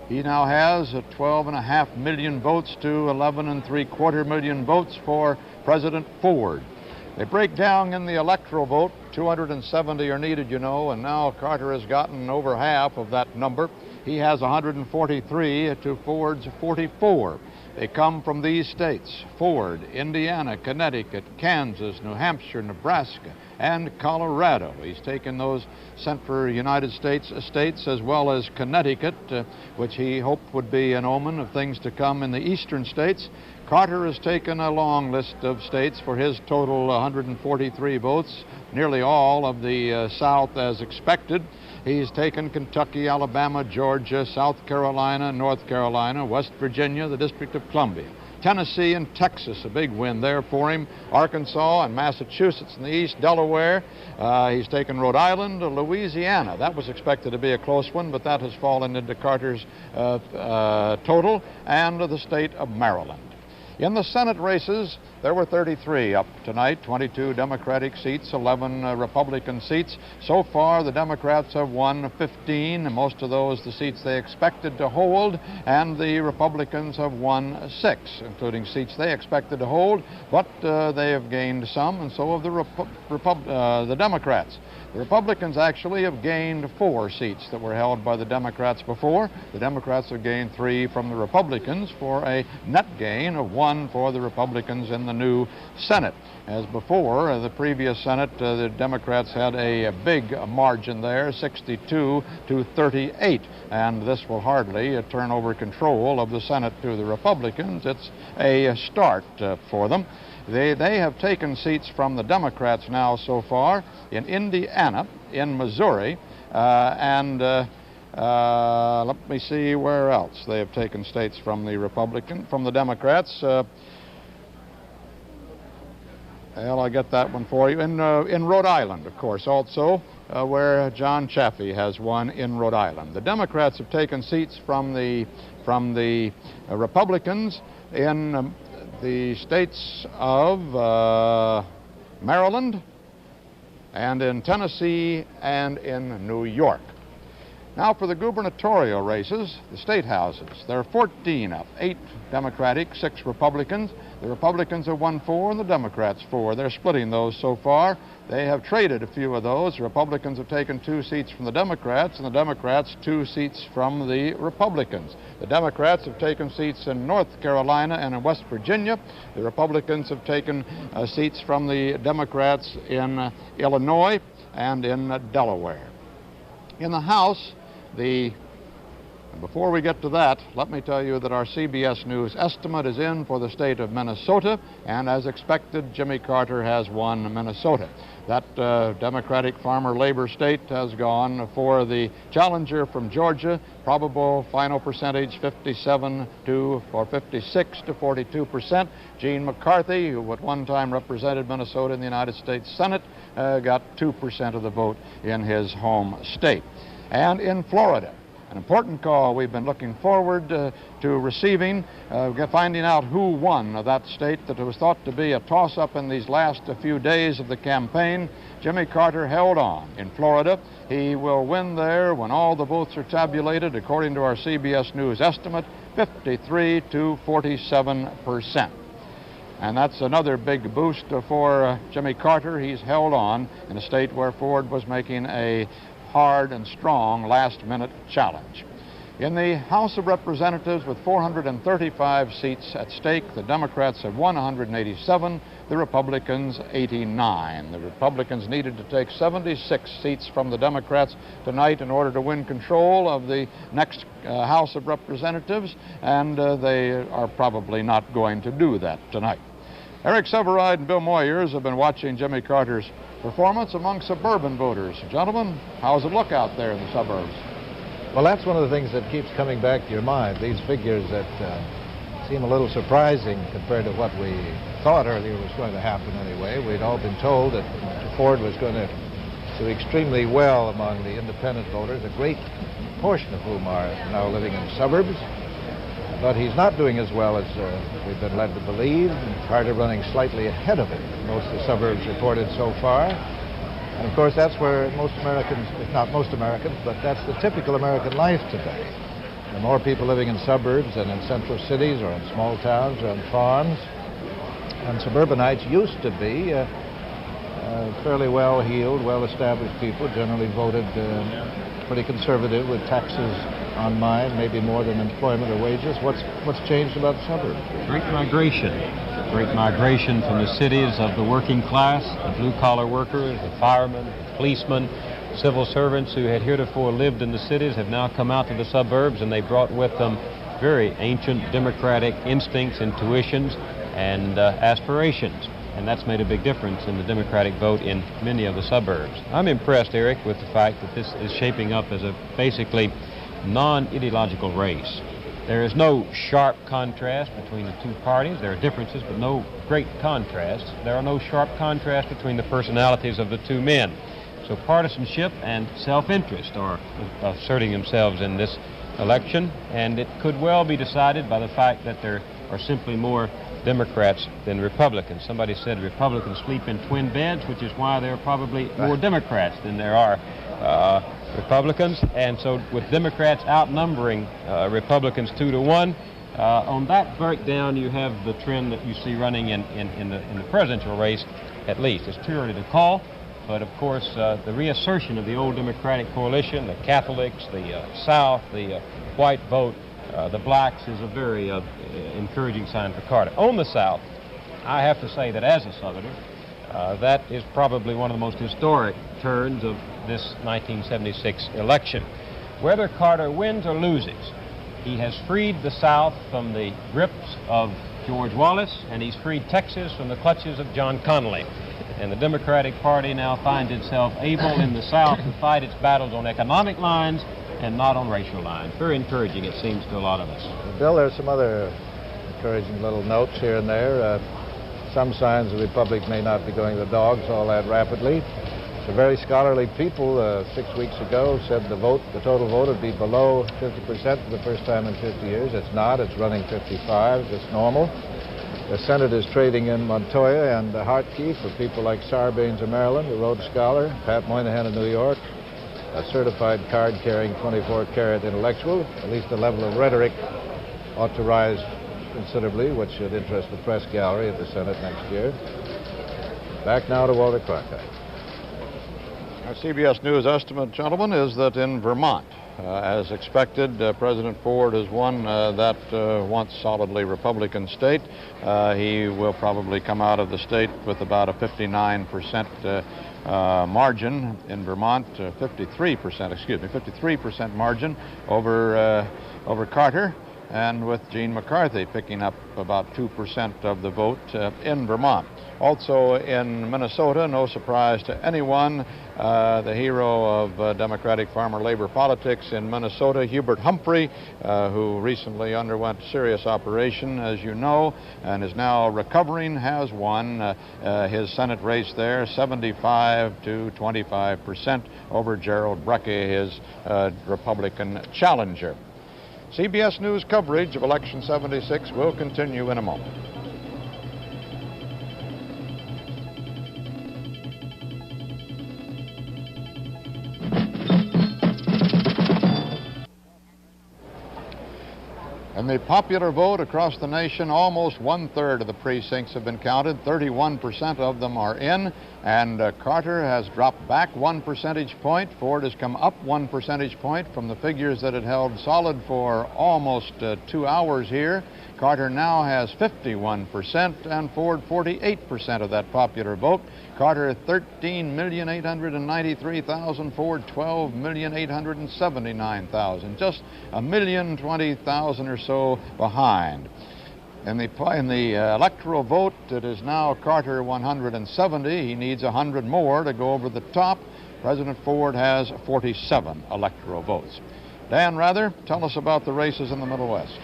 S2: He now has 12.5 million votes to 11.75 million votes for President Ford. They break down in the electoral vote. 270 are needed, you know, and now Carter has gotten over half of that number. He has 143 to Ford's 44. They come from these states: Ford, Indiana, Connecticut, Kansas, New Hampshire, Nebraska, and Colorado. He's taken those central United States states as well as Connecticut, which he hoped would be an omen of things to come in the eastern states. Carter has taken a long list of states for his total 143 votes, nearly all of the South as expected. He's taken Kentucky, Alabama, Georgia, South Carolina, North Carolina, West Virginia, the District of Columbia, Tennessee and Texas, a big win there for him. Arkansas and Massachusetts in the east, Delaware. He's taken Rhode Island, Louisiana. That was expected to be a close one, but that has fallen into Carter's total, and the state of Maryland. In the Senate races, there were 33 up tonight, 22 Democratic seats, 11 Republican seats. So far, the Democrats have won 15, most of those the seats they expected to hold, and the Republicans have won 6, including seats they expected to hold, but they have gained some, and so have the Democrats. The Republicans actually have gained 4 seats that were held by the Democrats before. The Democrats have gained 3 from the Republicans for a net gain of 1 for the Republicans in the new Senate. As before, the previous Senate, the Democrats had a big margin there, 62 to 38, and this will hardly turn over control of the Senate to the Republicans. It's a start for them. They have taken seats from the Democrats now so far in Indiana, in Missouri, and let me see where else they have taken states from the Democrats. Well, I'll get that one for you. In Rhode Island, of course, also, where John Chaffee has won in Rhode Island. The Democrats have taken seats from the Republicans in the states of Maryland and in Tennessee and in New York. Now for the gubernatorial races, the state houses. There are 14 up, 8 Democratic, 6 Republicans. The Republicans have won 4 and the Democrats 4. They're splitting those so far. They have traded a few of those. The Republicans have taken 2 seats from the Democrats and the Democrats 2 seats from the Republicans. The Democrats have taken seats in North Carolina and in West Virginia. The Republicans have taken seats from the Democrats in Illinois and in Delaware. In the House, before we get to that, let me tell you that our CBS News estimate is in for the state of Minnesota, and as expected, Jimmy Carter has won Minnesota. That Democratic farmer labor state has gone for the challenger from Georgia. Probable final percentage 56 to 42%. Gene McCarthy, who at one time represented Minnesota in the United States Senate, got 2% of the vote in his home state. And in Florida, an important call we've been looking forward to receiving, finding out who won that state that was thought to be a toss-up in these last few days of the campaign. Jimmy Carter held on in Florida. He will win there when all the votes are tabulated, according to our CBS News estimate, 53 to 47%. And that's another big boost for Jimmy Carter. He's held on in a state where Ford was making a hard and strong last-minute challenge. In the House of Representatives, with 435 seats at stake, the Democrats have won 187, the Republicans 89. The Republicans needed to take 76 seats from the Democrats tonight in order to win control of the next House of Representatives, and they are probably not going to do that tonight. Eric Severide and Bill Moyers have been watching Jimmy Carter's performance among suburban voters. Gentlemen, how's it look out there in the suburbs?
S7: Well, that's one of the things that keeps coming back to your mind, these figures that seem a little surprising compared to what we thought earlier was going to happen anyway. We'd all been told that Ford was going to do extremely well among the independent voters, a great portion of whom are now living in the suburbs. But he's not doing as well as we've been led to believe. Carter running slightly ahead of him in most of the suburbs reported so far. And of course, that's where most Americans, if not most Americans, but that's the typical American life today. There are more people living in suburbs than in central cities or in small towns or on farms. And suburbanites used to be fairly well-heeled, well-established people, generally voted pretty conservative with taxes on mind, maybe more than employment or wages. What's changed about the suburbs?
S8: Great migration. Great migration from the cities of the working class, the blue-collar workers, the firemen, the policemen, civil servants who had heretofore lived in the cities have now come out to the suburbs, and they brought with them very ancient democratic instincts, intuitions, and aspirations. And that's made a big difference in the Democratic vote in many of the suburbs. I'm impressed, Eric, with the fact that this is shaping up as a basically non-ideological race. There is no sharp contrast between the two parties. There are differences, but no great contrasts. There are no sharp contrasts between the personalities of the two men. So partisanship and self-interest are asserting themselves in this election, and it could well be decided by the fact that there are simply more Democrats than Republicans. Somebody said Republicans sleep in twin beds, which is why there are probably more Democrats than there are Republicans, and so with Democrats outnumbering Republicans 2-1, on that breakdown you have the trend that you see running in the presidential race, at least. It's too early to call, but of course the reassertion of the old Democratic coalition, the Catholics, the South, the white vote, the blacks, is a very encouraging sign for Carter. On the South, I have to say that as a Southerner, that is probably one of the most historic turns of this 1976 election. Whether Carter wins or loses, he has freed the South from the grips of George Wallace, and he's freed Texas from the clutches of John Connally. And the Democratic Party now finds itself able in the South to fight its battles on economic lines and not on racial lines. Very encouraging, it seems, to a lot of us.
S7: Bill, there's some other encouraging little notes here and there. Some signs the Republic may not be going to the dogs all that rapidly. The very scholarly people 6 weeks ago said the total vote would be below 50% for the first time in 50 years. It's not. It's running 55. It's normal. The Senate is trading in Montoya and Hartke for people like Sarbanes of Maryland, a Rhodes Scholar, Pat Moynihan of New York, a certified card-carrying 24-carat intellectual. At least the level of rhetoric ought to rise considerably, which should interest the press gallery at the Senate next year. Back now to Walter Cronkite.
S2: Our CBS News estimate, gentlemen, is that in Vermont, as expected, President Ford has won that once solidly Republican state. He will probably come out of the state with about a 59% margin in Vermont, 53% margin over Carter, and with Gene McCarthy picking up about 2% of the vote in Vermont. Also in Minnesota, no surprise to anyone, the hero of Democratic farmer labor politics in Minnesota, Hubert Humphrey, who recently underwent serious operation, as you know, and is now recovering, has won his Senate race there, 75 to 25% over Gerald Brecke, his Republican challenger. CBS News coverage of Election 76 will continue in a moment. In the popular vote across the nation, almost one-third of the precincts have been counted. 31% of them are in, and Carter has dropped back 1 percentage point. Ford has come up 1 percentage point from the figures that had held solid for almost 2 hours here. Carter now has 51% and Ford 48% of that popular vote. Carter 13,893,000, Ford 12,879,000, just 1,020,000 or so behind. In the electoral vote, it is now Carter 170. He needs 100 more to go over the top. President Ford has 47 electoral votes. Dan Rather, tell us about the races in the Middle West.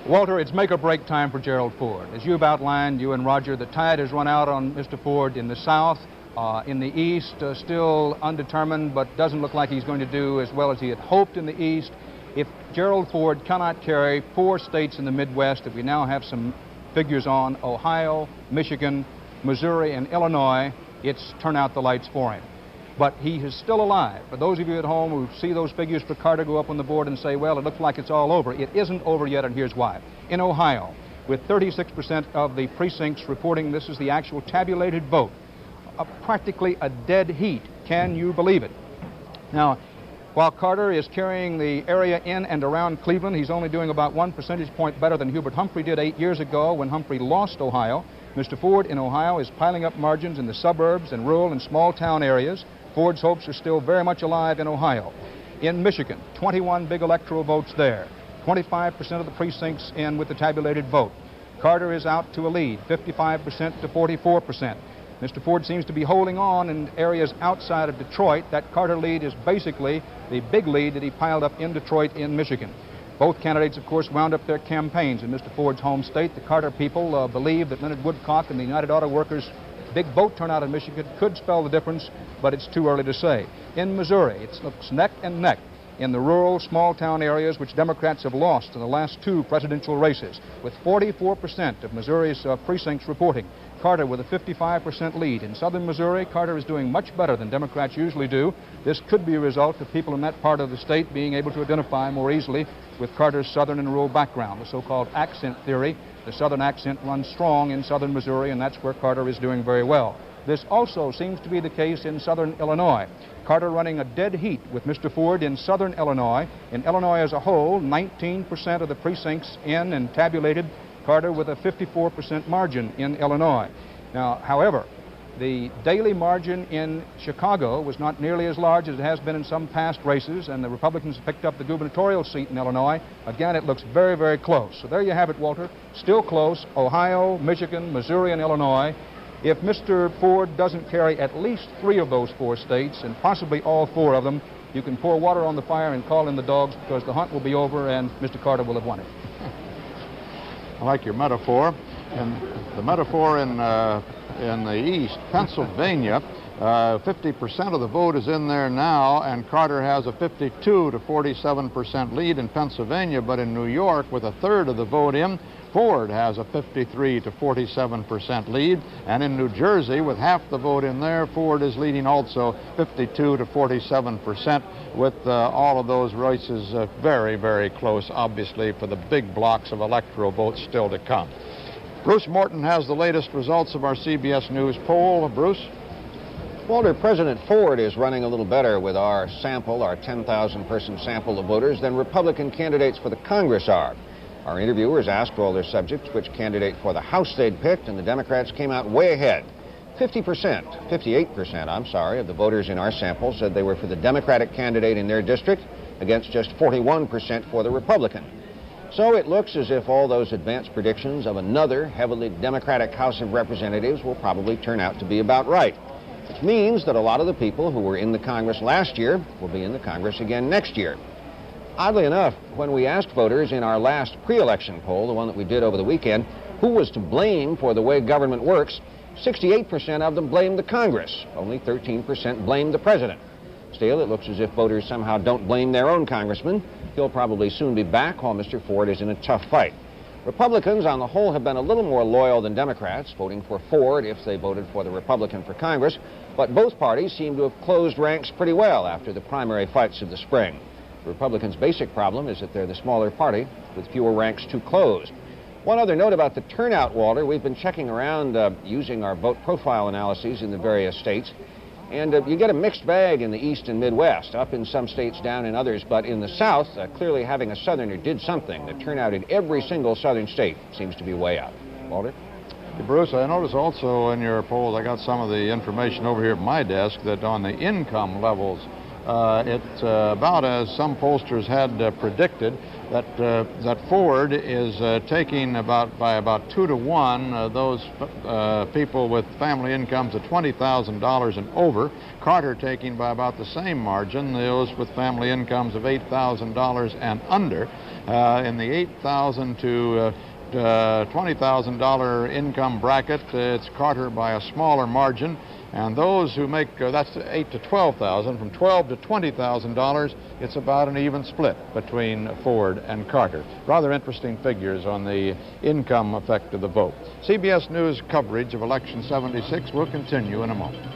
S4: Walter, it's make-or-break time for Gerald Ford. As you've outlined, you and Roger, the tide has run out on Mr. Ford in the South. In the East, still undetermined, but doesn't look like he's going to do as well as he had hoped in the East. If Gerald Ford cannot carry 4 states in the Midwest that we now have some figures on, Ohio, Michigan, Missouri, and Illinois, it's turn out the lights for him. But he is still alive. For those of you at home who see those figures for Carter go up on the board and say, well, it looks like it's all over, it isn't over yet, and here's why. In Ohio, with 36% of the precincts reporting this is the actual tabulated vote, practically a dead heat. Can you believe it? Now, while Carter is carrying the area in and around Cleveland, he's only doing about 1 percentage point better than Hubert Humphrey did 8 years ago when Humphrey lost Ohio. Mr. Ford in Ohio is piling up margins in the suburbs and rural and small town areas. Ford's hopes are still very much alive in Ohio. In Michigan, 21 big electoral votes there. 25% of the precincts in with the tabulated vote. Carter is out to a lead, 55% to 44%. Mr. Ford seems to be holding on in areas outside of Detroit. That Carter lead is basically the big lead that he piled up in Detroit in Michigan. Both candidates, of course, wound up their campaigns in Mr. Ford's home state. The Carter people believe that Leonard Woodcock and the United Auto Workers' big vote turnout in Michigan could spell the difference, but it's too early to say. In Missouri, it looks neck and neck in the rural, small-town areas which Democrats have lost in the last two presidential races, with 44% of Missouri's precincts reporting. Carter with a 55% lead. In southern Missouri, Carter is doing much better than Democrats usually do. This could be a result of people in that part of the state being able to identify more easily with Carter's southern and rural background, the so-called accent theory. The southern accent runs strong in southern Missouri, and that's where Carter is doing very well. This also seems to be the case in southern Illinois. Carter running a dead heat with Mr. Ford in southern Illinois. In Illinois as a whole, 19% of the precincts in and tabulated Carter with a 54% margin in Illinois. Now, however, the daily margin in Chicago was not nearly as large as it has been in some past races, and the Republicans picked up the gubernatorial seat in Illinois. Again, it looks very, very close. So there you have it, Walter. Still close. Ohio, Michigan, Missouri, and Illinois. If Mr. Ford doesn't carry at least 3 of those 4 states, and possibly all 4 of them, you can pour water on the fire and call in the dogs, because the hunt will be over and Mr. Carter will have won it.
S2: I like your metaphor. And the metaphor in the East, Pennsylvania, 50% of the vote is in there now, and Carter has a 52 to 47% lead in Pennsylvania. But in New York, with a third of the vote in, Ford has a 53 to 47% lead. And in New Jersey, with half the vote in there, Ford is leading also 52 to 47%, with all of those races very, very close, obviously, for the big blocks of electoral votes still to come. Bruce Morton has the latest results of our CBS News poll. Bruce?
S14: Walter, President Ford is running a little better with our sample, our 10,000-person sample of voters, than Republican candidates for the Congress are. Our interviewers asked all their subjects which candidate for the House they'd picked, and the Democrats came out way ahead. 58%, I'm sorry, of the voters in our sample said they were for the Democratic candidate in their district, against just 41% for the Republican. So it looks as if all those advanced predictions of another heavily Democratic House of Representatives will probably turn out to be about right, which means that a lot of the people who were in the Congress last year will be in the Congress again next year. Oddly enough, when we asked voters in our last pre-election poll, the one that we did over the weekend, who was to blame for the way government works, 68% of them blamed the Congress. Only 13% blamed the president. Still, it looks as if voters somehow don't blame their own congressman. He'll probably soon be back while Mr. Ford is in a tough fight. Republicans, on the whole, have been a little more loyal than Democrats, voting for Ford if they voted for the Republican for Congress, but both parties seem to have closed ranks pretty well after the primary fights of the spring. The Republicans' basic problem is that they're the smaller party with fewer ranks to close. One other note about the turnout, Walter. We've been checking around using our vote profile analyses in the various states, and you get a mixed bag in the East and Midwest, up in some states, down in others. But in the South, clearly having a Southerner did something. The turnout in every single Southern state seems to be way up. Walter?
S2: Hey, Bruce, I noticed also in your polls, I got some of the information over here at my desk, that on the income levels, it's about as some pollsters had predicted, that Ford is taking by about 2 to 1 those people with family incomes of $20,000 and over. Carter taking by about the same margin those with family incomes of $8,000 and under. In the $8,000 to $20,000 income bracket, it's Carter by a smaller margin. And those who make, that's $8,000 to $12,000, from $12,000 to $20,000, it's about an even split between Ford and Carter. Rather interesting figures on the income effect of the vote. CBS News coverage of Election 76 will continue in a moment.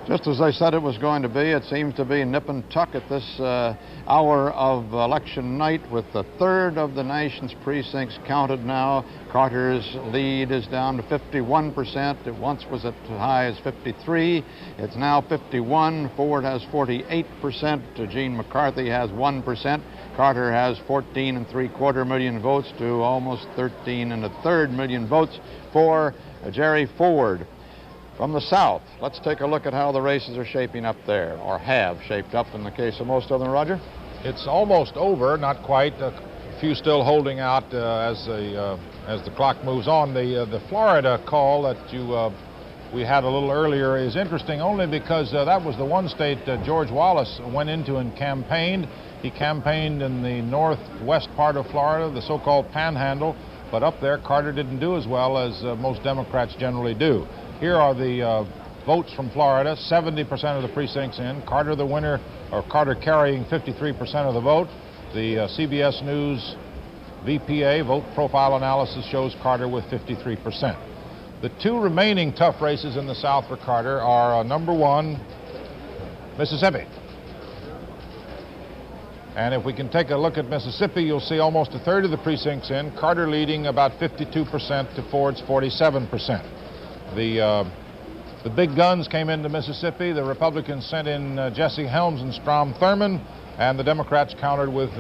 S2: Just as I said it was going to be, it seems to be nip and tuck at this hour of election night, with a third of the nation's precincts counted now. Carter's lead is down to 51%. It once was as high as 53. It's now 51. Ford has 48%. Gene McCarthy has 1%. Carter has 14.75 million votes to almost 13.25 million votes for Jerry Ford. From the South, let's take a look at how the races are shaping up there, or have shaped up in the case of most of them. Roger?
S3: It's almost over, not quite. A few still holding out as the as the clock moves on. The Florida call that we had a little earlier is interesting only because that was the one state George Wallace went into and campaigned. He campaigned in the northwest part of Florida, the so-called Panhandle, but up there Carter didn't do as well as most Democrats generally do. Here are the votes from Florida, 70% of the precincts in. Carter the winner, or Carter carrying 53% of the vote. The CBS News VPA vote profile analysis shows Carter with 53%. The two remaining tough races in the South for Carter are number one, Mississippi. And if we can take a look at Mississippi, you'll see almost a third of the precincts in. Carter leading about 52% to Ford's 47%. The big guns came into Mississippi. The Republicans sent in Jesse Helms and Strom Thurmond, and the Democrats countered with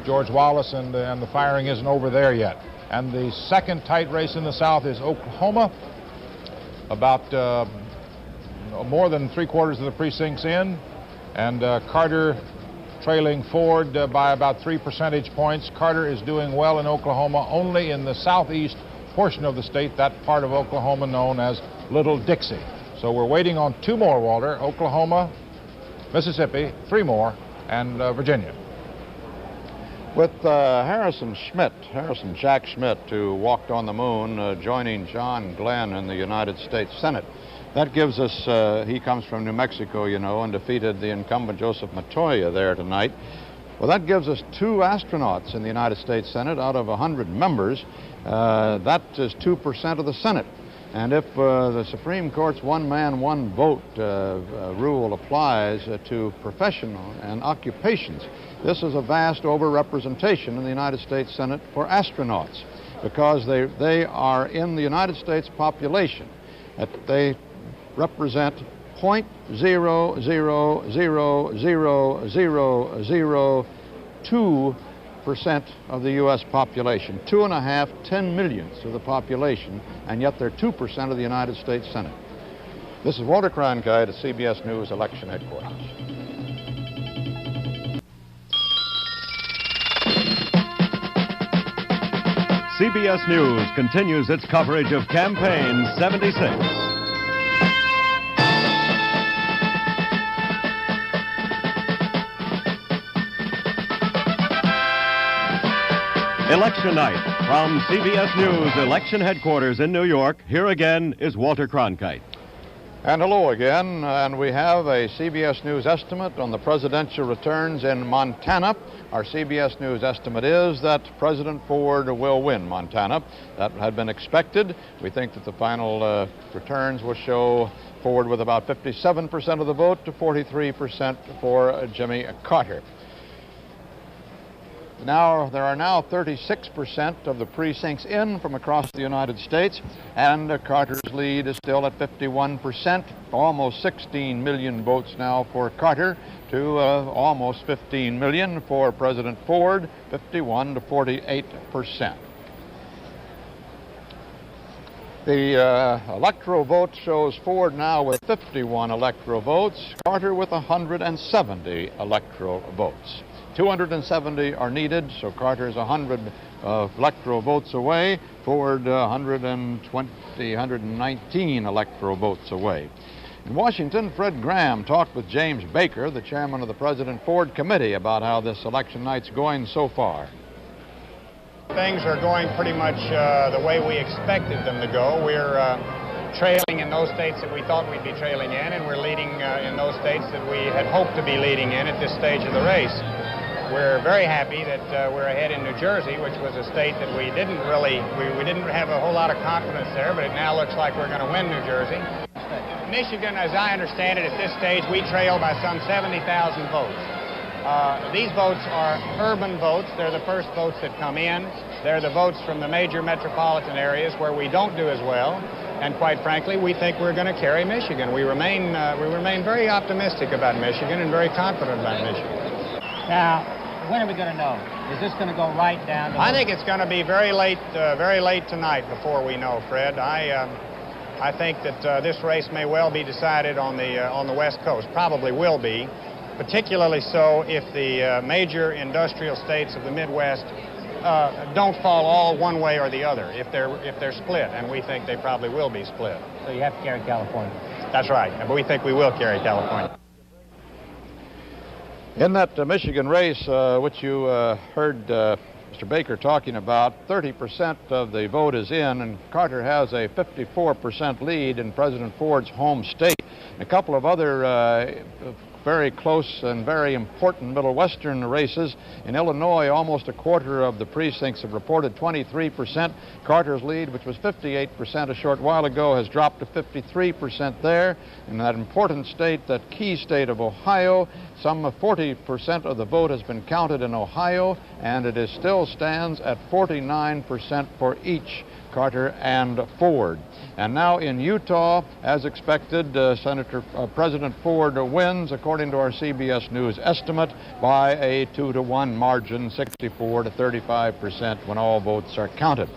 S3: George Wallace, and the firing isn't over there yet. And the second tight race in the South is Oklahoma. About more than three-quarters of the precincts in, and Carter trailing Ford by about 3 percentage points. Carter is doing well in Oklahoma, only in the southeast portion of the state, that part of Oklahoma known as Little Dixie. So we're waiting on two more, Walter: Oklahoma, Mississippi, three more, and Virginia.
S2: With Harrison Jack Schmitt, who walked on the moon, joining John Glenn in the United States Senate. That gives us, he comes from New Mexico, you know, and defeated the incumbent Joseph Matoya there tonight. Well, that gives us 2 astronauts in the United States Senate out of 100 members. That is 2% of the Senate. And if the Supreme Court's one-man, one-vote rule applies to professional and occupations, this is a vast overrepresentation in the United States Senate for astronauts, because they are in the United States population. They represent 0.0000002% of the U.S. population, 10 millionths of the population, and yet they're 2% of the United States Senate. This is Walter Cronkite at CBS News Election Headquarters.
S1: CBS News continues its coverage of Campaign 76. Election night from CBS News Election Headquarters in New York. Here again is Walter Cronkite.
S2: And hello again, and we have a CBS News estimate on the presidential returns in Montana. Our CBS News estimate is that President Ford will win Montana. That had been expected. We think that the final returns will show Ford with about 57% of the vote to 43% for Jimmy Carter. Now, there are now 36% of the precincts in from across the United States, and Carter's lead is still at 51%, almost 16 million votes now for Carter to almost 15 million for President Ford, 51 to 48%. The electoral vote shows Ford now with 51 electoral votes, Carter with 170 electoral votes. 270 are needed, so Carter is 100 electoral votes away, Ford 119 electoral votes away. In Washington, Fred Graham talked with James Baker, the chairman of the President Ford Committee, about how this election night's going so far.
S15: Things are going pretty much the way we expected them to go. We're trailing in those states that we thought we'd be trailing in, and we're leading in those states that we had hoped to be leading in at this stage of the race. We're very happy that we're ahead in New Jersey, which was a state that we didn't have a whole lot of confidence there, but it now looks like we're going to win New Jersey. Michigan, as I understand it, at this stage, we trail by some 70,000 votes. These votes are urban votes. They're the first votes that come in. They're the votes from the major metropolitan areas where we don't do as well. And quite frankly, we think we're going to carry Michigan. We remain very optimistic about Michigan and very confident about Michigan.
S16: Now, when are we going to know? Is this going to go right down to...
S15: I think it's going to be very late tonight before we know, Fred. I think that this race may well be decided on the West Coast. Probably will be, particularly so if the major industrial states of the Midwest don't fall all one way or the other if they're split, and we think they probably will be split.
S16: So you have to carry California.
S15: That's right, but we think we will carry California.
S2: In that Michigan race, which you heard Mr. Baker talking about, 30% of the vote is in, and Carter has a 54% lead in President Ford's home state. A couple of other very close and very important Middle Western races. In Illinois, almost a quarter of the precincts have reported 23%. Carter's lead, which was 58% a short while ago, has dropped to 53% there. In that important state, that key state of Ohio, some 40% of the vote has been counted in Ohio, and it still stands at 49% for each Carter and Ford. And now in Utah, as expected, President Ford wins, according to our CBS News estimate, by a 2-to-1 margin, 64 to 35% when all votes are counted.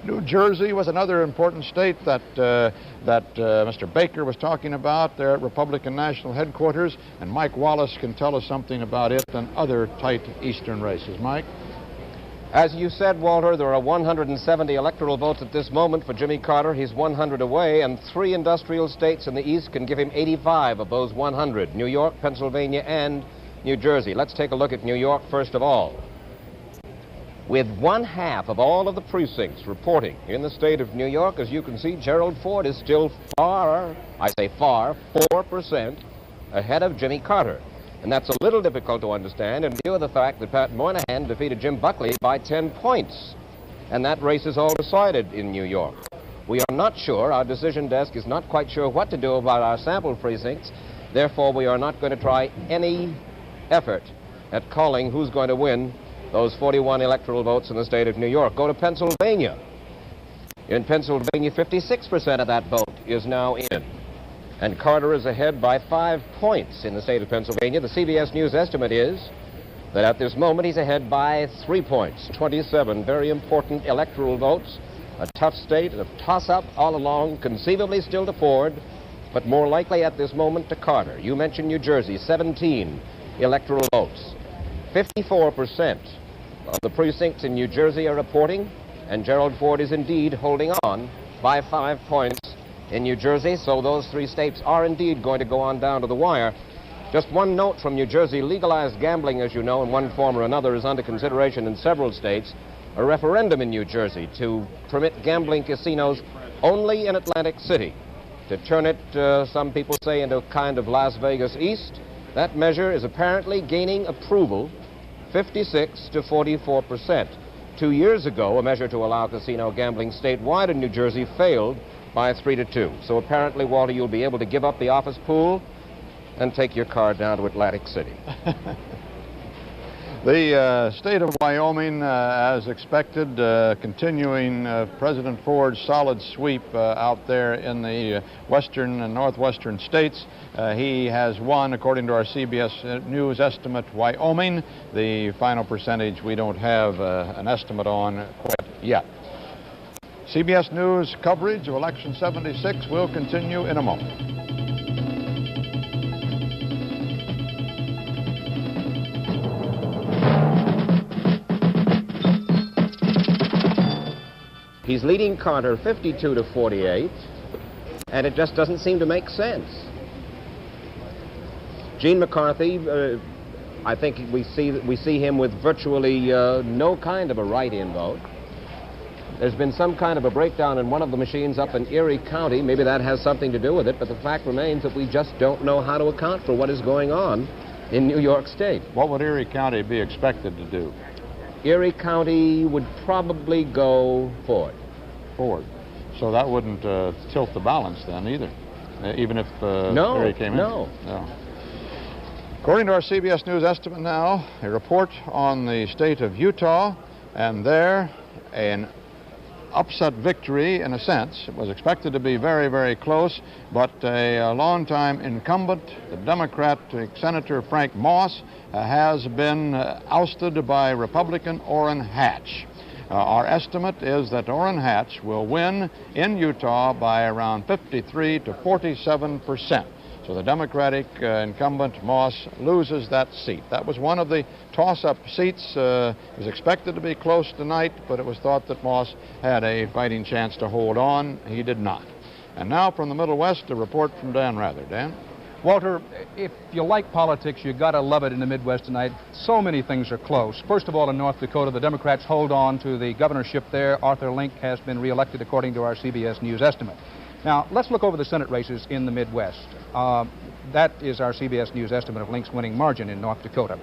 S2: New Jersey was another important state that Mr. Baker was talking about there at Republican National Headquarters, and Mike Wallace can tell us something about it and other tight eastern races. Mike?
S5: As you said, Walter, there are 170 electoral votes at this moment for Jimmy Carter. He's 100 away, and 3 industrial states in the East can give him 85 of those 100, New York, Pennsylvania, and New Jersey. Let's take a look at New York first of all. With 1/2 of all of the precincts reporting in the state of New York, as you can see, Gerald Ford is still far, I say far, 4% ahead of Jimmy Carter. And that's a little difficult to understand in view of the fact that Pat Moynihan defeated Jim Buckley by 10 points. And that race is all decided in New York. We are not sure, our decision desk is not quite sure what to do about our sample precincts. Therefore, we are not going to try any effort at calling who's going to win those 41 electoral votes in the state of New York. Go to Pennsylvania. In Pennsylvania, 56% of that vote is now in. And Carter is ahead by 5 points in the state of Pennsylvania. The CBS News estimate is that at this moment he's ahead by 3 points, 27 very important electoral votes. A tough state, a toss-up all along, conceivably still to Ford, but more likely at this moment to Carter. You mentioned New Jersey, 17 electoral votes. 54% of the precincts in New Jersey are reporting, and Gerald Ford is indeed holding on by 5 points in New Jersey, so those 3 states are indeed going to go on down to the wire. Just one note from New Jersey: legalized gambling, as you know, in one form or another, is under consideration in several states. A referendum in New Jersey to permit gambling casinos only in Atlantic City, to turn it, some people say, into a kind of Las Vegas East. That measure is apparently gaining approval, 56 to 44%. 2 years ago, a measure to allow casino gambling statewide in New Jersey failed by 3 to 2. So apparently, Walter, you'll be able to give up the office pool and take your car down to Atlantic City.
S2: The state of Wyoming, as expected, continuing President Ford's solid sweep out there in the western and northwestern states. He has won, according to our CBS News estimate, Wyoming. The final percentage we don't have an estimate on quite yet. CBS News coverage of Election 76 will continue in a moment.
S5: He's leading Carter 52 to 48, and it just doesn't seem to make sense. Gene McCarthy, I think we see him with virtually no kind of a write-in vote. There's been some kind of a breakdown in one of the machines up in Erie County. Maybe that has something to do with it, but the fact remains that we just don't know how to account for what is going on in New York State.
S2: What would Erie County be expected to do?
S5: Erie County would probably go Ford.
S2: Ford. So that wouldn't tilt the balance then either, even if Erie came in?
S5: No.
S2: According to our CBS News estimate now, a report on the state of Utah, and there an upset victory in a sense. It was expected to be very, very close, but a longtime incumbent, the Democratic Senator Frank Moss, has been ousted by Republican Orrin Hatch. Our estimate is that Orrin Hatch will win in Utah by around 53 to 47%. So the Democratic incumbent Moss loses that seat. That was one of the toss-up seats. It was expected to be close tonight, but it was thought that Moss had a fighting chance to hold on. He did not. And now from the Middle West, a report from Dan Rather. Dan?
S4: Walter, if you like politics, you got to love it in the Midwest tonight. So many things are close. First of all, in North Dakota, the Democrats hold on to the governorship there. Arthur Link has been reelected according to our CBS News estimate. Now, let's look over the Senate races in the Midwest. That is our CBS News estimate of Link's winning margin in North Dakota.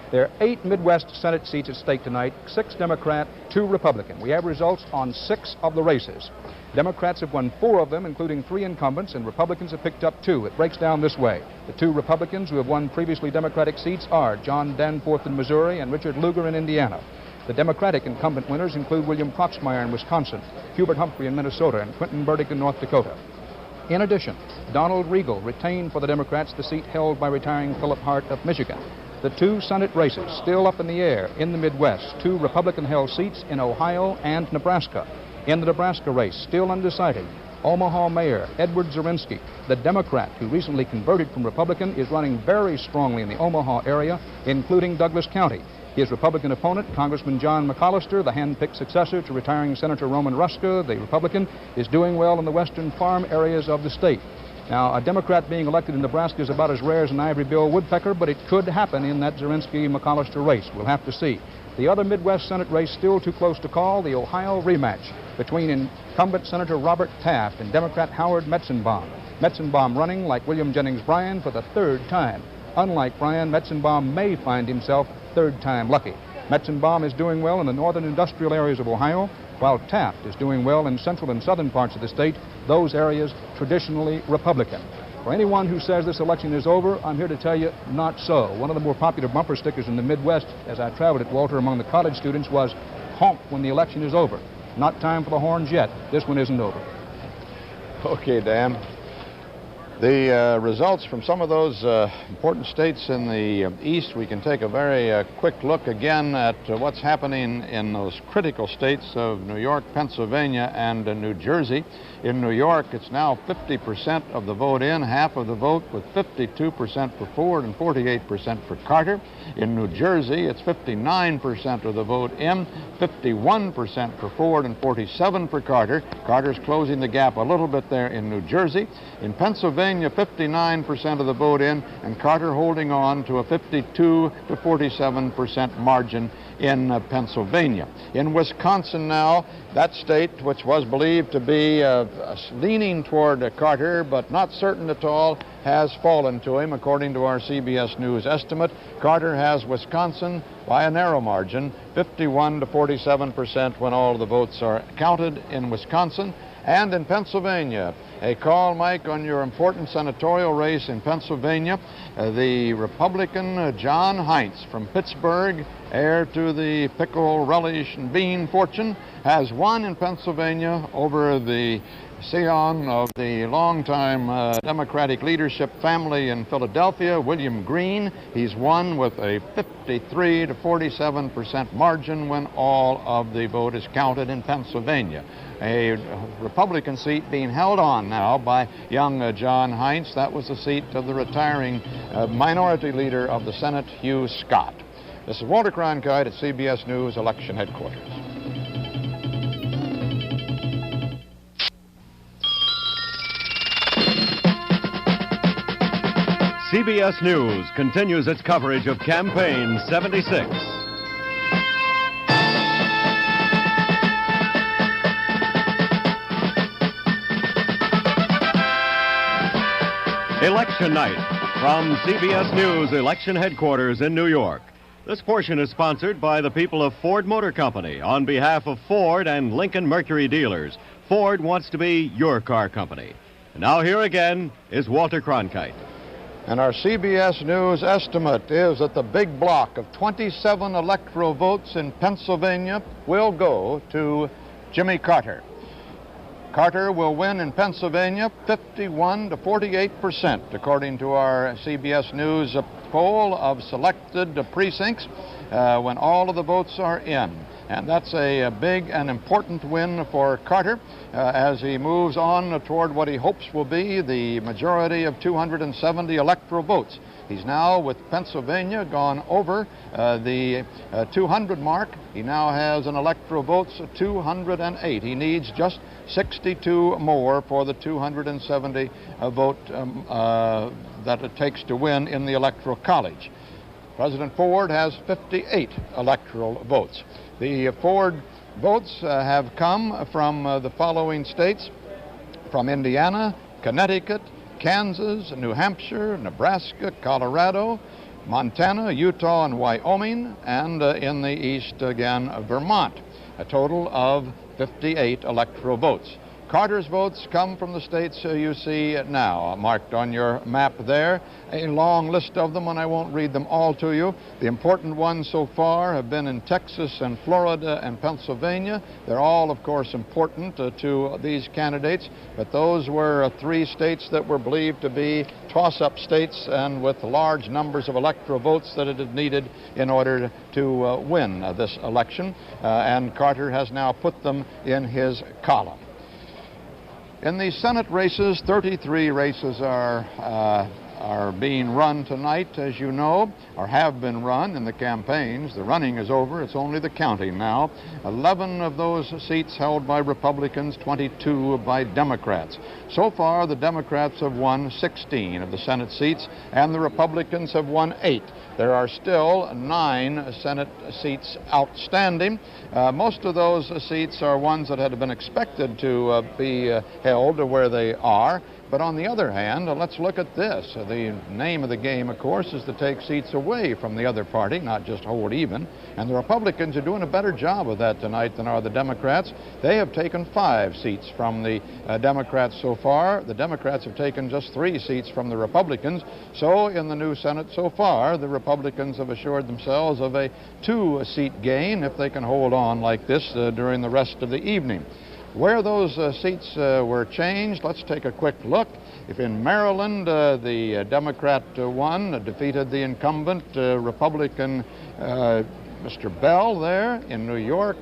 S4: There are 8 Midwest Senate seats at stake tonight, 6 Democrat, 2 Republican. We have results on 6 of the races. Democrats have won 4 of them, including 3 incumbents, and Republicans have picked up 2. It breaks down this way. The 2 Republicans who have won previously Democratic seats are John Danforth in Missouri and Richard Lugar in Indiana. The Democratic incumbent winners include William Proxmire in Wisconsin, Hubert Humphrey in Minnesota, and Quentin Burdick in North Dakota. In addition, Donald Regal retained for the Democrats the seat held by retiring Philip Hart of Michigan. The 2 Senate races still up in the air in the Midwest, 2 Republican-held seats in Ohio and Nebraska. In the Nebraska race, still undecided, Omaha Mayor Edward Zirinsky, the Democrat who recently converted from Republican, is running very strongly in the Omaha area, including Douglas County. His Republican opponent, Congressman John McCollister, the hand-picked successor to retiring Senator Roman Ruska, the Republican, is doing well in the western farm areas of the state. Now, a Democrat being elected in Nebraska is about as rare as an ivory-bill woodpecker, but it could happen in that Zirinsky-McCollister race. We'll have to see. The other Midwest Senate race still too close to call, the Ohio rematch between incumbent Senator Robert Taft and Democrat Howard Metzenbaum. Metzenbaum running, like William Jennings Bryan, for the 3rd time. Unlike Bryan, Metzenbaum may find himself 3rd time lucky. Metzenbaum is doing well in the northern industrial areas of Ohio, while Taft is doing well in central and southern parts of the state, those areas traditionally Republican. For anyone who says this election is over, I'm here to tell you not so. One of the more popular bumper stickers in the Midwest as I traveled it, Walter, among the college students was, "Honk when the election is over." Not time for the horns yet. This one isn't over.
S2: Okay, Dan. The results from some of those important states in the East, we can take a very quick look again at what's happening in those critical states of New York, Pennsylvania, and New Jersey. In New York, it's now 50% of the vote in, half of the vote, with 52% for Ford and 48% for Carter. In New Jersey, it's 59% of the vote in, 51% for Ford and 47% for Carter. Carter's closing the gap a little bit there in New Jersey. In Pennsylvania, 59% of the vote in, and Carter holding on to a 52 to 47% margin in Pennsylvania. In Wisconsin now, that state, which was believed to be leaning toward Carter, but not certain at all, has fallen to him, according to our CBS News estimate. Carter has Wisconsin by a narrow margin, 51 to 47% when all the votes are counted in Wisconsin. And in Pennsylvania, a call, Mike, on your important senatorial race in Pennsylvania. The Republican John Heinz from Pittsburgh, heir to the pickle, relish, and bean fortune, has won in Pennsylvania over the scion of the longtime Democratic leadership family in Philadelphia, William Green. He's won with a 53 to 47% margin when all of the vote is counted in Pennsylvania. A Republican seat being held on now by young John Heinz. That was the seat of the retiring minority leader of the Senate, Hugh Scott. This is Walter Cronkite at CBS News Election Headquarters.
S1: CBS News continues its coverage of Campaign 76. Election night from CBS News Election Headquarters in New York. This portion is sponsored by the people of Ford Motor Company on behalf of Ford and Lincoln Mercury dealers. Ford wants to be your car company. And now here again is Walter Cronkite.
S2: And our CBS News estimate is that the big block of 27 electoral votes in Pennsylvania will go to Jimmy Carter. Carter will win in Pennsylvania 51 to 48%, according to our CBS News poll of selected precincts when all of the votes are in. And that's a big and important win for Carter as he moves on toward what he hopes will be the majority of 270 electoral votes. He's now, with Pennsylvania, gone over the 200 mark. He now has an electoral votes of 208. He needs just 62 more for the 270 vote that it takes to win in the Electoral College. President Ford has 58 electoral votes. The Ford votes have come from the following states: from Indiana, Connecticut, Kansas, New Hampshire, Nebraska, Colorado, Montana, Utah, and Wyoming, and in the east again, Vermont. A total of 58 electoral votes. Carter's votes come from the states you see now, marked on your map there. A long list of them, and I won't read them all to you. The important ones so far have been in Texas and Florida and Pennsylvania. They're all, of course, important to these candidates, but those were three states that were believed to be toss-up states and with large numbers of electoral votes that it had needed in order to win this election, and Carter has now put them in his column. In the Senate races, 33 races are being run tonight, as you know, or have been run in the campaigns. The running is over. It's only the counting now. 11 of those seats held by Republicans, 22 by Democrats. So far, the Democrats have won 16 of the Senate seats, and the Republicans have won 8. There are still 9 Senate seats outstanding. Most of those seats are ones that had been expected to be held where they are. But on the other hand, let's look at this. The name of the game, of course, is to take seats away from the other party, not just hold even. And the Republicans are doing a better job of that tonight than are the Democrats. They have taken 5 seats from the Democrats so far. The Democrats have taken just 3 seats from the Republicans. So in the new Senate so far, the Republicans have assured themselves of a 2-seat gain if they can hold on like this during the rest of the evening. Where those seats were changed, let's take a quick look. If in Maryland, the Democrat won, defeated the incumbent Republican Mr. Bell there. In New York,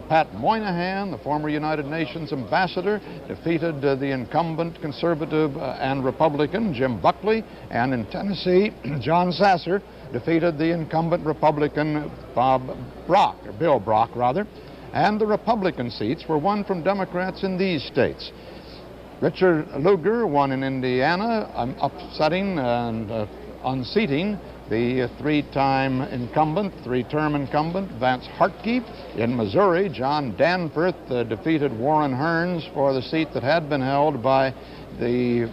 S2: Pat Moynihan, the former United Nations ambassador, defeated the incumbent conservative and Republican Jim Buckley. And in Tennessee, John Sasser defeated the incumbent Republican Bill Brock, rather. And the Republican seats were won from Democrats in these states. Richard Lugar won in Indiana, upsetting and unseating the 3-time incumbent, 3-term incumbent, Vance Hartke. In Missouri, John Danforth defeated Warren Hearns for the seat that had been held by the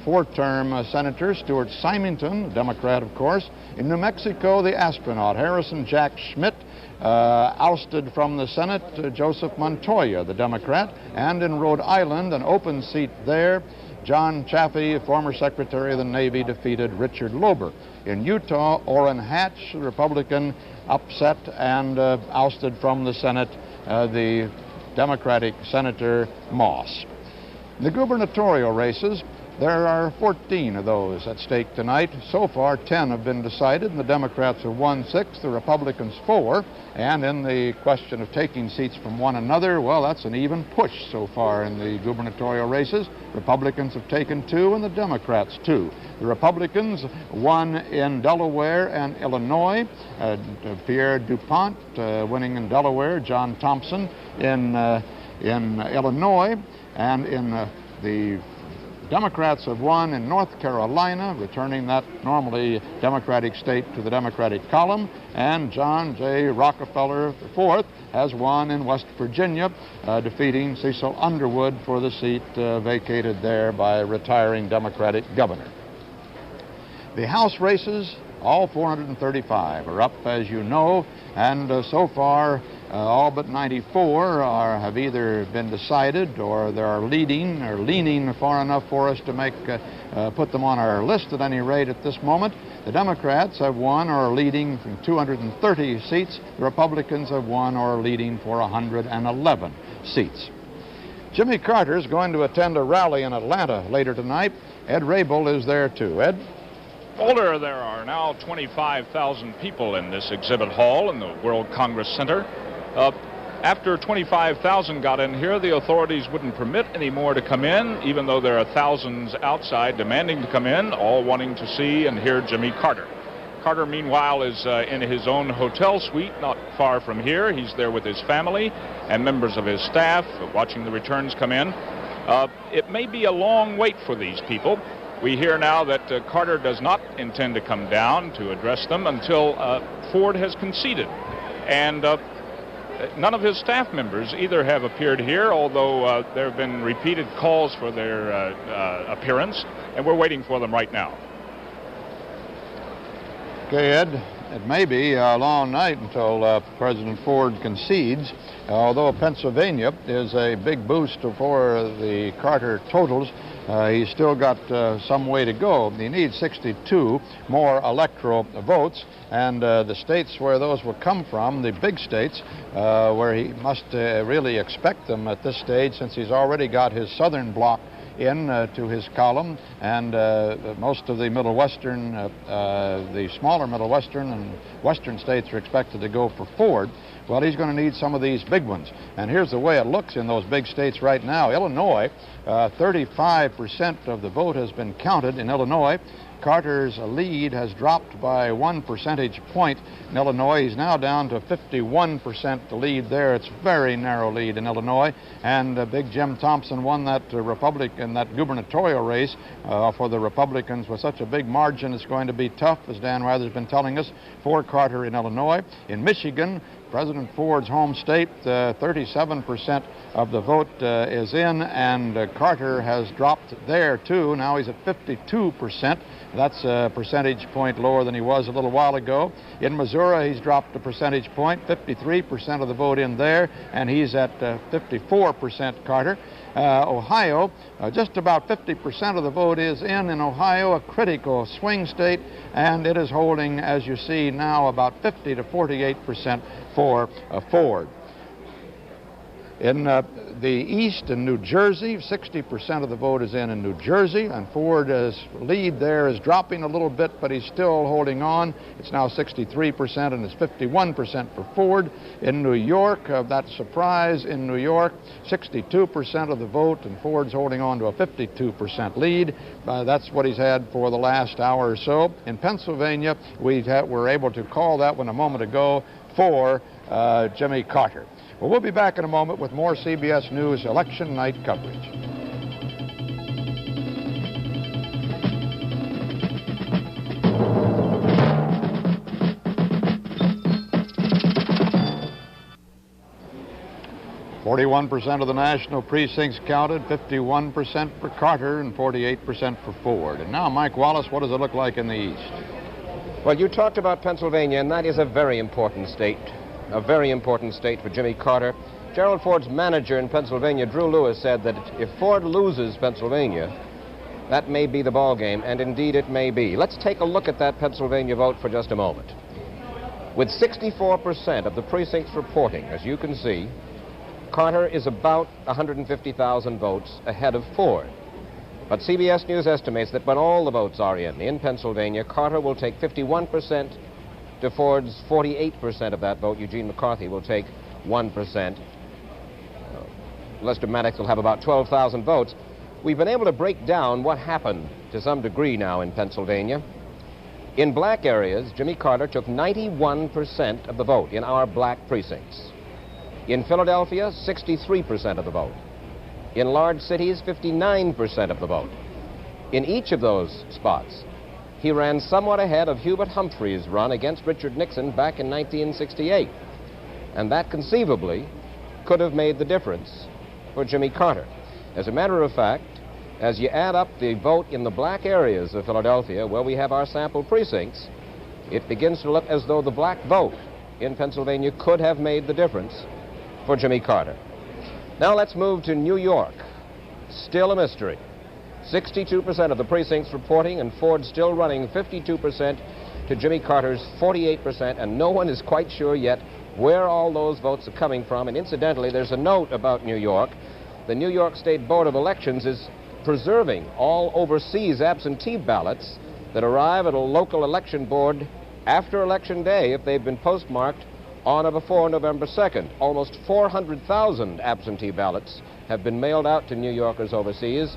S2: 4-term Senator Stuart Symington, Democrat, of course. In New Mexico, the astronaut Harrison Jack Schmidt ousted from the Senate Joseph Montoya, the Democrat. And in Rhode Island, an open seat there, John Chaffee, former Secretary of the Navy, defeated Richard Lober. In Utah, Orrin Hatch, the Republican, upset and ousted from the Senate the Democratic Senator Moss. In the gubernatorial races, there are 14 of those at stake tonight. So far, 10 have been decided, and the Democrats have won 6, the Republicans 4. And in the question of taking seats from one another, well, that's an even push so far in the gubernatorial races. Republicans have taken 2, and the Democrats 2. The Republicans won in Delaware and Illinois. Pierre DuPont winning in Delaware, John Thompson in Illinois, and in the Democrats have won in North Carolina, returning that normally Democratic state to the Democratic column, and John J. Rockefeller IV has won in West Virginia, defeating Cecil Underwood for the seat vacated there by a retiring Democratic governor. The House races, all 435, are up, as you know, and so far all but 94 have either been decided or they are leaning far enough for us to put them on our list at any rate at this moment. The Democrats have won or are leading from 230 seats. The Republicans have won or are leading for 111 seats. Jimmy Carter is going to attend a rally in Atlanta later tonight. Ed Rabel is there too. Ed?
S9: Older, there are now 25,000 people in this exhibit hall in the World Congress Center. After 25,000 got in here, the authorities wouldn't permit any more to come in, even though there are thousands outside demanding to come in, all wanting to see and hear Jimmy Carter. Carter, meanwhile, is in his own hotel suite not far from here. He's there with his family and members of his staff watching the returns come in. It may be a long wait for these people. We hear now that Carter does not intend to come down to address them until Ford has conceded. And none of his staff members either have appeared here, although there have been repeated calls for their appearance, and we're waiting for them right now.
S2: Okay, Ed, it may be a long night until President Ford concedes, although Pennsylvania is a big boost for the Carter totals. He's still got some way to go. He needs 62 more electoral votes, and the states where those will come from, the big states, where he must really expect them at this stage, since he's already got his southern bloc in to his column, and most of the Middle Western, the smaller Middle Western and Western states are expected to go for Ford. Well, he's going to need some of these big ones. And here's the way it looks in those big states right now. Illinois, 35% of the vote has been counted in Illinois. Carter's lead has dropped by 1 percentage point in Illinois. He's now down to 51% the lead there. It's a very narrow lead in Illinois. And Big Jim Thompson won that that gubernatorial race for the Republicans with such a big margin. It's going to be tough, as Dan Rather's been telling us, for Carter in Illinois. In Michigan, President Ford's home state, 37% of the vote is in, and Carter has dropped there too. Now he's at 52%. That's a percentage point lower than he was a little while ago. In Missouri, he's dropped a percentage point, 53% of the vote in there, and he's at 54% Carter. Ohio, just about 50% of the vote is in Ohio, a critical swing state, and it is holding, as you see now, about 50 to 48% for Ford. In the East, in New Jersey, 60% of the vote is in New Jersey, and Ford's lead there is dropping a little bit, but he's still holding on. It's now 63%, and it's 51% for Ford. In New York, that surprise in New York, 62% of the vote, and Ford's holding on to a 52% lead. That's what he's had for the last hour or so. In Pennsylvania, we were able to call that one a moment ago for Jimmy Carter. Well, we'll be back in a moment with more CBS News election night coverage. "41% of the national precincts counted, 51% for Carter and 48% for Ford." And now, Mike Wallace, what does it look like in the East?
S5: Well, you talked about Pennsylvania, and that is a very important state. A very important state for Jimmy Carter. Gerald Ford's manager in Pennsylvania, Drew Lewis, said that if Ford loses Pennsylvania, that may be the ball game, and indeed it may be. Let's take a look at that Pennsylvania vote for just a moment. With 64% of the precincts reporting, as you can see, Carter is about 150,000 votes ahead of Ford. But CBS News estimates that when all the votes are in Pennsylvania, Carter will take 51% to Ford's 48% of that vote. Eugene McCarthy will take 1%. Lester Maddox will have about 12,000 votes. We've been able to break down what happened to some degree now in Pennsylvania. In black areas, Jimmy Carter took 91% of the vote in our black precincts. In Philadelphia, 63% of the vote. In large cities, 59% of the vote. In each of those spots, he ran somewhat ahead of Hubert Humphrey's run against Richard Nixon back in 1968. And that conceivably could have made the difference for Jimmy Carter. As a matter of fact, as you add up the vote in the black areas of Philadelphia, where we have our sample precincts, it begins to look as though the black vote in Pennsylvania could have made the difference for Jimmy Carter. Now let's move to New York. Still a mystery. 62% of the precincts reporting, and Ford still running 52% to Jimmy Carter's 48%, and no one is quite sure yet where all those votes are coming from. And incidentally, there's a note about New York. The New York State Board of Elections is preserving all overseas absentee ballots that arrive at a local election board after Election Day if they've been postmarked on or before November 2nd. Almost 400,000 absentee ballots have been mailed out to New Yorkers overseas.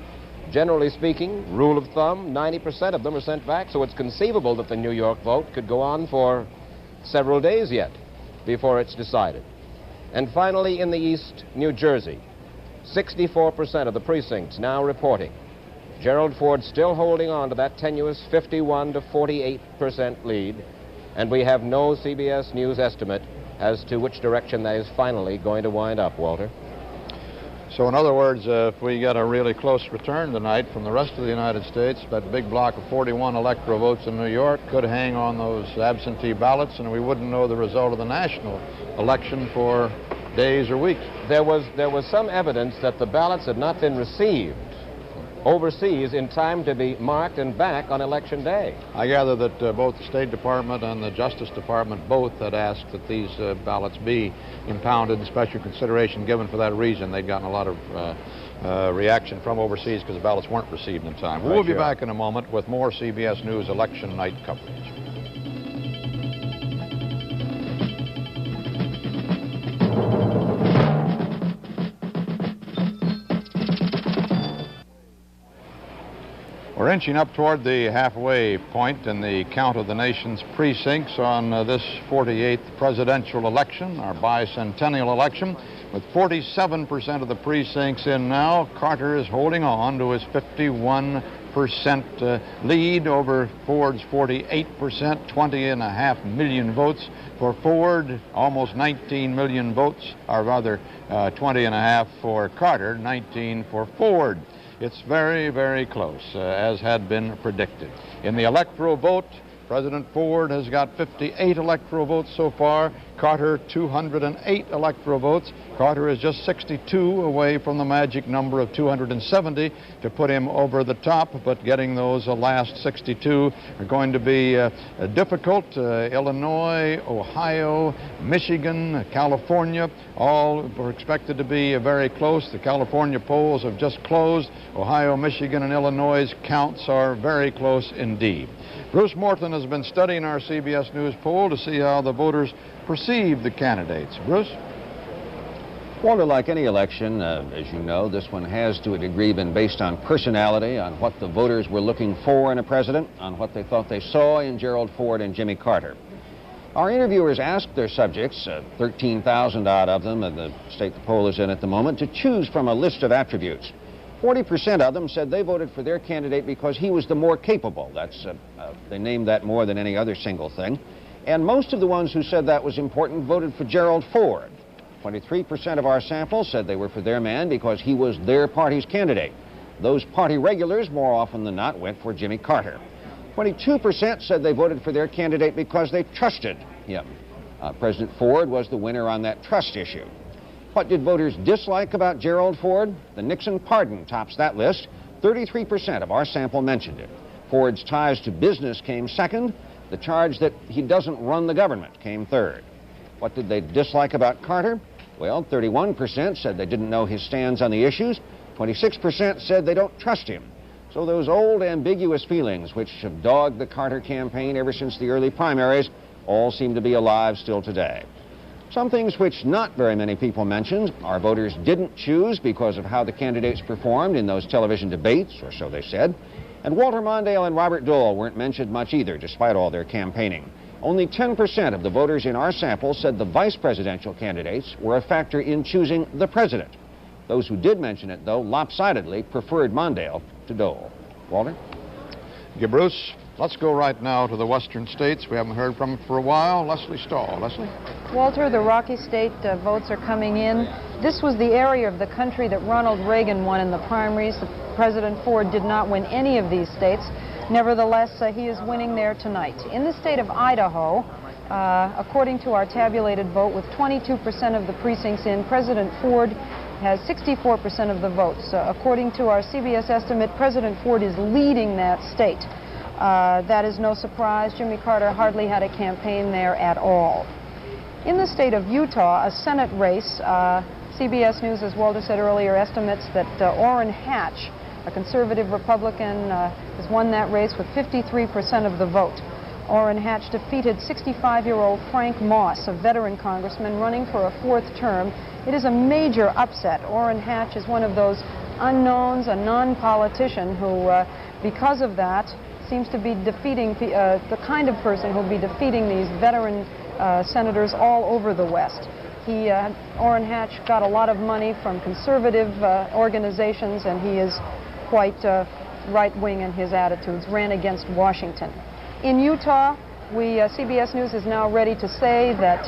S5: Generally speaking, rule of thumb, 90% of them are sent back, so it's conceivable that the New York vote could go on for several days yet before it's decided. And finally, in the East, New Jersey, 64% of the precincts now reporting. Gerald Ford still holding on to that tenuous 51 to 48% lead, and we have no CBS News estimate as to which direction that is finally going to wind up, Walter.
S2: So in other words, if we get a really close return tonight from the rest of the United States, that big block of 41 electoral votes in New York could hang on those absentee ballots, and we wouldn't know the result of the national election for days or weeks.
S5: There was some evidence that the ballots had not been received overseas in time to be marked and back on Election Day.
S2: I gather that both the State Department and the Justice Department both had asked that these ballots be impounded and special consideration given for that reason. They'd gotten a lot of reaction from overseas because the ballots weren't received in time. We'll be back in a moment with more CBS News election night coverage. We're inching up toward the halfway point in the count of the nation's precincts on this 48th presidential election, our bicentennial election. With 47% of the precincts in now, Carter is holding on to his 51% lead over Ford's 48%, 20.5 million votes for Ford, almost 19 million votes, or rather 20.5 for Carter, 19 for Ford. It's very, very close, as had been predicted. In the electoral vote, President Ford has got 58 electoral votes so far. Carter, 208 electoral votes. Carter is just 62 away from the magic number of 270 to put him over the top, but getting those last 62 are going to be difficult. Illinois, Ohio, Michigan, California, all are expected to be very close. The California polls have just closed. Ohio, Michigan, and Illinois' counts are very close indeed. Bruce Morton has been studying our CBS News poll to see how the voters perceive the candidates. Bruce?
S17: Walter, like any election, as you know, this one has to a degree been based on personality, on what the voters were looking for in a president, on what they thought they saw in Gerald Ford and Jimmy Carter. Our interviewers asked their subjects, 13,000 odd of them in the state the poll is in at the moment, to choose from a list of attributes. 40% of them said they voted for their candidate because he was the more capable. They named that more than any other single thing. And most of the ones who said that was important voted for Gerald Ford. 23% of our sample said they were for their man because he was their party's candidate. Those party regulars, more often than not, went for Jimmy Carter. 22% said they voted for their candidate because they trusted him. President Ford was the winner on that trust issue. What did voters dislike about Gerald Ford? The Nixon pardon tops that list. 33% of our sample mentioned it. Ford's ties to business came second. The charge that he doesn't run the government came third. What did they dislike about Carter? Well, 31% said they didn't know his stands on the issues. 26% said they don't trust him. So those old ambiguous feelings which have dogged the Carter campaign ever since the early primaries all seem to be alive still today. Some things which not very many people mentioned, our voters didn't choose because of how the candidates performed in those television debates, or so they said. And Walter Mondale and Robert Dole weren't mentioned much either, despite all their campaigning. Only 10% of the voters in our sample said the vice presidential candidates were a factor in choosing the president. Those who did mention it, though, lopsidedly preferred Mondale to Dole. Walter?
S2: Thank you, Bruce. Let's go right now to the western states. We haven't heard from them for a while. Leslie Stahl. Leslie?
S6: Walter, the Rocky State votes are coming in. This was the area of the country that Ronald Reagan won in the primaries. President Ford did not win any of these states. Nevertheless, he is winning there tonight. In the state of Idaho, according to our tabulated vote, with 22% of the precincts in, President Ford has 64% of the votes. According to our CBS estimate, President Ford is leading that state. That is no surprise. Jimmy Carter hardly had a campaign there at all. In the state of Utah, a Senate race, CBS News, as Walter said earlier, estimates that Orrin Hatch A conservative Republican has won that race with 53% of the vote. Orrin Hatch defeated 65-year-old Frank Moss, a veteran congressman running for a fourth term. It is a major upset. Orrin Hatch is one of those unknowns, a non-politician who, because of that, seems to be defeating the kind of person who will be defeating these veteran senators all over the West. Orrin Hatch got a lot of money from conservative organizations, and he is quite right-wing in his attitudes, ran against Washington. In Utah, CBS News is now ready to say that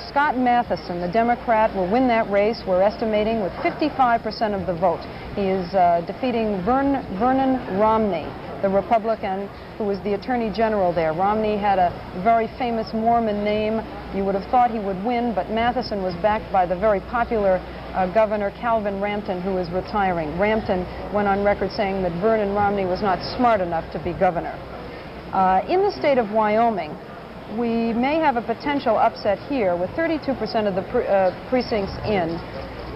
S6: Scott Matheson, the Democrat, will win that race. We're estimating with 55% of the vote. He is defeating Vernon Romney, the Republican who was the Attorney General there. Romney had a very famous Mormon name. You would have thought he would win, but Matheson was backed by the very popular Governor Calvin Rampton, who is retiring. Rampton went on record saying that Vernon Romney was not smart enough to be governor. In the state of Wyoming, we may have a potential upset here with 32% of the precincts in.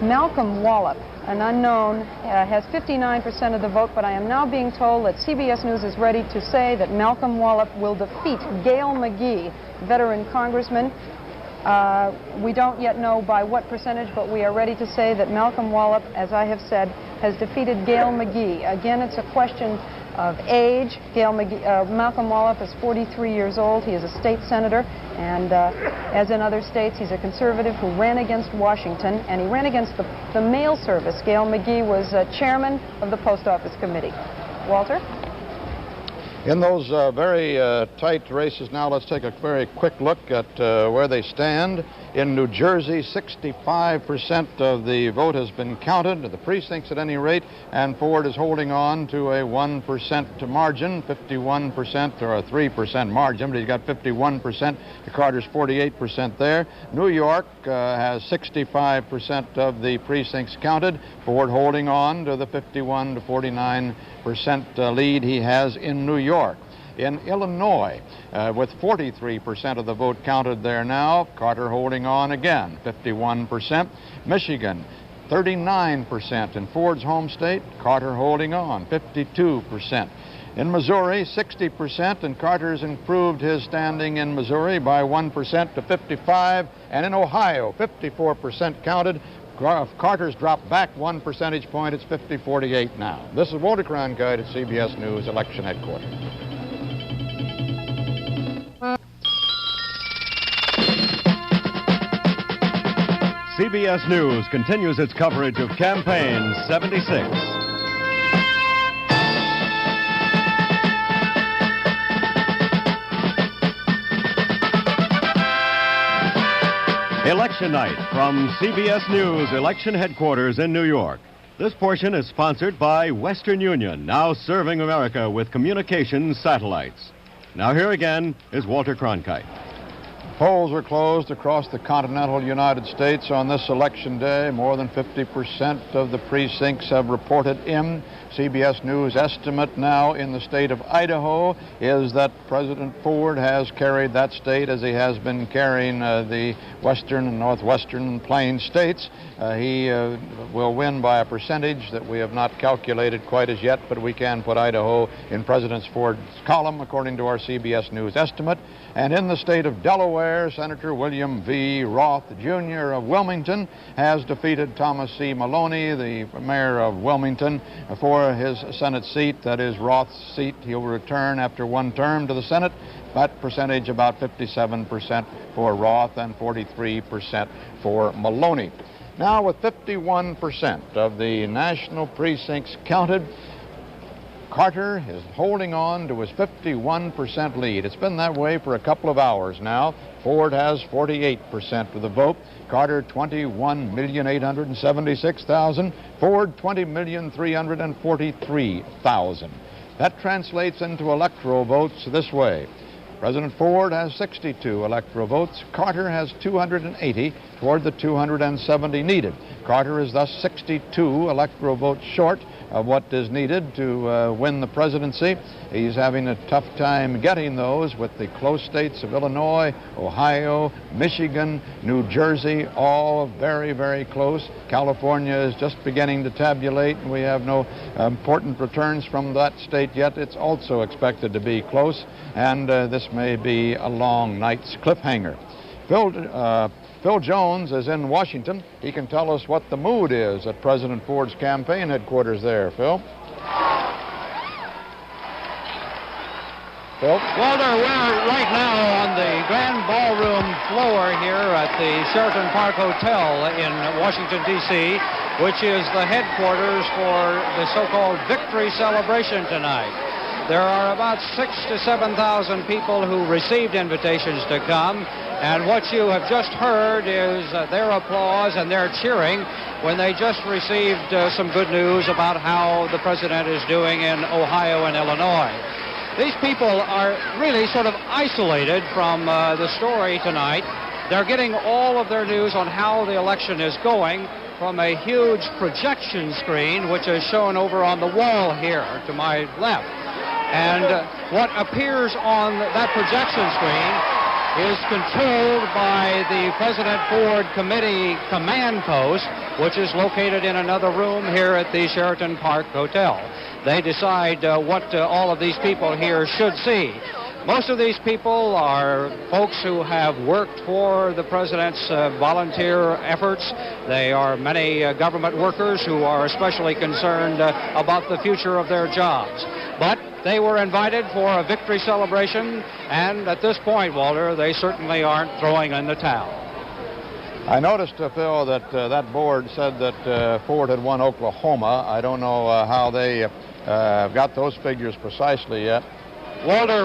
S6: Malcolm Wallop, an unknown, has 59% of the vote, but I am now being told that CBS News is ready to say that Malcolm Wallop will defeat Gail McGee, veteran congressman. We don't yet know by what percentage, but we are ready to say that Malcolm Wallop, as I have said, has defeated Gail McGee. Again, it's a question of age. Malcolm Wallop is 43 years old. He is a state senator, and as in other states, he's a conservative who ran against Washington, and he ran against the mail service. Gail McGee was chairman of the Post Office Committee. Walter?
S2: In those very tight races now, let's take a very quick look at where they stand. In New Jersey, 65% of the vote has been counted, the precincts at any rate, and Ford is holding on to a 1% margin, 51% or a 3% margin, but he's got 51%. Carter's 48% there. New York has 65% of the precincts counted. Ford holding on to the 51 to 49% lead he has in New York. In Illinois, with 43% of the vote counted there now, Carter holding on again, 51%. Michigan, 39% in Ford's home state, Carter holding on, 52%. In Missouri, 60%, and Carter's improved his standing in Missouri by 1% to 55%. And in Ohio, 54% counted. Carter's dropped back 1 percentage point. It's 50-48 now. This is Walter Cronkite at CBS News Election Headquarters.
S1: CBS News continues its coverage of Campaign 76. Election night from CBS News Election Headquarters in New York. This portion is sponsored by Western Union, now serving America with communications satellites. Now here again is Walter Cronkite.
S2: Polls are closed across the continental United States on this election day. More than 50% of the precincts have reported in. CBS News estimate now in the state of Idaho is that President Ford has carried that state as he has been carrying the western and northwestern plain states. He will win by a percentage that we have not calculated quite as yet, but we can put Idaho in President Ford's column according to our CBS News estimate. And in the state of Delaware, Senator William V. Roth, Jr. of Wilmington, has defeated Thomas C. Maloney, the mayor of Wilmington, for his Senate seat. That is Roth's seat. He'll return after one term to the Senate. That percentage about 57% for Roth and 43% for Maloney. Now, with 51% of the national precincts counted, Carter is holding on to his 51% lead. It's been that way for a couple of hours now. Ford has 48% of the vote. Carter, 21,876,000. Ford, 20,343,000. That translates into electoral votes this way. President Ford has 62 electoral votes. Carter has 280 toward the 270 needed. Carter is thus 62 electoral votes short. of what is needed to win the presidency. He's having a tough time getting those with the close states of Illinois, Ohio, Michigan, New Jersey, all very, very close. California is just beginning to tabulate, and we have no important returns from that state yet. It's also expected to be close, and this may be a long night's cliffhanger. Phil Jones is in Washington. He can tell us what the mood is at President Ford's campaign headquarters there. Phil?
S18: Walter, we're right now on the grand ballroom floor here at the Sheraton Park Hotel in Washington, D.C., which is the headquarters for the so-called victory celebration tonight. There are about 6,000 to 7,000 people who received invitations to come, and what you have just heard is their applause and their cheering when they just received some good news about how the president is doing in Ohio and Illinois. These people are really sort of isolated from the story tonight. They're getting all of their news on how the election is going from a huge projection screen, which is shown over on the wall here to my left. And what appears on that projection screen is controlled by the President Ford Committee Command Post, which is located in another room here at the Sheraton Park Hotel. They decide what all of these people here should see. Most of these people are folks who have worked for the president's volunteer efforts. They are many government workers who are especially concerned about the future of their jobs. But they were invited for a victory celebration, and at this point, Walter, they certainly aren't throwing in the towel.
S2: I noticed, Phil, that that board said that Ford had won Oklahoma. I don't know how they got those figures precisely yet.
S18: Walter,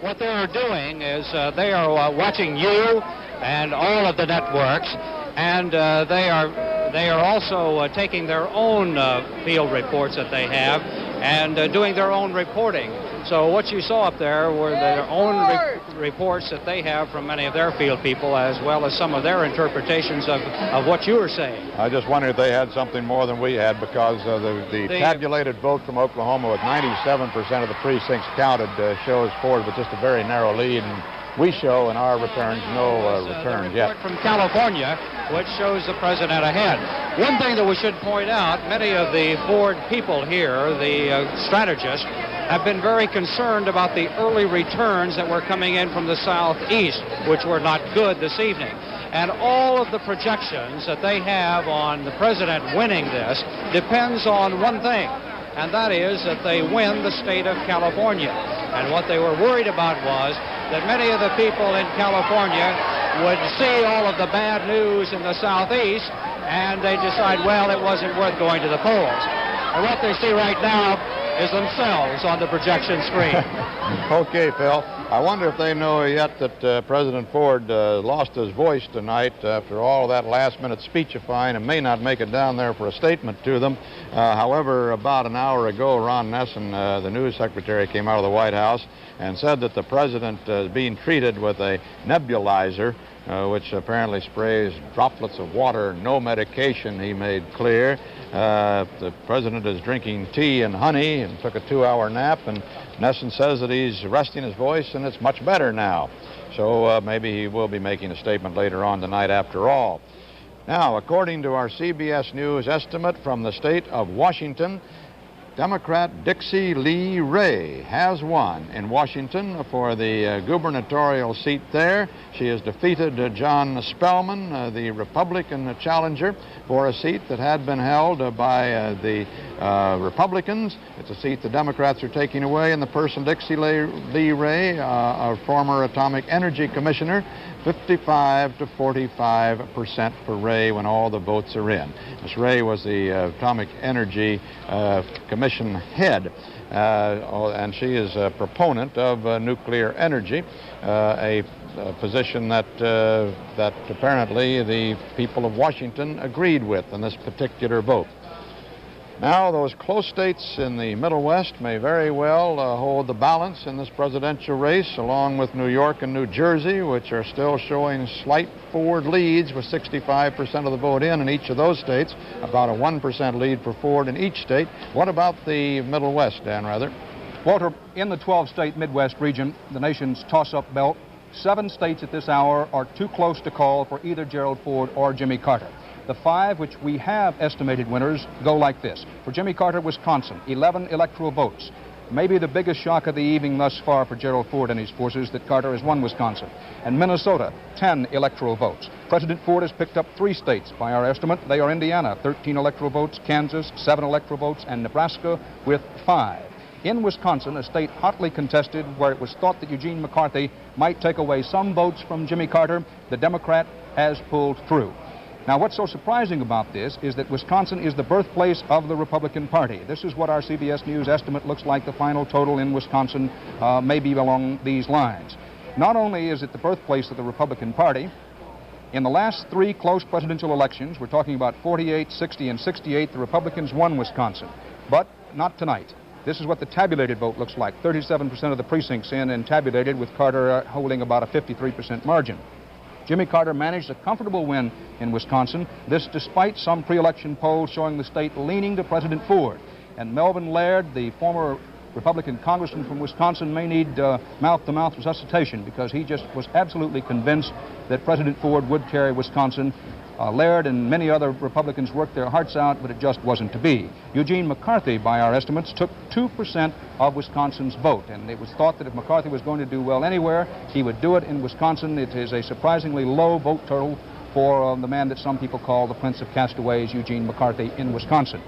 S18: what they are doing is they are watching you and all of the networks, and they are also taking their own field reports that they have and doing their own reporting. So what you saw up there were their own reports that they have from many of their field people, as well as some of their interpretations of what you were saying.
S2: I just wondered if they had something more than we had, because the tabulated vote from Oklahoma with 97% of the precincts counted shows Ford with just a very narrow lead, and we show in our returns no returns yet.
S18: From California, which shows the president ahead. One thing that we should point out, many of the Ford people here, the strategists, have been very concerned about the early returns that were coming in from the southeast, which were not good this evening. And all of the projections that they have on the president winning this depends on one thing, and that is that they win the state of California. And what they were worried about was that many of the people in California would see all of the bad news in the southeast, and they decide, well, it wasn't worth going to the polls. And what they see right now is themselves on the projection screen.
S2: Okay, Phil. I wonder if they know yet that President Ford lost his voice tonight after all of that last-minute speechifying and may not make it down there for a statement to them. However, about an hour ago, Ron Nessen, the news secretary, came out of the White House and said that the president is being treated with a nebulizer, which apparently sprays droplets of water, no medication, he made clear. The president is drinking tea and honey and took a 2-hour nap, and Nessen says that he's resting his voice and it's much better now. So maybe he will be making a statement later on tonight after all. Now, according to our CBS News estimate from the state of Washington, Democrat Dixie Lee Ray has won in Washington for the gubernatorial seat there. She has defeated John Spellman, the Republican challenger, for a seat that had been held by the Republicans. It's a seat the Democrats are taking away in the person Dixie Lee Ray, a former Atomic Energy Commissioner. 55 to 45% for Ray when all the votes are in. Ms. Ray was the Atomic Energy Commission head, and she is a proponent of nuclear energy, a position that apparently the people of Washington agreed with in this particular vote. Now, those close states in the Middle West may very well hold the balance in this presidential race, along with New York and New Jersey, which are still showing slight Ford leads with 65% of the vote in each of those states, about a 1% lead for Ford in each state. What about the Middle West, Dan Rather?
S4: Walter, in the 12-state Midwest region, the nation's toss-up belt, 7 states at this hour are too close to call for either Gerald Ford or Jimmy Carter. The 5 which we have estimated winners go like this. For Jimmy Carter, Wisconsin, 11 electoral votes. Maybe the biggest shock of the evening thus far for Gerald Ford and his forces that Carter has won Wisconsin. And Minnesota, 10 electoral votes. President Ford has picked up 3 states. By our estimate, they are Indiana, 13 electoral votes, Kansas, 7 electoral votes, and Nebraska with 5. In Wisconsin, a state hotly contested where it was thought that Eugene McCarthy might take away some votes from Jimmy Carter, the Democrat has pulled through. Now, what's so surprising about this is that Wisconsin is the birthplace of the Republican Party. This is what our CBS News estimate looks like. The final total in Wisconsin may be along these lines. Not only is it the birthplace of the Republican Party, in the last 3 close presidential elections, we're talking about 48, 60, and 68, the Republicans won Wisconsin. But not tonight. This is what the tabulated vote looks like. 37% of the precincts in and tabulated, with Carter holding about a 53% margin. Jimmy Carter managed a comfortable win in Wisconsin, this despite some pre-election polls showing the state leaning to President Ford. And Melvin Laird, the former Republican congressman from Wisconsin, may need mouth-to-mouth resuscitation because he just was absolutely convinced that President Ford would carry Wisconsin. Laird and many other Republicans worked their hearts out, but it just wasn't to be. Eugene McCarthy, by our estimates, took 2% of Wisconsin's vote, and it was thought that if McCarthy was going to do well anywhere, he would do it in Wisconsin. It is a surprisingly low vote total for the man that some people call the Prince of Castaways, Eugene McCarthy, in Wisconsin.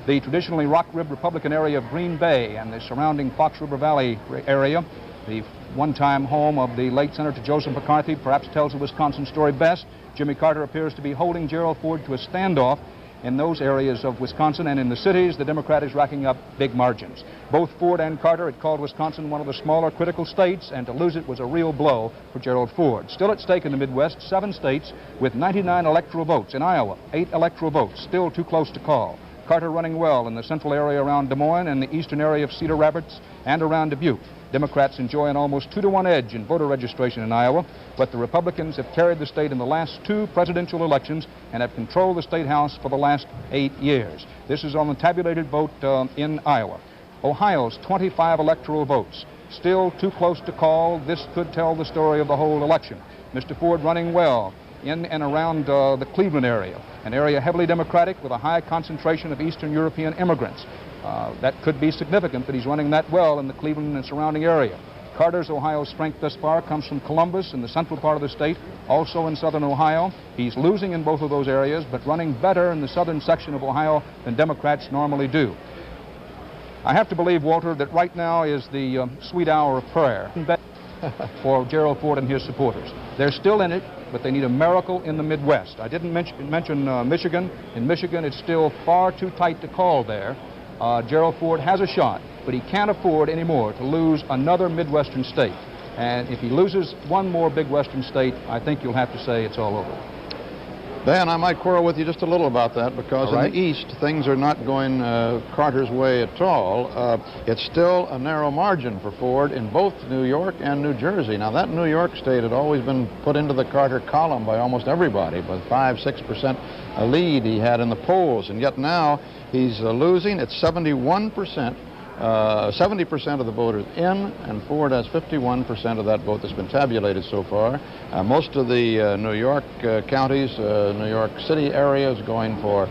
S4: The traditionally rock-ribbed Republican area of Green Bay and the surrounding Fox River Valley area, the one-time home of the late Senator Joseph McCarthy, perhaps tells the Wisconsin story best. Jimmy Carter appears to be holding Gerald Ford to a standoff in those areas of Wisconsin, and in the cities, the Democrat is racking up big margins. Both Ford and Carter had called Wisconsin one of the smaller critical states, and to lose it was a real blow for Gerald Ford. Still at stake in the Midwest, 7 states with 99 electoral votes. In Iowa, 8 electoral votes, still too close to call. Carter running well in the central area around Des Moines and the eastern area of Cedar Rapids and around Dubuque. Democrats enjoy an almost 2-to-1 edge in voter registration in Iowa, but the Republicans have carried the state in the last 2 presidential elections and have controlled the state house for the last 8 years. This is on the tabulated vote in Iowa. Ohio's 25 electoral votes. Still too close to call. This could tell the story of the whole election. Mr. Ford running well in and around the Cleveland area, an area heavily Democratic with a high concentration of Eastern European immigrants. That could be significant that he's running that well in the Cleveland and surrounding area. Carter's Ohio strength thus far comes from Columbus in the central part of the state, also in southern Ohio. He's losing in both of those areas, but running better in the southern section of Ohio than Democrats normally do. I have to believe, Walter, that right now is the sweet hour of prayer for Gerald Ford and his supporters. They're still in it, but they need a miracle in the Midwest. I didn't mention Michigan. In Michigan, it's still far too tight to call there. Gerald Ford has a shot, but he can't afford anymore to lose another Midwestern state. And if he loses one more big Western state, I think you'll have to say it's all over.
S2: Dan, I might quarrel with you just a little about that, because in the East, things are not going Carter's way at all. It's still a narrow margin for Ford in both New York and New Jersey. Now, that New York state had always been put into the Carter column by almost everybody, with 5-6% lead he had in the polls, and yet now he's losing. It's 71%. 70% of the voters in, and Ford has 51% of that vote that's been tabulated so far. Most of the New York counties, New York City area is going for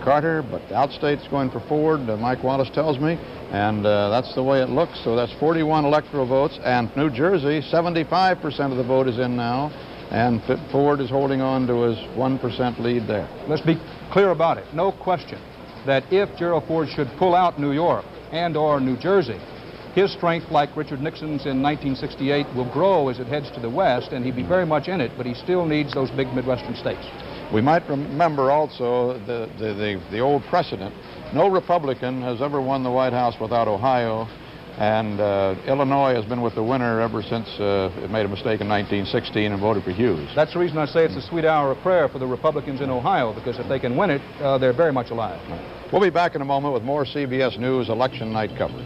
S2: Carter, but outstate's going for Ford, Mike Wallace tells me, and that's the way it looks. So that's 41 electoral votes, and New Jersey, 75% of the vote is in now, and Ford is holding on to his 1% lead there.
S4: Let's be clear about it. No question that if Gerald Ford should pull out New York and or New Jersey, his strength, like Richard Nixon's in 1968, will grow as it heads to the west, and he'd be very much in it, but he still needs those big Midwestern states.
S2: We might remember also the old precedent. No Republican has ever won the White House without Ohio, And Illinois has been with the winner ever since it made a mistake in 1916 and voted for Hughes.
S4: That's the reason I say it's a sweet hour of prayer for the Republicans in Ohio, because if they can win it, they're very much alive.
S2: We'll be back in a moment with more CBS News election night coverage.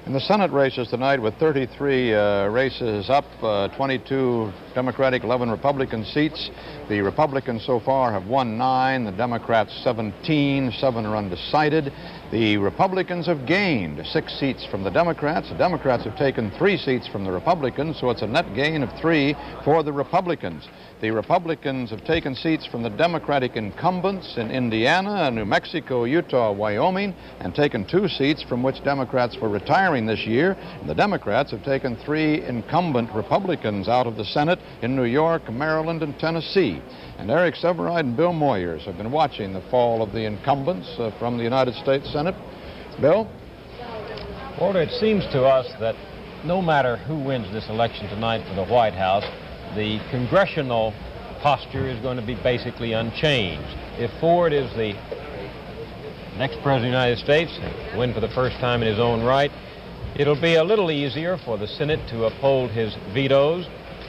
S2: In the Senate races tonight, with 33 races up, 22 Democratic, 11 Republican seats. The Republicans so far have won 9, the Democrats 17, 7 are undecided. The Republicans have gained 6 seats from the Democrats. The Democrats have taken 3 seats from the Republicans, so it's a net gain of 3 for the Republicans. The Republicans have taken seats from the Democratic incumbents in Indiana, New Mexico, Utah, Wyoming, and taken 2 seats from which Democrats were retiring this year. And the Democrats have taken 3 incumbent Republicans out of the Senate in New York, Maryland, and Tennessee. And Eric Severide and Bill Moyers have been watching the fall of the incumbents from the United States Senate. Bill?
S8: Walter, it seems to us that no matter who wins this election tonight for the White House, the congressional posture is going to be basically unchanged. If Ford is the next president of the United States, win for the first time in his own right, it'll be a little easier for the Senate to uphold his vetoes,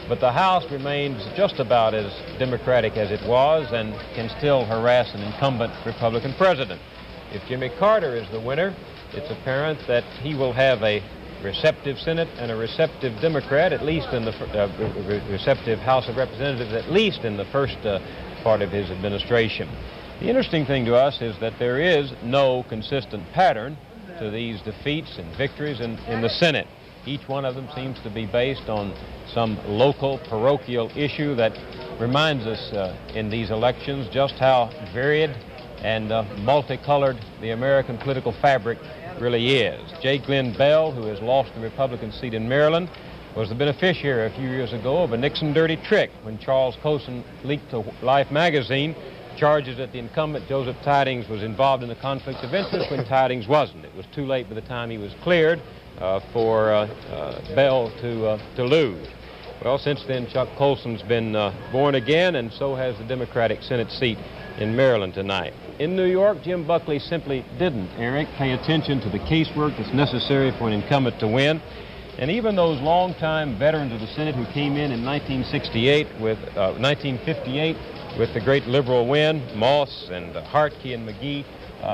S8: but the House remains just about as Democratic as it was and can still harass an incumbent Republican president. If Jimmy Carter is the winner, it's apparent that he will have a receptive Senate and a receptive Democrat, at least in the receptive House of Representatives, at least in the first part of his administration. The interesting thing to us is that there is no consistent pattern to these defeats and victories in the Senate. Each one of them seems to be based on some local parochial issue that reminds us in these elections just how varied and multicolored the American political fabric really is. J. Glenn Bell, who has lost the Republican seat in Maryland, was the beneficiary a few years ago of a Nixon dirty trick when Charles Colson leaked to Life magazine charges that the incumbent Joseph Tidings was involved in a conflict of interest when Tidings wasn't. It was too late by the time he was cleared for Bell to lose. Well, since then, Chuck Colson's been born again, and so has the Democratic Senate seat in Maryland tonight. In New York, Jim Buckley simply didn't, Eric, pay attention to the casework that's necessary for an incumbent to win. And even those longtime veterans of the Senate who came in 1958 with 1958 with the great liberal win, Moss and Hartke and McGee,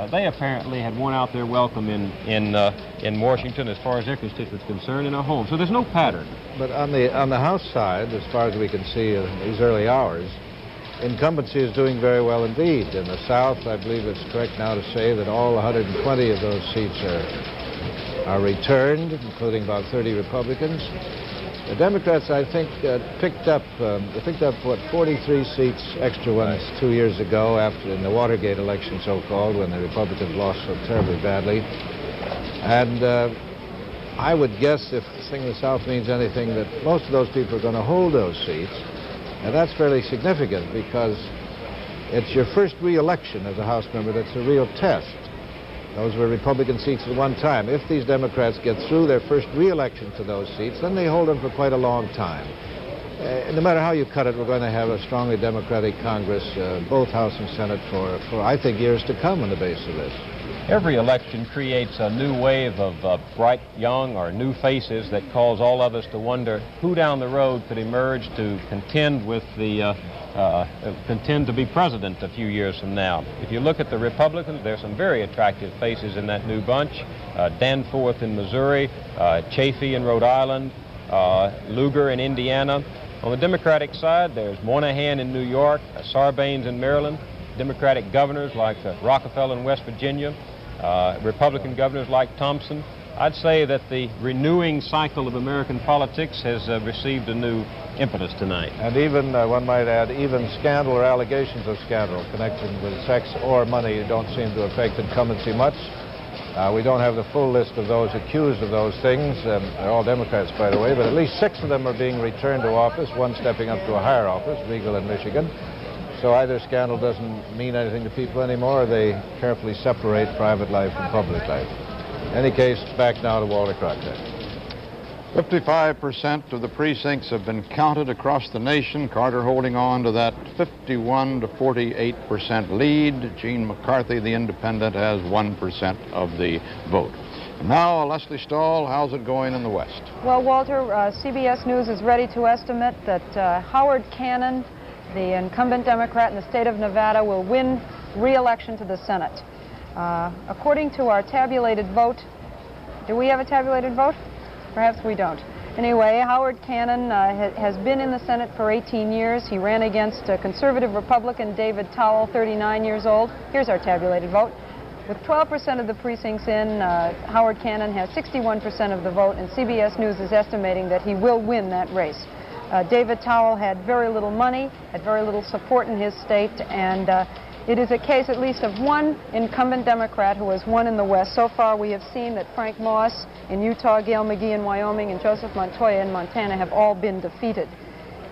S8: they apparently had worn out their welcome in Washington as far as their constituents are concerned in a home. So there's no pattern.
S7: But on the House side, as far as we can see in these early hours, incumbency is doing very well indeed. In the South, I believe it's correct now to say that all 120 of those seats are returned, including about 30 Republicans. The Democrats, I think, picked up what, 43 seats, extra ones, 2 years ago, after in the Watergate election, so-called, when the Republicans lost so terribly badly. And I would guess, if the thing in the South means anything, that most of those people are going to hold those seats. And that's fairly significant because it's your first re-election as a House member that's a real test. Those were Republican seats at one time. If these Democrats get through their first re-election to those seats, then they hold them for quite a long time. No matter how you cut it, we're going to have a strongly Democratic Congress, both House and Senate, for I think, years to come on the basis of this.
S8: Every election creates a new wave of bright, young, or new faces that cause all of us to wonder who down the road could emerge to contend with the contend to be president a few years from now. If you look at the Republicans, there's some very attractive faces in that new bunch. Danforth in Missouri, Chafee in Rhode Island, Lugar in Indiana. On the Democratic side, there's Moynihan in New York, Sarbanes in Maryland, Democratic governors like Rockefeller in West Virginia, Republican governors like Thompson. I'd say that the renewing cycle of American politics has received a new impetus tonight.
S7: And even, one might add, even scandal or allegations of scandal connected with sex or money don't seem to affect incumbency much. We don't have the full list of those accused of those things. They're all Democrats, by the way, but at least 6 of them are being returned to office, one stepping up to a higher office, Regal in Michigan. So either scandal doesn't mean anything to people anymore, or they carefully separate private life from public life. In any case, back now to Walter Cronkite.
S2: 55% of the precincts have been counted across the nation. Carter holding on to that 51 to 48% lead. Gene McCarthy, the independent, has 1% of the vote. And now, Leslie Stahl, how's it going in the West?
S6: Well, Walter, CBS News is ready to estimate that Howard Cannon, the incumbent Democrat in the state of Nevada, will win re-election to the Senate. According to our tabulated vote, do we have a tabulated vote? Perhaps we don't. Anyway, Howard Cannon has been in the Senate for 18 years. He ran against conservative Republican David Towell, 39 years old. Here's our tabulated vote. With 12% of the precincts in, Howard Cannon has 61% of the vote, and CBS News is estimating that he will win that race. David Towell had very little money, had very little support in his state, and it is a case at least of one incumbent Democrat who has won in the West. So far, we have seen that Frank Moss in Utah, Gail McGee in Wyoming, and Joseph Montoya in Montana have all been defeated.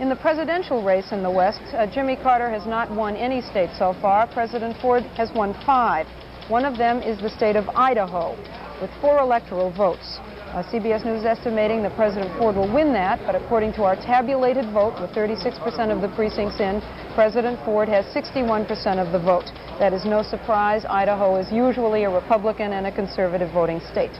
S6: In the presidential race in the West, Jimmy Carter has not won any state so far. President Ford has won 5. One of them is the state of Idaho, with 4 electoral votes. CBS News is estimating that President Ford will win that, but according to our tabulated vote, with 36% of the precincts in, President Ford has 61% of the vote. That is no surprise. Idaho is usually a Republican and a conservative voting state.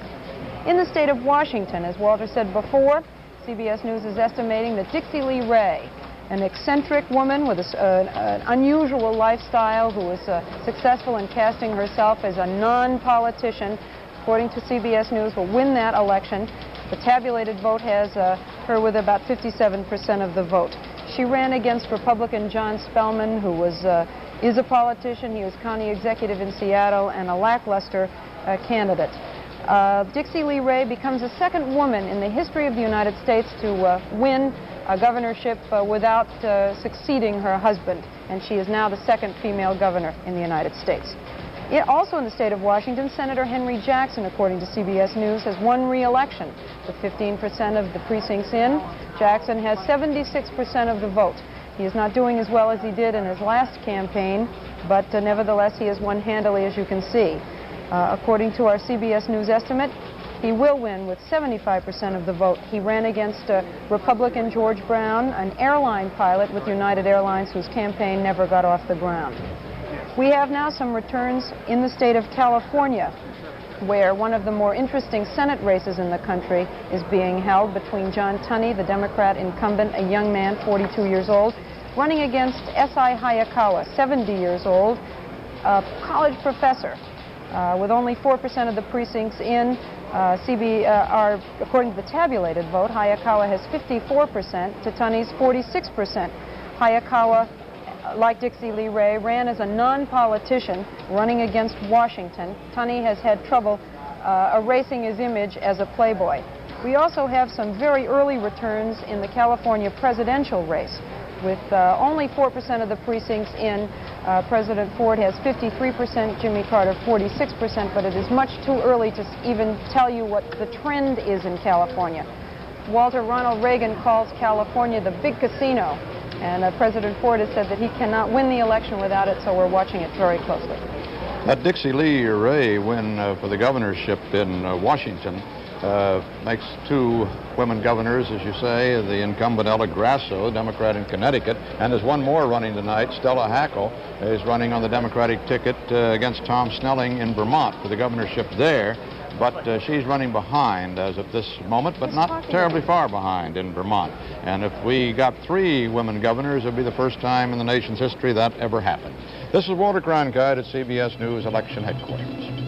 S6: In the state of Washington, as Walter said before, CBS News is estimating that Dixie Lee Ray, an eccentric woman with an unusual lifestyle who is successful in casting herself as a non-politician, according to CBS News, will win that election. The tabulated vote has her with about 57% of the vote. She ran against Republican John Spellman, who is a politician. He was county executive in Seattle and a lackluster candidate. Dixie Lee Ray becomes the second woman in the history of the United States to win a governorship without succeeding her husband, and she is now the second female governor in the United States. Also in the state of Washington, Senator Henry Jackson, according to CBS News, has won re-election. With 15% of the precincts in, Jackson has 76% of the vote. He is not doing as well as he did in his last campaign, but nevertheless he has won handily, as you can see. According to our CBS News estimate, he will win with 75% of the vote. He ran against Republican George Brown, an airline pilot with United Airlines whose campaign never got off the ground. We have now some returns in the state of California, where one of the more interesting Senate races in the country is being held between John Tunney, the Democrat incumbent, a young man, 42 years old, running against S.I. Hayakawa, 70 years old, a college professor. With only 4% of the precincts in, according to the tabulated vote, Hayakawa has 54% to Tunney's 46%. Hayakawa, like Dixie Lee Ray, ran as a non-politician running against Washington. Tunney has had trouble erasing his image as a playboy. We also have some very early returns in the California presidential race. With only 4% of the precincts in, President Ford has 53%, Jimmy Carter 46%, but it is much too early to even tell you what the trend is in California. Walter, Ronald Reagan calls California the big casino, and President Ford has said that he cannot win the election without it, so we're watching it very closely.
S2: That Dixie Lee Ray win for the governorship in Washington makes 2 women governors, as you say, the incumbent Ella Grasso, Democrat in Connecticut, and there's one more running tonight. Stella Hackle is running on the Democratic ticket against Tom Snelling in Vermont for the governorship there. But she's running behind as of this moment, but not terribly far behind in Vermont. And if we got 3 women governors, it would be the first time in the nation's history that ever happened. This is Walter Cronkite at CBS News Election Headquarters.